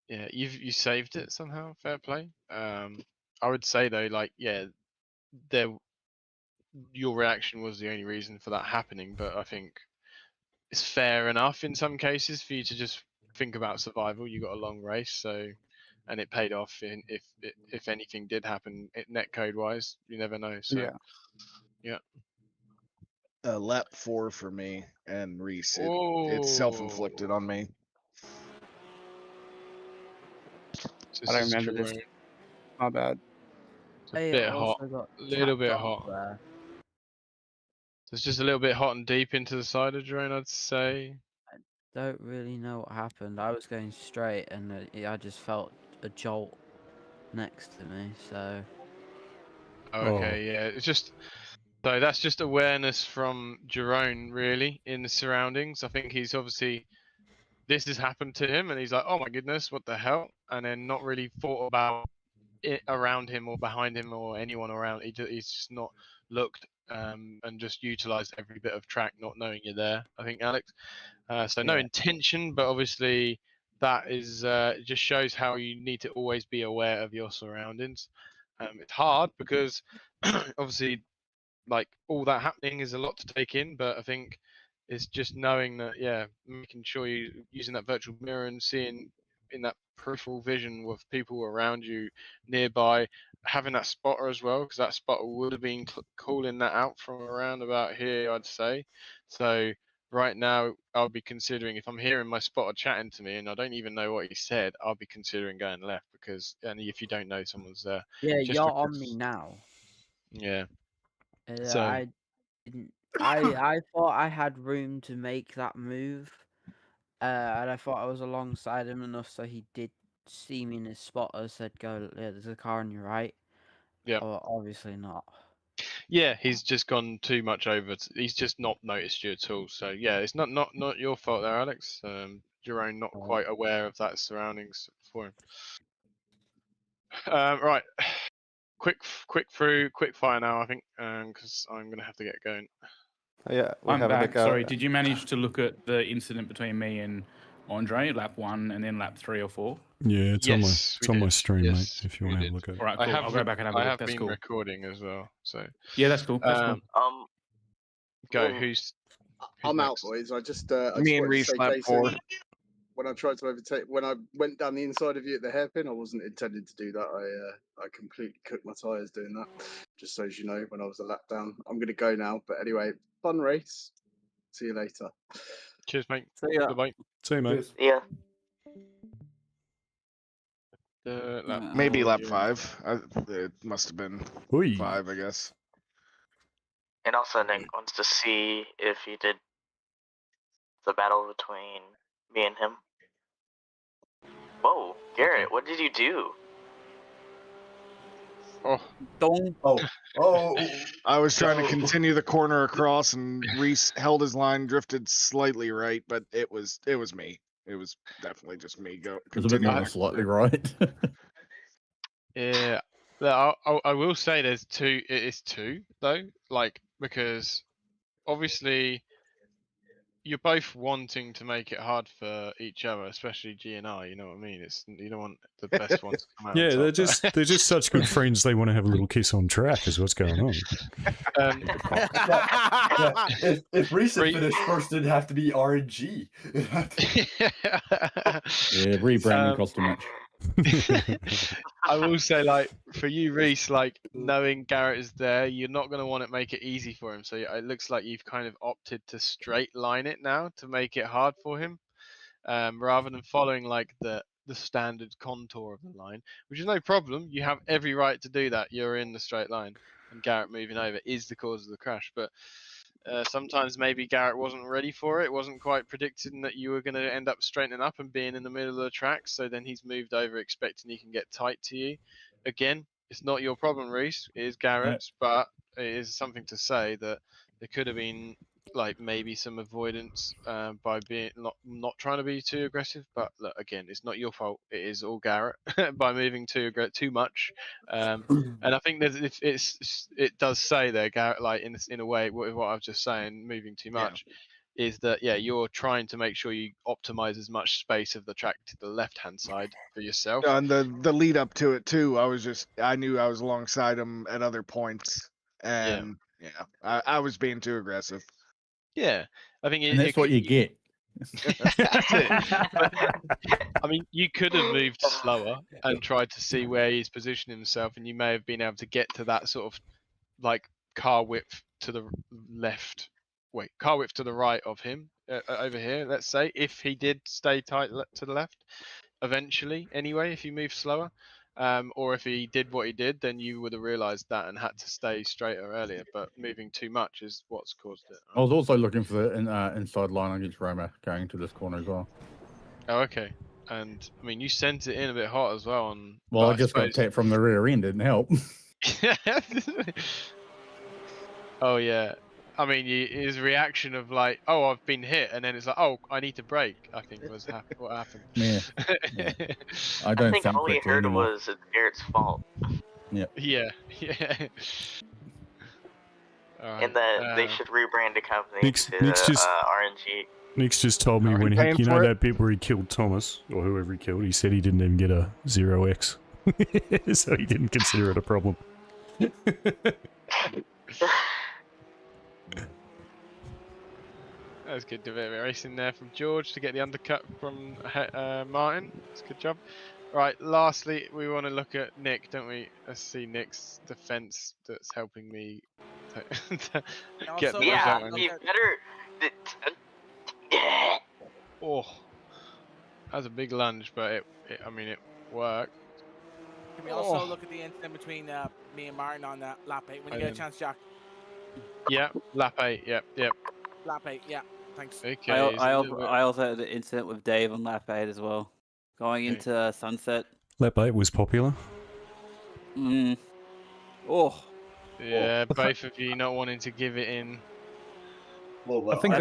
yeah, you saved it somehow. Fair play. I would say though, like, yeah, your reaction was the only reason for that happening, but I think it's fair enough in some cases for you to just think about survival. You got a long race, so and it paid off. If anything did happen, netcode wise, you never know. So yeah. Lap 4 for me and Reese. It's Oh. self-inflicted on me. This I don't is remember this. Jerome. My bad. It's a bit hot. Little bit hot. There. So it's just a little bit hot and deep into the side of Jerome, I'd say. Don't really know what happened. I was going straight and I just felt a jolt next to me, so... Okay, yeah, it's just... So that's just awareness from Jerome, really, in the surroundings. I think he's obviously... This has happened to him and he's like, oh my goodness, what the hell? And then not really thought about it around him or behind him or anyone around. He's just not looked and just utilized every bit of track, not knowing you're there, I think, Alex. So no intention, but obviously that is just shows how you need to always be aware of your surroundings. It's hard because obviously, like, all that happening is a lot to take in, but I think it's just knowing that, yeah, making sure you're using that virtual mirror and seeing in that peripheral vision with people around you nearby, having that spotter as well, because that spotter would have been calling that out from around about here, I'd say. So right now, I'll be considering, if I'm hearing my spotter chatting to me and I don't even know what he said, I'll be considering going left, because, and if you don't know someone's there. Yeah, just you're because, on me now. Yeah. So I didn't. I thought I had room to make that move, and I thought I was alongside him enough so he did see me in his spotter. Said, "Go, yeah, there's a car on your right." Yeah. Obviously not. Yeah, he's just gone too much over. He's just not noticed you at all. So yeah, it's not your fault there, Alex. Jerome not quite aware of that surroundings for him. Right, quick fire now, I think, because I'm gonna have to get going. Yeah, I'm back. Sorry, did you manage to look at the incident between me and Andre, lap 1 and then lap 3 or 4? Yeah, it's on my stream, mate. If you want to have a look at it. All right, cool. I'll go back and have a look. I have That's been cool. recording as well, so yeah, that's cool. That's cool. Go. Who's I'm next? out, boys. I just Me and wanted to Reese say, lap Casey, 4. when I tried to overtake, when I went down the inside of you at the hairpin, I wasn't intending to do that. I completely cooked my tyres doing that. Just so as you know, when I was a lap down, I'm going to go now. But anyway, fun race. See you later. Cheers, mate. See ya. Bye-bye. See you, mate. Yeah. Maybe lap 5. It must have been 5, I guess. And also, Nick wants to see if you did the battle between me and him. Whoa, Garrett, what did you do? Oh, don't. I was trying to continue the corner across, and Reese held his line, drifted slightly right, but it was me. It was definitely just me. It was a bit more slightly right. Yeah, I will say there's two. It is two though, like, because obviously you're both wanting to make it hard for each other, especially G and I. You know what I mean? It's, you don't want the best ones to come out. Yeah, on they're top. just such good friends. They want to have a little kiss on track. Is what's going on. If Reese had finished first, it'd have to be RNG. Yeah, rebranding across the match. I will say, like, for you, Reese, like, knowing Garrett is there, you're not going to want to make it easy for him. So it looks like you've kind of opted to straight line it now to make it hard for him, rather than following like the standard contour of the line, which is no problem. You have every right to do that. You're in the straight line, and Garrett moving over is the cause of the crash. But sometimes maybe Garrett wasn't ready for it. Wasn't quite predicting that you were going to end up straightening up and being in the middle of the track. So then he's moved over expecting he can get tight to you. Again, it's not your problem, Reese. It is Garrett's, but it is something to say that there could have been like maybe some avoidance by being not trying to be too aggressive. But look, again, it's not your fault. It is all Garrett by moving too much. And I think that it does say there, Garrett, like in a way, what I've just saying, moving too much. Is that you're trying to make sure you optimize as much space of the track to the left hand side for yourself. On the lead up to it too, I knew I was alongside him at other points, and I was being too aggressive. Yeah, I think And that's what you get. That's it. But, I mean, you could have moved slower and tried to see where he's positioning himself, and you may have been able to get to that sort of like car width to the left. Wait, car width to the right of him over here. Let's say if he did stay tight to the left, eventually. Anyway, if you move slower, or if he did what he did, then you would have realised that and had to stay straighter earlier. But moving too much is what's caused it. I was also looking for the inside line against Roma going into this corner as well. Oh, okay. And I mean, you sent it in a bit hot as well. Well, I just got tapped from the rear end. Didn't help. Oh yeah. I mean, his reaction of like, "Oh, I've been hit," and then it's like, "Oh, I need to brake." I think was what happened. Yeah. I I think all he heard was it's Garrett's fault. Yeah. Yeah. And that they should rebrand the company Nick's to just- RNG. Nick's just told me when paying he, for it? that bit where he killed Thomas, or whoever he killed, he said he didn't even get a 0x. So he didn't consider it a problem. That was good bit of racing there from George to get the undercut from Martin. That's a good job. Right, lastly, we want to look at Nick, don't we? Let's see Nick's defense that's helping me get the result. You better. Oh, that was a big lunge, but I mean, it worked. Can we also look at the incident between me and Martin on that lap 8 when you get a chance, Jack? Yeah, lap 8. Yep. Lap 8, yeah. Thanks. Okay. I also had the incident with Dave on lap 8 as well, going into sunset. Lap 8 was popular. Oh. Yeah, both of you not wanting to give it in. I think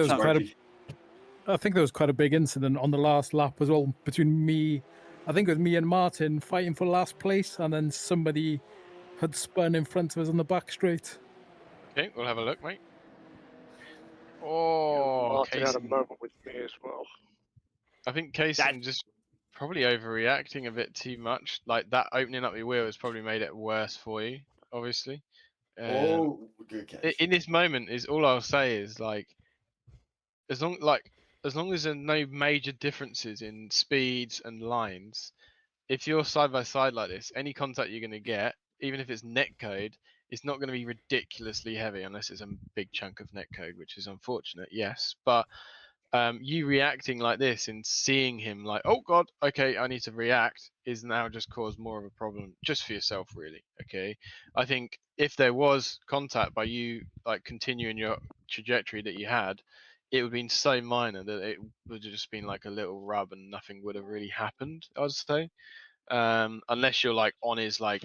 there was quite a big incident on the last lap as well between me. I think it was me and Martin fighting for last place, and then somebody had spun in front of us on the back straight. Okay, we'll have a look, mate. Oh, Martin had a Kaysen. moment with me as well. I think Kaysen just probably overreacting a bit too much. Like that opening up your wheel has probably made it worse for you, obviously. Good catch. In this moment, is all I'll say is like, as long as there are no major differences in speeds and lines, if you're side by side like this, any contact you're going to get, even if it's netcode, it's not going to be ridiculously heavy unless it's a big chunk of netcode, which is unfortunate, yes. But you reacting like this and seeing him like, oh god, okay, I need to react, is now just caused more of a problem just for yourself, really. Okay, I think if there was contact by you like continuing your trajectory that you had, it would have been so minor that it would have just been like a little rub and nothing would have really happened, I'd say. Unless you're like on his like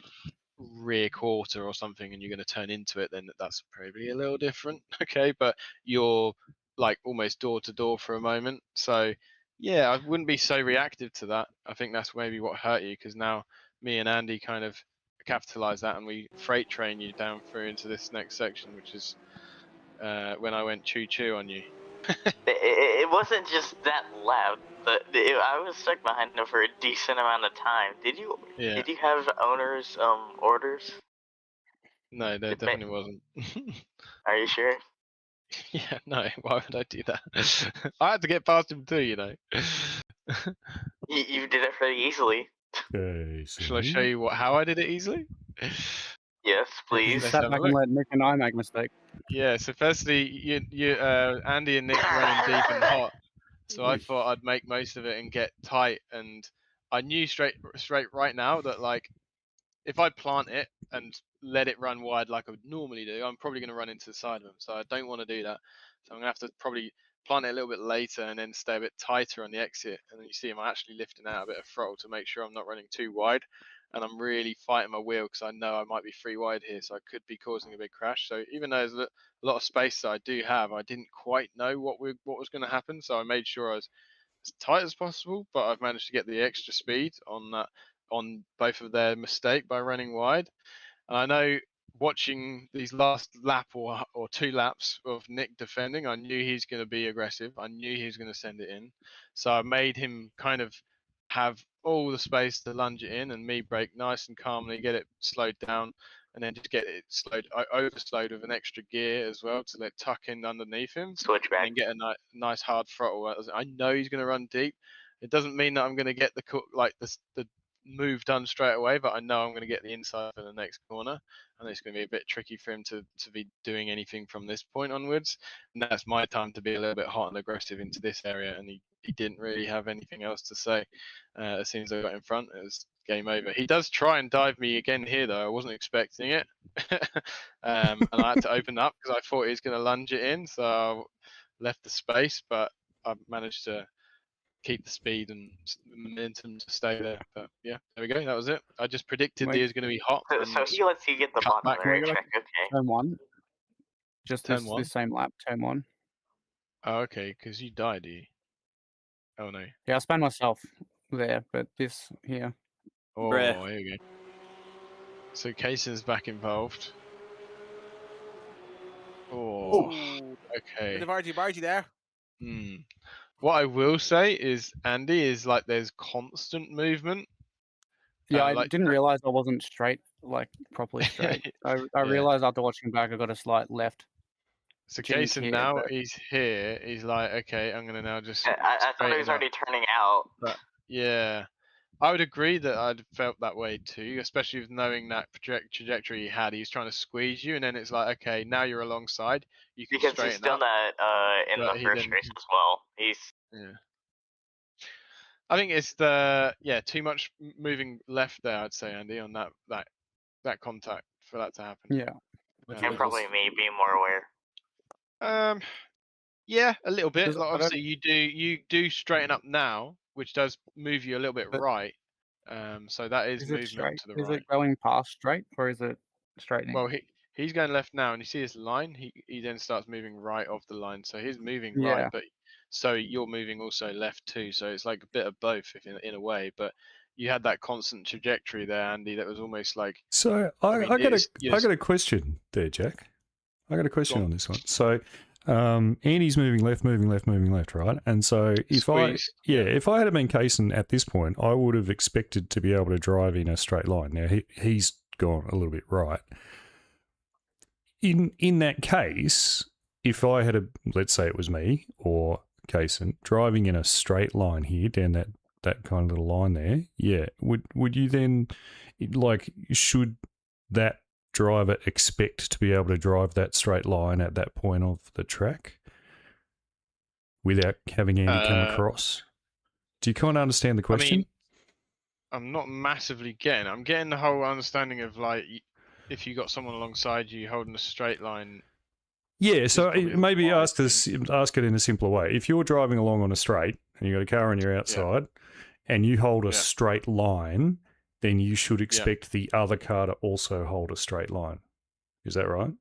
rear quarter or something and you're going to turn into it, then that's probably a little different. Okay, but you're like almost door to door for a moment, so yeah, I wouldn't be so reactive to that. I think that's maybe what hurt you, because now me and Andy kind of capitalize that and we freight train you down through into this next section, which is when I went choo choo on you. It wasn't just that loud, but I was stuck behind him for a decent amount of time. Did you have owner's orders? No, there definitely wasn't. Are you sure? Yeah, no, why would I do that? I had to get past him too, you know. You did it pretty easily. Shall I show you how I did it easily? Yes, please. Let's Step have a back look. and let Nick and I make a mistake. Yeah, so firstly, Andy and Nick running deep and hot, so I thought I'd make most of it and get tight, and I knew straight right now that like if I plant it and let it run wide like I would normally do, I'm probably going to run into the side of them, so I don't want to do that. So I'm going to have to probably plant it a little bit later and then stay a bit tighter on the exit, and then you see I'm actually lifting out a bit of throttle to make sure I'm not running too wide. and I'm really fighting my wheel because I know I might be 3 wide here, so I could be causing a big crash. So even though there's a lot of space that I do have, I didn't quite know what was going to happen, so I made sure I was as tight as possible, but I've managed to get the extra speed on both of their mistake by running wide. And I know watching these last lap or 2 laps of Nick defending, I knew he's going to be aggressive. I knew he was going to send it in. So I made him kind of have all the space to lunge it in and me brake nice and calmly, get it slowed down, and then just get it overslowed with an extra gear as well to let tuck in underneath him. Switch back. And get a nice hard throttle. I know he's going to run deep. It doesn't mean that I'm going to get the move done straight away, but I know I'm going to get the inside for the next corner, and it's going to be a bit tricky for him to be doing anything from this point onwards. And that's my time to be a little bit hot and aggressive into this area, and he didn't really have anything else to say. As soon as I got in front, it was game over. He does try and dive me again here, though. I wasn't expecting it. And I had to open up because I thought he was going to lunge it in, so I left the space, but I managed to keep the speed and momentum to stay there. But yeah, there we go. That was it. I just predicted he was going to be hot. So he lets you get the bottom of the racetrack. Okay. Turn 1. Just Turn one? this same lap, turn 1. Oh, okay, because you died, you. Oh no. Yeah, I spun myself there, but this here. Oh, here we go. So Kaysen's back involved. Oh, okay. Bit of argy-bargy there. What I will say is, Andy, is like there's constant movement. Yeah, I didn't realize I wasn't straight, like properly straight. I realized after watching back, I got a slight left. So Kaysen now he's here. He's like, okay, I'm gonna now just. I thought he was already turning out. But yeah, I would agree that I'd felt that way too, especially with knowing that trajectory he had. He's trying to squeeze you, and then it's like, okay, now you're alongside. You can because straighten he's done up. that in the first race as well. Yeah. I think it's too much moving left there. I'd say, Andy, on that contact for that to happen. Yeah. And probably me being more aware. Yeah, a little bit. Like, obviously, you do straighten up now, which does move you a little bit right. So that is movement straight? to the right. Is it going past straight or is it straightening? Well, he's going left now, and you see his line. He then starts moving right off the line, so he's moving right, but so you're moving also left too. So it's like a bit of both, if in a way. But you had that constant trajectory there, Andy. That was almost like. So I got a question there, Jack. I got a question on this one. So Andy's moving left, right? And so if I had been Kaysen at this point, I would have expected to be able to drive in a straight line. Now he's gone a little bit right. In that case, if I had let's say it was me or Kaysen driving in a straight line here down that kind of little line there, would you then, like, should that driver expect to be able to drive that straight line at that point of the track without having Andy come across? Do you kind of understand the question? I mean, I'm not massively getting. I'm getting the whole understanding of, like, if you got someone alongside you holding a straight line. Yeah, so maybe ask it in a simpler way. If you're driving along on a straight and you've got a car on your outside and you hold a straight line, then you should expect the other car to also hold a straight line. Is that right?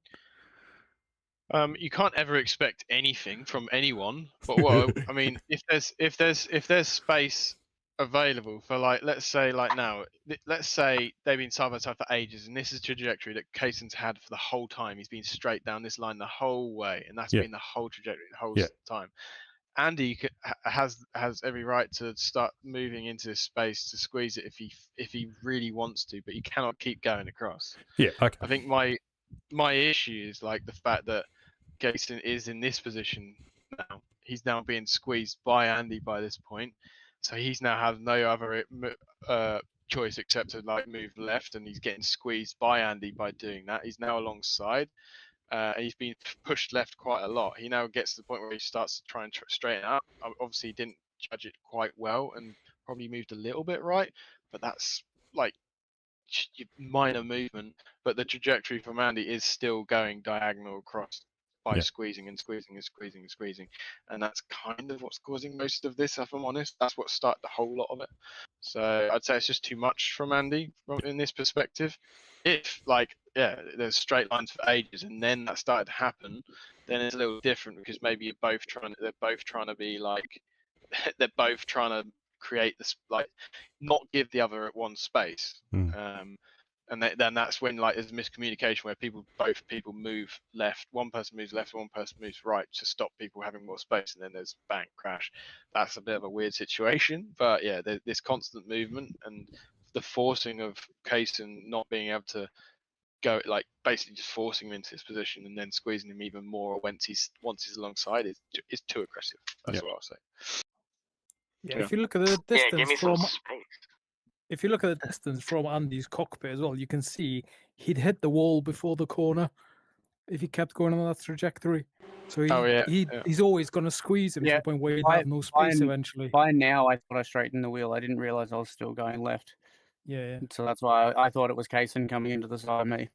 You can't ever expect anything from anyone, but what I mean, if there's space available for, like, let's say they've been side by side for ages, and this is a trajectory that Kaysen's had for the whole time. He's been straight down this line the whole way, and that's been the whole trajectory the whole time. Andy has every right to start moving into this space to squeeze it if he really wants to, but he cannot keep going across. Yeah, okay. I think my issue is, like, the fact that Kaysen is in this position now. He's now being squeezed by Andy by this point, so he's now has no other choice except to, like, move left, and he's getting squeezed by Andy by doing that. He's now alongside. And he's been pushed left quite a lot. He now gets to the point where he starts to try and straighten up. Obviously, he didn't judge it quite well and probably moved a little bit right, but that's, like, minor movement. But the trajectory from Andy is still going diagonal across by squeezing and squeezing and squeezing and squeezing, and that's kind of what's causing most of this. If I'm honest, that's what started the whole lot of it. So I'd say it's just too much from Andy in this perspective. If there's straight lines for ages, and then that started to happen, then it's a little different because maybe they're both trying to be like, they're both trying to create this, like, not give the other one space. And then that's when like there's miscommunication where both people move left, one person moves left, one person moves right to stop people having more space, and then there's bang, crash. That's a bit of a weird situation, but yeah, there's this constant movement and the forcing of Kaysen not being able to go, like basically just forcing him into this position and then squeezing him even more once he's alongside is too aggressive. That's what I'll say. Yeah, if you look at the distance give me from some space. If you look at the distance from Andy's cockpit as well, you can see he'd hit the wall before the corner if he kept going on that trajectory. So he's always going to squeeze him to the point where he'd have no space eventually. By now, I thought I straightened the wheel. I didn't realize I was still going left. Yeah. So that's why I thought it was Kaysen coming into the side of me.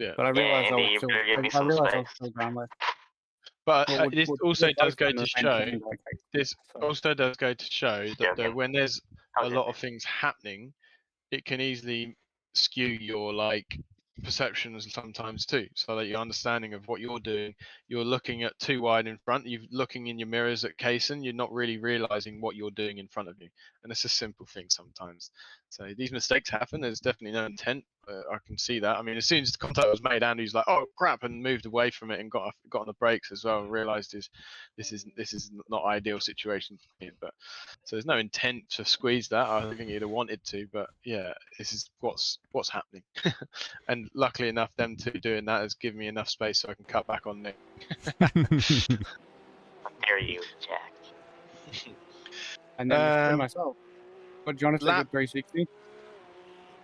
Yeah. But I realized Andy, you better give me some space. I was still going left. But Well, this we're also both does go on to the same show. team, like, This also does go to show that though, when there's a lot of things happening, it can easily skew your like perceptions sometimes too. So that your understanding of what you're doing, you're looking at too wide in front. You're looking in your mirrors at Kaysen. You're not really realizing what you're doing in front of you, and it's a simple thing sometimes. So these mistakes happen. There's definitely no intent. I can see that. I mean, as soon as the contact was made, Andy's like, "Oh crap," and moved away from it and got on the brakes as well, and realised this is not ideal situation for me. But so there's no intent to squeeze that. I don't think he'd have wanted to, but yeah, this is what's happening. And luckily enough, them two doing that has given me enough space so I can cut back on Nick. How dare you, Jack? And then myself. But do you want to take a 360?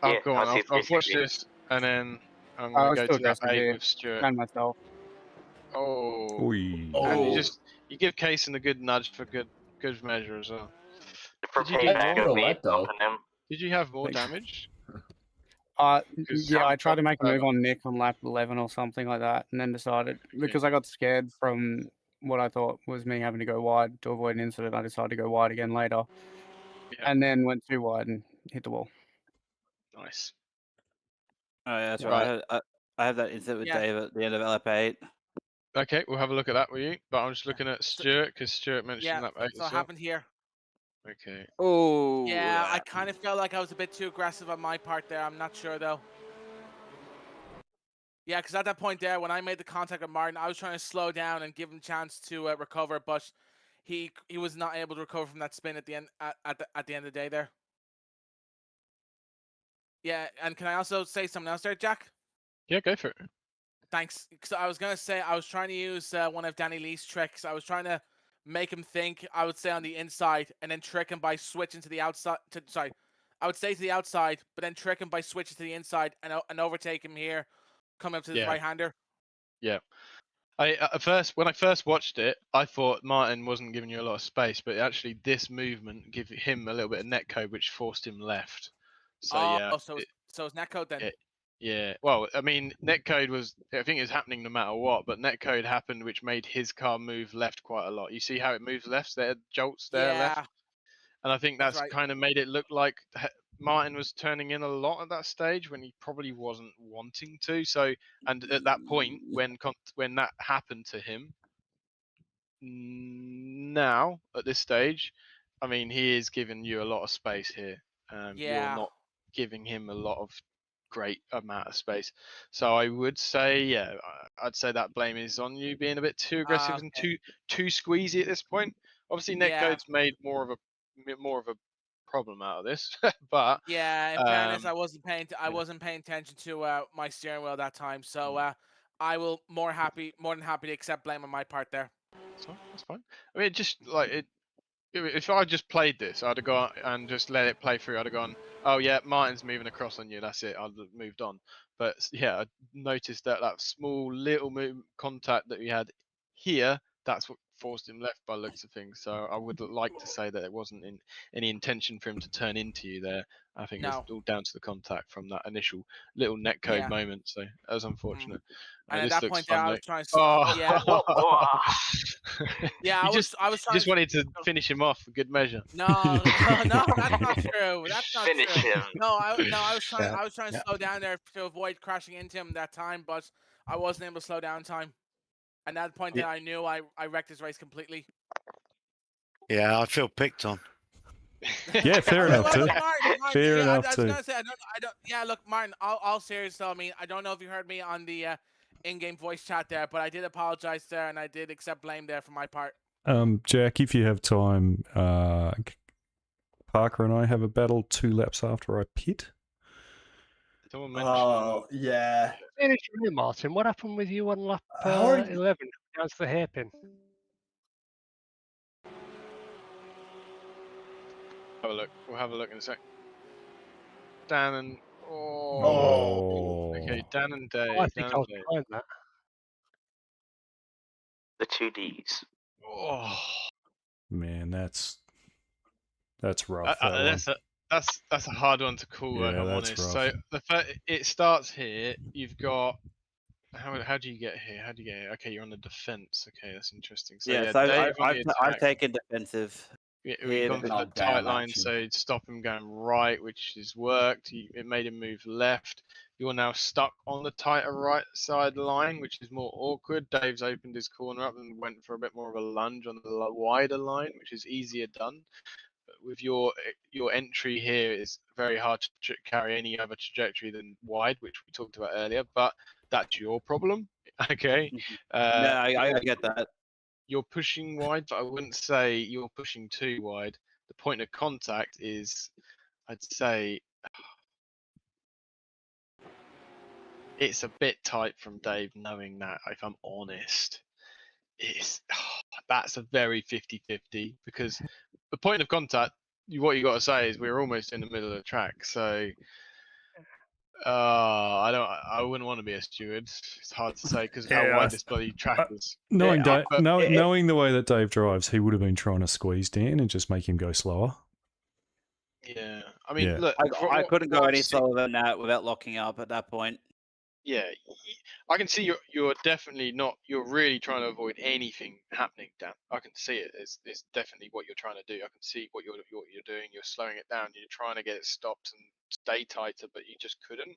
Oh, Yeah, go on. I'll see I'll watch 360. this, and then I'm going to go to that 8 with Stuart. And myself. Oh. And you give Kaysen a good nudge for good measure as well. For Did you payback of me bumping him. Did you have more damage? Yeah, I tried to make a move on Nick on lap 11 or something like that, and then decided, because I got scared from what I thought was me having to go wide to avoid an incident, I decided to go wide again later. Yeah. And then went too wide and hit the wall. Nice. Oh yeah, that's right. I have that incident with Dave at the end of lap 8. Okay, we'll have a look at that with you. But I'm just looking at Stuart because Stuart mentioned lap 8. So it happened here. Okay. Oh. Yeah, I kind of felt like I was a bit too aggressive on my part there. I'm not sure though. Yeah, because at that point there, when I made the contact with Martin, I was trying to slow down and give him a chance to recover, but he was not able to recover from that spin at the end at the end of the day there. Yeah, and can I also say something else there, Jack? Yeah, go for it. Thanks. So I was gonna say I was trying to use one of Danny Lee's tricks. I was trying to make him think I would stay on the inside and then trick him by switching to the outside. I would stay to the outside, but then trick him by switching to the inside and overtake him here, coming up to the right-hander. Yeah. When I first watched it, I thought Martin wasn't giving you a lot of space, but actually this movement gave him a little bit of netcode, which forced him left. So so it's netcode then. Yeah. Well, I mean, netcode I think it's happening no matter what, but netcode happened, which made his car move left quite a lot. You see how it moves left there, jolts there left, and I think that's kind of made it look like Martin was turning in a lot at that stage when he probably wasn't wanting to. So, and at that point, when that happened to him, now at this stage, I mean, he is giving you a lot of space here. You're not giving him a lot of great amount of space. So I would say, I'd say that blame is on you being a bit too aggressive and too squeezy at this point. Obviously, netcode's made more of a problem out of this, but yeah, in fairness, I wasn't paying attention to my steering wheel that time. So I will more than happy to accept blame on my part there. That's fine. I mean, just like it. If I just played this, I'd have gone and just let it play through. I'd have gone, oh yeah, Martin's moving across on you. That's it. I'd have moved on. But yeah, I noticed that small little contact that we had here, that's what forced him left by the looks of things. So I would like to say that it wasn't in any intention for him to turn into you there. I think it's all down to the contact from that initial little netcode moment. So that was unfortunate. And at This that looks point there, fun, I though. was trying to. Oh. Yeah, I was trying. You just wanted to finish him off for good measure. No, no, that's not true. That's not Finish true. him. No, I was trying. Yeah. I was trying to slow down there to avoid crashing into him that time, but I wasn't able to slow down in time. And at that point, then I knew I wrecked his race completely. Yeah, I feel picked on. Yeah, fair enough too. Fair enough I was too. gonna say I don't. Yeah, look, Martin. All serious though. I mean, I don't know if you heard me on the in-game voice chat there, but I did apologize there, and I did accept blame there for my part. Jack, if you have time, Parker and I have a battle 2 laps after I pit. Oh, yeah. Finish you, Martin. What happened with you on lap 11 down to the hairpin? Have a look. We'll have a look in a sec. Dan and okay, Dan and Dave. Oh, I think Dan I was and Dave. behind that. The 2 Ds. Oh man, that's rough. That's a hard one to call. Yeah, if I'm that's honest. rough. So it starts here. You've got how do you get here? How do you get here? Okay, you're on the defense. Okay, that's interesting. So Yeah, yeah, so Dave on the I've attack. taken defensive. We've gone for the tight line, so stop him going right, which has worked. It made him move left. You're now stuck on the tighter right side line, which is more awkward. Dave's opened his corner up and went for a bit more of a lunge on the wider line, which is easier done. But with your entry here, it's very hard to carry any other trajectory than wide, which we talked about earlier. But that's your problem, okay? Yeah, I get that. You're pushing wide, but I wouldn't say you're pushing too wide. The point of contact is, I'd say, it's a bit tight from Dave, knowing that, if I'm honest. That's a very 50-50, because the point of contact, what you got to say is we're almost in the middle of the track. So I wouldn't want to be a steward. It's hard to say because how wide this bloody track is. Knowing the way that Dave drives, he would have been trying to squeeze Dan and just make him go slower. Yeah, I mean, Yeah. look, I couldn't go any slower than that without locking up at that point. Yeah, I can see you're definitely not. You're really trying to avoid anything happening, Dan. I can see it. It's definitely what you're trying to do. I can see what you're doing. You're slowing it down. You're trying to get it stopped and stay tighter, but you just couldn't.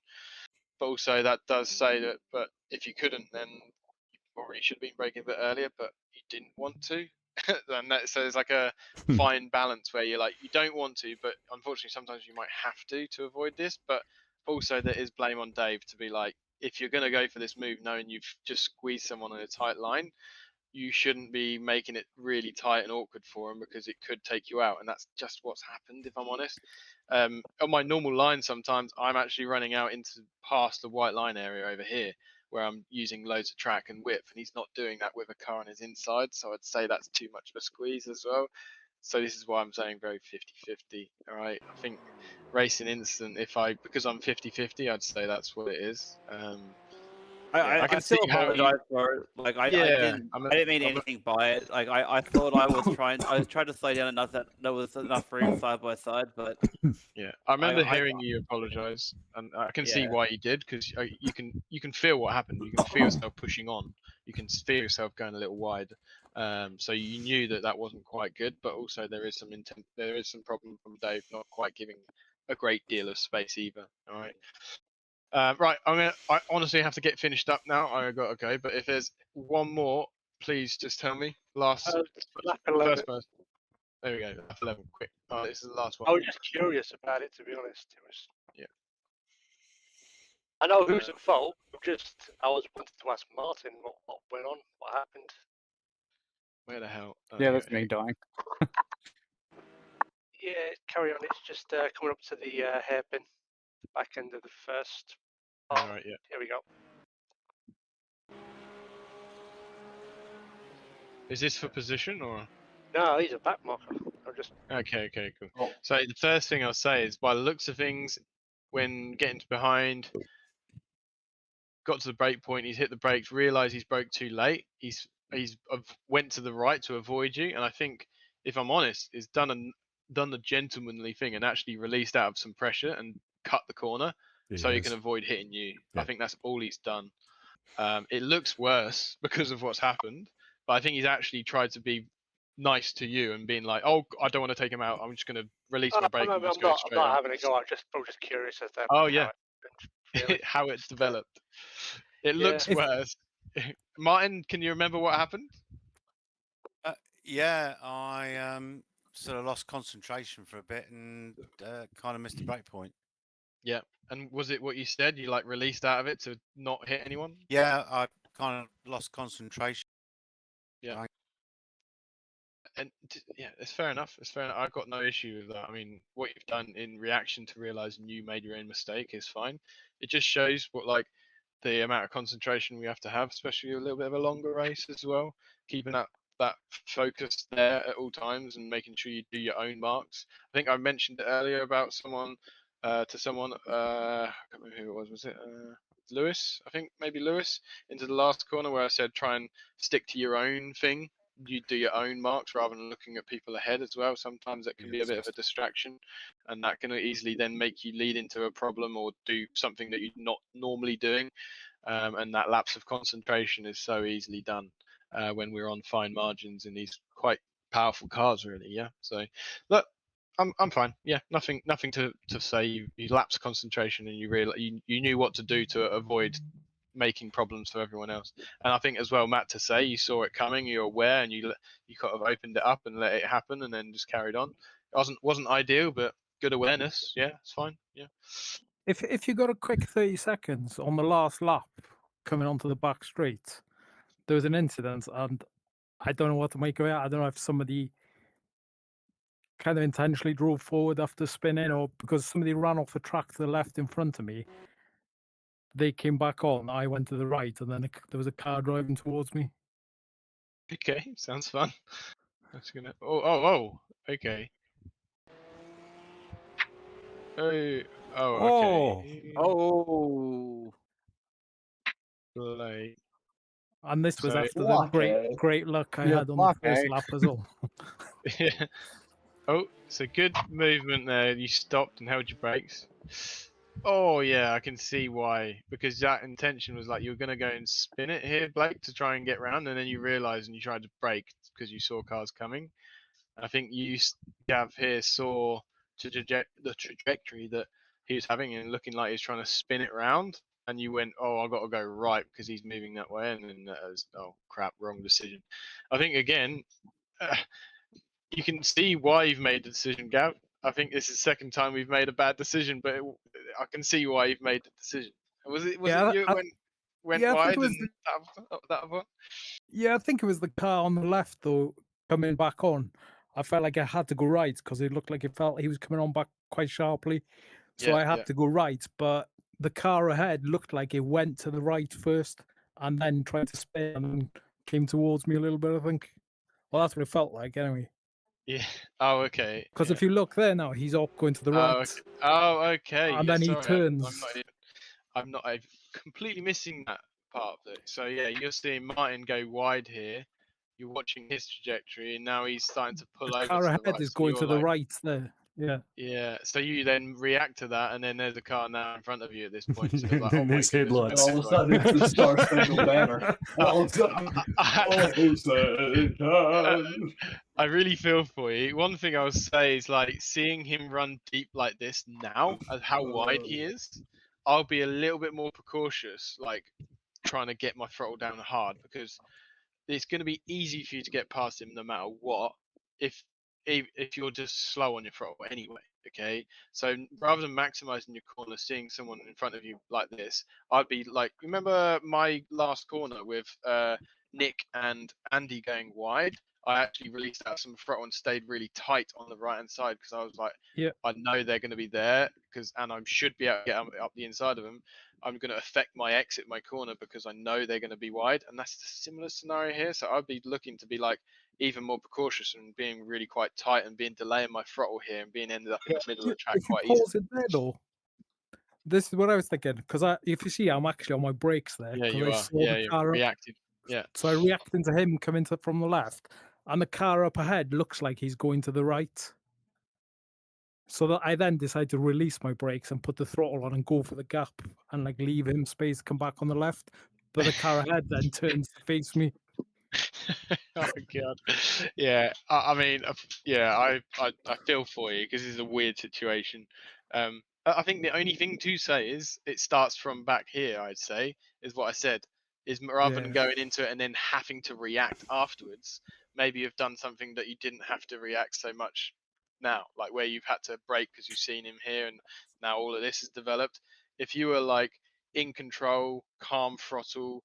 But also that does say that. But if you couldn't, then you probably should have been braking a bit earlier, but you didn't want to. And so there's like a fine balance where you're like you don't want to, but unfortunately sometimes you might have to avoid this. But also there is blame on Dave to be like, if you're going to go for this move knowing you've just squeezed someone on a tight line, you shouldn't be making it really tight and awkward for him because it could take you out. And that's just what's happened, if I'm honest. On my normal line, sometimes I'm actually running out into past the white line area over here where I'm using loads of track and width, and he's not doing that with a car on his inside. So I'd say that's too much of a squeeze as well. So this is why I'm saying very 50-50. All right, I think racing instant. Because I'm 50-50, I'd say that's what it is. I can still apologize for it. Like I didn't mean anything by it. Like I thought I was trying to slow down enough that there was enough room side by side, but yeah, I remember hearing you apologize, and I can see why you did because you can feel what happened. You can feel yourself pushing on. You can feel yourself going a little wide. So you knew that wasn't quite good, but also there is some intent. There is some problem from Dave not quite giving a great deal of space either. All right. Right, I honestly have to get finished up now. I got okay, but if there's one more, please just tell me. Last first person. There we go. Lap 11, quick. Oh, this is the last one. I was just curious about it, to be honest. It was. Yeah. I know who's at fault. I was wanted to ask Martin what went on, what happened. Where the hell? Yeah, that's me dying. Yeah, carry on. It's just coming up to the hairpin, back end of the first. All right, yeah. Here we go. Is this for position or? No, he's a back marker. I'm just. Okay, cool. Oh. So the first thing I'll say is, by the looks of things, when getting to behind, got to the brake point, he's hit the brakes, realised he's broke too late. He's went to the right to avoid you, and I think, if I'm honest, is done the gentlemanly thing and actually released out of some pressure and cut the corner so he can avoid hitting you. I think that's all he's done. It looks worse because of what's happened, but I think he's actually tried to be nice to you and being like, "Oh, I don't want to take him out. I'm just going to release my brake and just go straight I'm on." not having a go. I'm just curious as to Oh yeah, really. how it's developed. It Yeah. looks worse. Martin, can you remember what happened? Yeah, I sort of lost concentration for a bit and kind of missed the break point. Yeah, and was it what you said? You like released out of it to not hit anyone? Yeah, I kind of lost concentration. Yeah. And yeah, it's fair enough. It's fair enough. I've got no issue with that. I mean, what you've done in reaction to realizing you made your own mistake is fine. It just shows what the amount of concentration we have to have, especially a little bit of a longer race as well. Keeping that focus there at all times and making sure you do your own marks. I think I mentioned it earlier about someone I can't remember who it was. Was it Lewis? I think maybe Lewis into the last corner where I said try and stick to your own thing. You do your own marks rather than looking at people ahead as well. Sometimes that can be a bit of a distraction, and that can easily then make you lead into a problem or do something that you're not normally doing. And that lapse of concentration is so easily done when we're on fine margins in these quite powerful cars, really. Yeah. So look, I'm fine. Yeah, nothing to say. You lapsed concentration and you knew what to do to avoid making problems for everyone else. And I think as well, Matt, to say you saw it coming, you're aware, and you kind of opened it up and let it happen, and then just carried on. It wasn't ideal, but good awareness. Yeah, it's fine. Yeah. If you got a quick 30 seconds on the last lap coming onto the back straight, there was an incident, and I don't know what to make of it. I don't know if somebody kind of intentionally drove forward after spinning, or because somebody ran off the track to the left in front of me. They came back on. I went to the right, and then there was a car driving towards me. Okay, sounds fun. That's gonna. Oh. Okay. Okay. Like, And this was so- after the great luck I had on the first lap as well. Yeah. Oh, so good movement there. You stopped and held your brakes. Oh yeah, I can see why. Because that intention was like you were gonna go and spin it here, Blake, to try and get round, and then you realised and you tried to brake because you saw cars coming. I think you, Gav, here saw the trajectory that he was having and looking like he was trying to spin it round, and you went, "Oh, I got to go right because he's moving that way," and then that was, oh crap, wrong decision. I think again, you can see why you've made the decision, Gav. I think this is the second time we've made a bad decision, but I can see why you've made the decision. Was it you went wide and that one? Yeah, I think it was the car on the left though coming back on. I felt like I had to go right because it looked like it felt he was coming on back quite sharply, so I had to go right. But the car ahead looked like it went to the right first and then tried to spin and came towards me a little bit. I think. Well, that's what it felt like anyway. Yeah. Oh, okay. Because if you look there now, he's up going to the right. Oh, okay. And Yeah, then he sorry, turns. I'm completely missing that part of it. So yeah, you're seeing Martin go wide here. You're watching his trajectory, and now he's starting to pull over. Car to ahead the right. is So going you're to the like- right there. Yeah. Yeah. So you then react to that, and then there's a car now in front of you at this point. So it's like, And my there's goodness, headlights. we're All of a sudden, it's the Star Spangled Banner. All of a sudden, I really feel for you. One thing I would say is like seeing him run deep like this now, as how wide he is, I'll be a little bit more precautious, like trying to get my throttle down hard because it's going to be easy for you to get past him no matter what. If you're just slow on your throttle anyway, okay? So rather than maximizing your corner, seeing someone in front of you like this, I'd be like, remember my last corner with Nick and Andy going wide? I actually released out some throttle and stayed really tight on the right hand side because I was like, I know they're going to be there and I should be able to get up the inside of them. I'm going to affect my exit, my corner, because I know they're going to be wide, and that's the similar scenario here. So I'd be looking to be like even more precautious and being really quite tight and being delaying my throttle here and being ended up in the middle of the track If you quite easily. pause it there though, this is what I was thinking. Because if you see, I'm actually on my brakes there. Yeah, 'cause you I are. saw Yeah, the you're car, reactive. Yeah. So I react into him coming from the left, and the car up ahead looks like he's going to the right. So that I then decide to release my brakes and put the throttle on and go for the gap and like leave him space to come back on the left. But the car ahead then turns to face me. Oh god. Yeah. I mean, yeah. I feel for you because it's a weird situation. I think the only thing to say is it starts from back here. I'd say is what I said. Is rather than going into it and then having to react afterwards, maybe you've done something that you didn't have to react so much now, like where you've had to brake because you've seen him here and now all of this is developed. If you were like in control, calm throttle,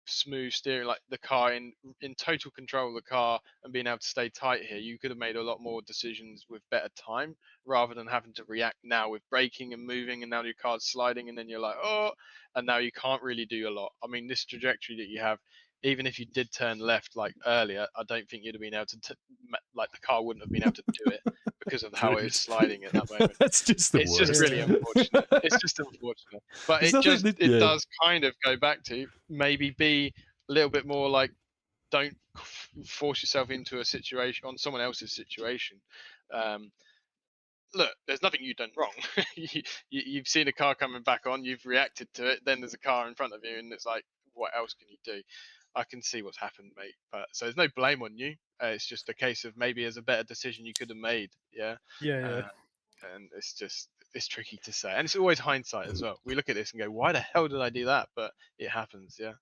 smooth steering, like the car in total control of the car and being able to stay tight here, you could have made a lot more decisions with better time rather than having to react now with braking and moving, and now your car's sliding and then you're like, oh, and now you can't really do a lot. I mean, this trajectory that you have, even if you did turn left like earlier, I don't think you'd have been able to like the car wouldn't have been able to do it because of how it is sliding at that moment. That's just the It's worst. just really unfortunate. It's just unfortunate. But There's it nothing just that- it yeah. does kind of go back to maybe be a little bit more like don't force yourself into a situation on someone else's situation. Look, there's nothing you've done wrong. You've seen a car coming back on, you've reacted to it, then there's a car in front of you, and it's like, what else can you do? I can see what's happened, mate. But so there's no blame on you. It's just a case of maybe there's a better decision you could have made. Yeah. Yeah. And it's tricky to say, and it's always hindsight as well. We look at this and go, why the hell did I do that? But it happens. Yeah.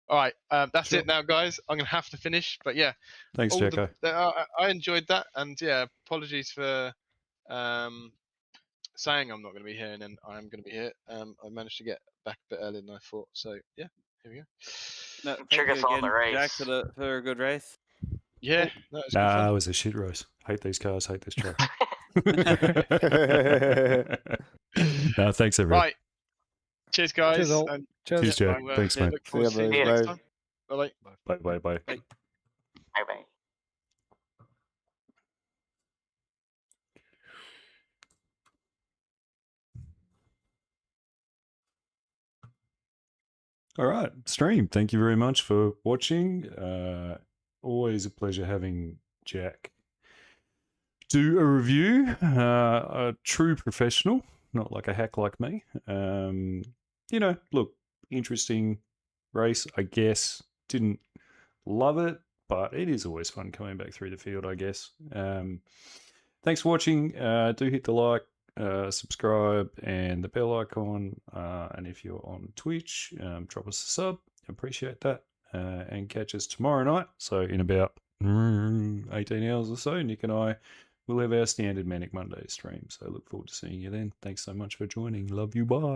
All right, that's it now, guys. I'm gonna have to finish, but yeah. Thanks, Jacko. I enjoyed that, and yeah, apologies for saying I'm not going to be here, and then I am going to be here. I managed to get back a bit earlier than I thought, so yeah, here we go. No, Check thank us you on again, the race. Jack, for a good race. Yeah, no, it's good Nah, fun. it was a shit race. Hate these cars, hate this track. No, thanks everyone. Right, cheers, guys. Cheers, all. And Cheers, Jack. Thanks, mate. Look forward to seeing you next time. Bye. Bye, bye, bye. Bye bye. All right, stream. Thank you very much for watching. Always a pleasure having Jack do a review. A true professional, not like a hack like me. You know, look, interesting race, I guess. Didn't love it, but it is always fun coming back through the field, I guess. Thanks for watching. Do hit the like, subscribe, and the bell icon. And if you're on Twitch, drop us a sub. Appreciate that. And catch us tomorrow night. So in about 18 hours or so, Nick and I will have our standard Manic Monday stream. So look forward to seeing you then. Thanks so much for joining. Love you. Bye.